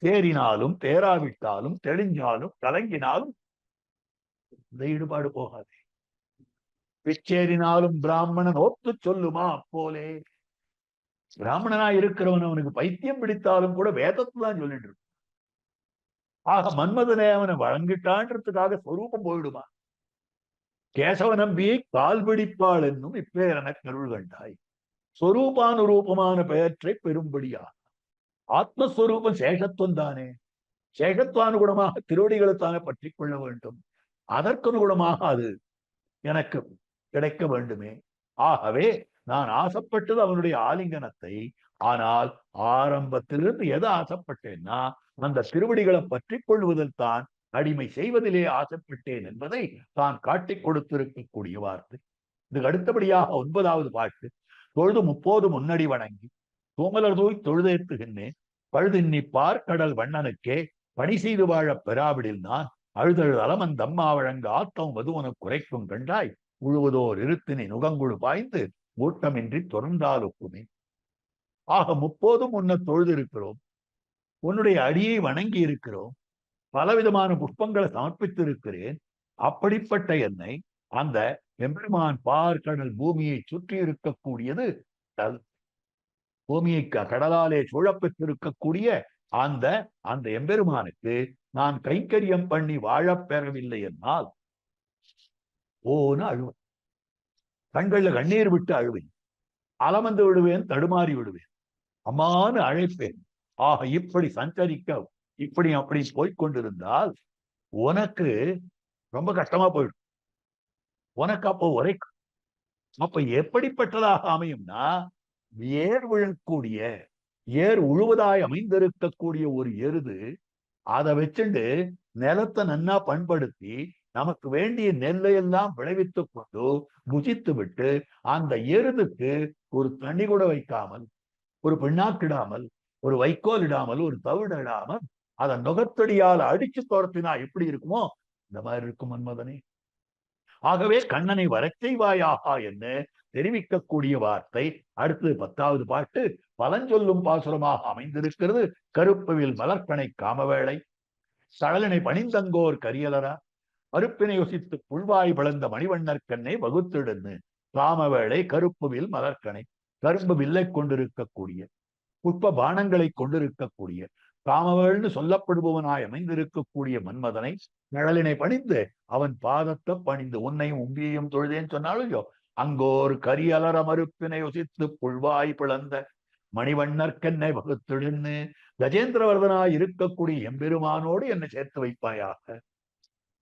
தேறினாலும் தேராவிட்டாலும் தெளிஞ்சாலும் கலங்கினாலும் இந்த ஈடுபாடு போகாது. பிச்சேறினாலும் பிராமணன் ஒத்து சொல்லுமா அப்போலே. பிராமணனா இருக்கிறவன் அவனுக்கு பைத்தியம் பிடித்தாலும் கூட வேதத்துதான் சொல்லிட்டு இருக்கு. ஆக மன்மதனே அவனை வழங்கிட்டான்றதுக்காக சொரூபம் போயிடுமா. கேசவ நம்பியை கால் பிடிப்பாள் என்னும் இப்பேரன கருள் கண்டாய். சொரூபானுரூபமான பெயற்றை பெரும்படியா. ஆத்மஸ்வரூபம் சேஷத்துவம் தானே. சேஷத்வானுகுணமாக திருவடிகளைத்தானே பற்றி கொள்ள வேண்டும். அதற்கனுகுணமாக அது எனக்கு கிடைக்க வேண்டுமே. ஆகவே நான் ஆசைப்பட்டது அவனுடைய ஆலிங்கனத்தை. ஆனால் ஆரம்பத்திலிருந்து எதை ஆசைப்பட்டேன்னா, அந்த திருவடிகளை பற்றி கொள்வதில் தான், அடிமை செய்வதிலே ஆசைப்பட்டேன் என்பதை தான் காட்டிக் கொடுத்திருக்கக்கூடிய வார்த்தை. இதுக்கு அடுத்தபடியாக 9வது பாட்டு. தொழுது முப்போது முன்னடி வணங்கி தூமலர் தூய் தொழுதேத்துகின்றேன் பழுதின்னி பார்க்கடல் வண்ணனுக்கே பணி செய்து வாழ பெறாவிடில் நான் அழுதழு அலமந்தம்மா வழங்க ஆத்தம் மதுவன குறைக்கும் கண்டாய் உழுவதோர் இருத்தினை நுகங்குழு பாய்ந்து ஊட்டமின்றி தொடர்ந்தாலுக்குமே. ஆக முப்போதும் உன்னை தொழுது இருக்கிறோம், உன்னுடைய அடியை வணங்கி இருக்கிறோம், பலவிதமான புஷ்பங்களை சமர்ப்பித்து இருக்கிறேன். அப்படிப்பட்ட என்னை அந்த எம்பெருமான் பார்க்கடல் பூமியை சுற்றி இருக்கக்கூடியது, பூமியை கடலாலே சூழப்பெற்றிருக்கக்கூடிய அந்த அந்த எம்பெருமானுக்கு நான் கைங்கரியம் பண்ணி வாழப் பெறவில்லை என்னால் ஓன்னு அழுவேன். கண்கள்ல கண்ணீர் விட்டு அழுவேன், அலமந்து விடுவேன், தடுமாறி விடுவேன், அம்மானு அழைப்பேன். ஆக இப்படி சஞ்சரிக்க இப்படி அப்படி போய்கொண்டிருந்தால் உனக்கு ரொம்ப கஷ்டமா போயிடும். உனக்கு அப்போ உரைக்கும். அப்ப எப்படிப்பட்டதாக அமையும்னா, ஏர் விழக்கூடிய ஏர் உழுவதாய் அமைந்திருக்கக்கூடிய ஒரு எருது, அதை வச்சுண்டு நிலத்தை நன்னா பண்படுத்தி நமக்கு வேண்டிய நெல்லை எல்லாம் விளைவித்துக் கொண்டு புஜித்து விட்டு அந்த எருதுக்கு ஒரு தண்ணி கூட வைக்காமல், ஒரு பிண்ணாக்கிடாமல், ஒரு வைக்கோல் இடாமல், ஒரு தவிட இடாமல் அதை நுகத்தடியால் அடிச்சு துரத்தினா எப்படி இருக்குமோ இந்த மாதிரி இருக்கும் மன்மதனே. ஆகவே கண்ணனை வரச் செய்வாயாக என்று தெரிவிக்கக்கூடிய வார்த்தை அடுத்தது 10வது பாட்டு. பலஞ்சொல்லும் பாசுரமாக அமைந்திருக்கிறது. கருப்பவில் மலர்கனை காமவேளை சழலினை பணிந்தங்கோர் கரியலரா மறுப்பினை யோசித்து புல்வாய் பிளந்த மணிவண்ணற்கண்ணை வகுத்திடுன்னு காமவேளை கருப்புவில் மலர்கனை கரும்பு வில்லை கொண்டிருக்கக்கூடிய புஷ்ப பானங்களை கொண்டிருக்கக்கூடிய காமவேள்னு சொல்லப்படுபவனாய் அமைந்திருக்கக்கூடிய மன்மதனை நிழலினை பணிந்து அவன் பாதத்தை பணிந்து உன்னையும் உங்கியையும் தொழுதேன்னு சொன்னாலும் அங்கோர் கரியலர மறுப்பினை யோசித்து புல்வாய் பிளந்த மணிவண்ணற்கென்னை வகுத்திடுன்னு கஜேந்திரவர்தனாய் இருக்கக்கூடிய எம்பெருமானோடு என்னை சேர்த்து வைப்பாயாக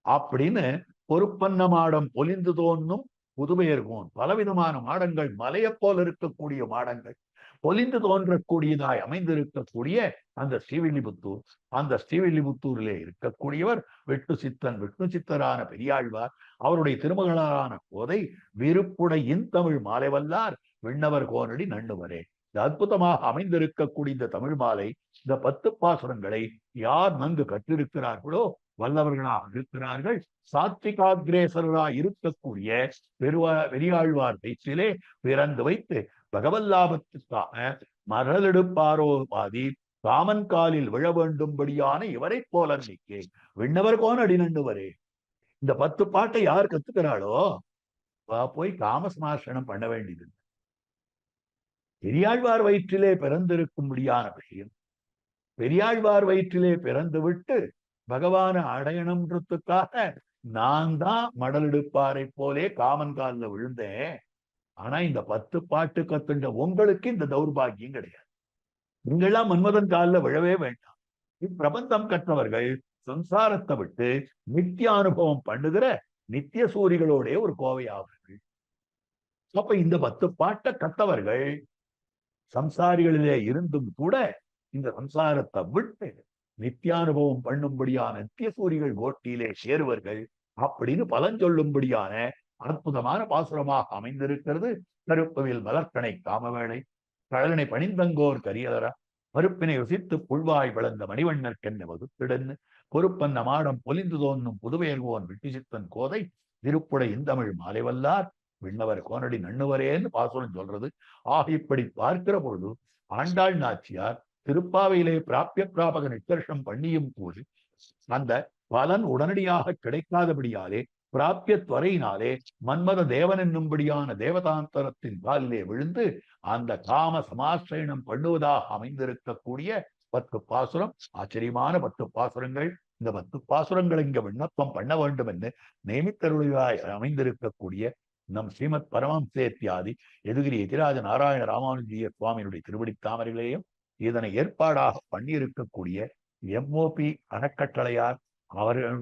அப்படின்னு பொறுப்பன்ன மாடம் பொலிந்து தோன்னும் புதுமையர்கோன். பலவிதமான மாடங்கள், மலையை போல இருக்கக்கூடிய மாடங்கள், பொலிந்து தோன்றக்கூடியதாய் அமைந்திருக்கக்கூடிய அந்த ஸ்ரீவில்லிபுத்தூர். அந்த ஸ்ரீவில்லிபுத்தூரிலே இருக்கக்கூடியவர் விட்டு சித்தரான பெரியாழ்வார். அவருடைய திருமகளான கோதை விருப்புடை இன்தமிழ் மாலை வல்லார் விண்ணவர் கோனடி நண்ணுவரே. இந்த அற்புதமாக அமைந்திருக்கக்கூடிய இந்த தமிழ் மாலை, இந்த 10 பாசுரங்களை யார் நன்கு கற்றிருக்கிறார்களோ வல்லவர்களாக இருக்கிறார்கள். சாத்விகாகிரேசராய் இருக்கக்கூடிய பெரியாழ்வார் வயிற்றிலே பிறந்து வைத்து பகவல்லாபத்துக்காக மரலெடுப்பாரோபாதி காமன் காலில் விழ வேண்டும்படியான இவரை போல நிற்கே விண்ணவர் கோனடி நண்ணுவரே. இந்த 10 பாட்டை யார் கத்துக்கிறாளோ போய் காமஸ்மாசனம் பண்ண வேண்டியது. பெரியாழ்வார் வயிற்றிலே பிறந்திருக்கும்படியான விஷயம். பெரியாழ்வார் வயிற்றிலே பிறந்து விட்டு பகவான அடையணும்ன்றதுக்காக நான் தான் மடலெடுப்பாரை போலே காமன் காலில் விழுந்தேன். ஆனா இந்த 10 பாட்டு கத்துண்ட உங்களுக்கு இந்த தௌர்பாகியம் கிடையாது. நீங்கெல்லாம் மன்மதன் காலில் விழவே வேண்டாம். இப்பிரபந்தம் கற்றவர்கள் சம்சாரத்தை விட்டு நித்திய அனுபவம் பண்ணுகிற நித்திய சூரிகளோட ஒரு கோவையாவர்கள். அப்ப இந்த 10 பாட்டை கத்தவர்கள் சம்சாரிகளிலே இருந்தும் கூட இந்த சம்சாரத்தை விட்டு நித்தியானுபவம் பண்ணும்படியான நித்திய சூரிகள் கோட்டியிலே சேருவர்கள் அப்படின்னு பலன் சொல்லும்படியான அற்புதமான பாசுரமாக அமைந்திருக்கிறது. கருப்பவில் மலர்கனை காமவேளை கடலினை பணிந்தங்கோர் கரியலரா மறுப்பினை யோசித்து புல்வாய் விளந்த மணிவண்ணற்கென்ன வகுத்திடன்னு பொறுப்பன்ன மாடம் பொலிந்து தோன்னும் புதுவையர்கோன் விட்டுசித்தன் கோதை திருப்புடை இந்தமிழ் மாலை வல்லார் விண்ணவர் கோனடி நண்ணுவரேன்னு பாசுரம் சொல்றது. இப்படி பார்க்கிற பொழுது ஆண்டாள் நாச்சியார் திருப்பாவையிலே பிராபிய பிராபக நிஷ்கர்ஷம் பண்ணியும் கூறி அந்த பலன் உடனடியாக கிடைக்காதபடியாலே பிராபிய துவரையினாலே மன்மத தேவன் என்னும்படியான தேவதாந்தரத்தின் காலிலே விழுந்து அந்த காம சமாசிரயணம் பண்ணுவதாக அமைந்திருக்கக்கூடிய 10 பாசுரம். ஆச்சரியமான 10 பாசுரங்கள். இந்த 10 பாசுரங்கள் இங்க விண்ணப்பம் பண்ண வேண்டும் என்று நியமித்தருளாய் அமைந்திருக்கக்கூடிய நம் ஸ்ரீமத் பரமஹம்சேத்யாதி எதுகிரி எதிராஜ நாராயண ராமானுஜிய சுவாமியினுடைய திருவடி தாமரைகளையும் இதனை ஏற்பாடாக பண்ணியிருக்கக்கூடிய MOP அறக்கட்டளையார் அவர்கள்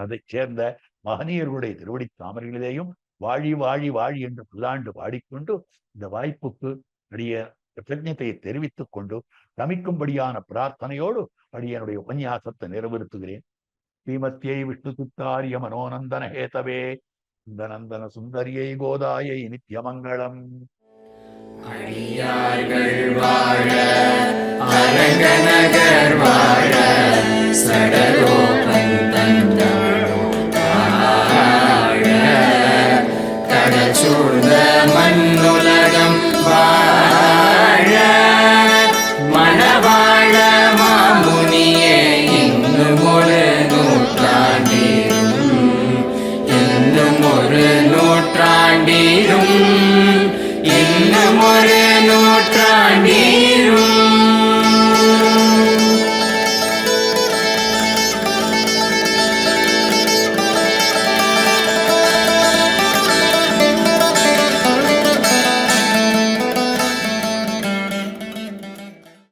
அதைச் சேர்ந்த மகனியர்களுடைய திருவடி தாமரைகளிலேயும் வாழி வாழி வாழி என்று புல்லாண்டு பாடிக்கொண்டு இந்த வாய்ப்புக்கு அடிய பிரஜத்தை தெரிவித்துக் கொண்டு தமிக்கும்படியான பிரார்த்தனையோடு அடியனுடைய உபன்யாசத்தை நிறைவேற்றுகிறேன். ஸ்ரீமத்தியை விஷ்ணு துத்தாரிய மனோநந்தன ஹேதவே நந்தன சுந்தரியை கோதாயை நித்யமங்களம். அடியார்கள் வாழ அரங்கநகர் வாழ சட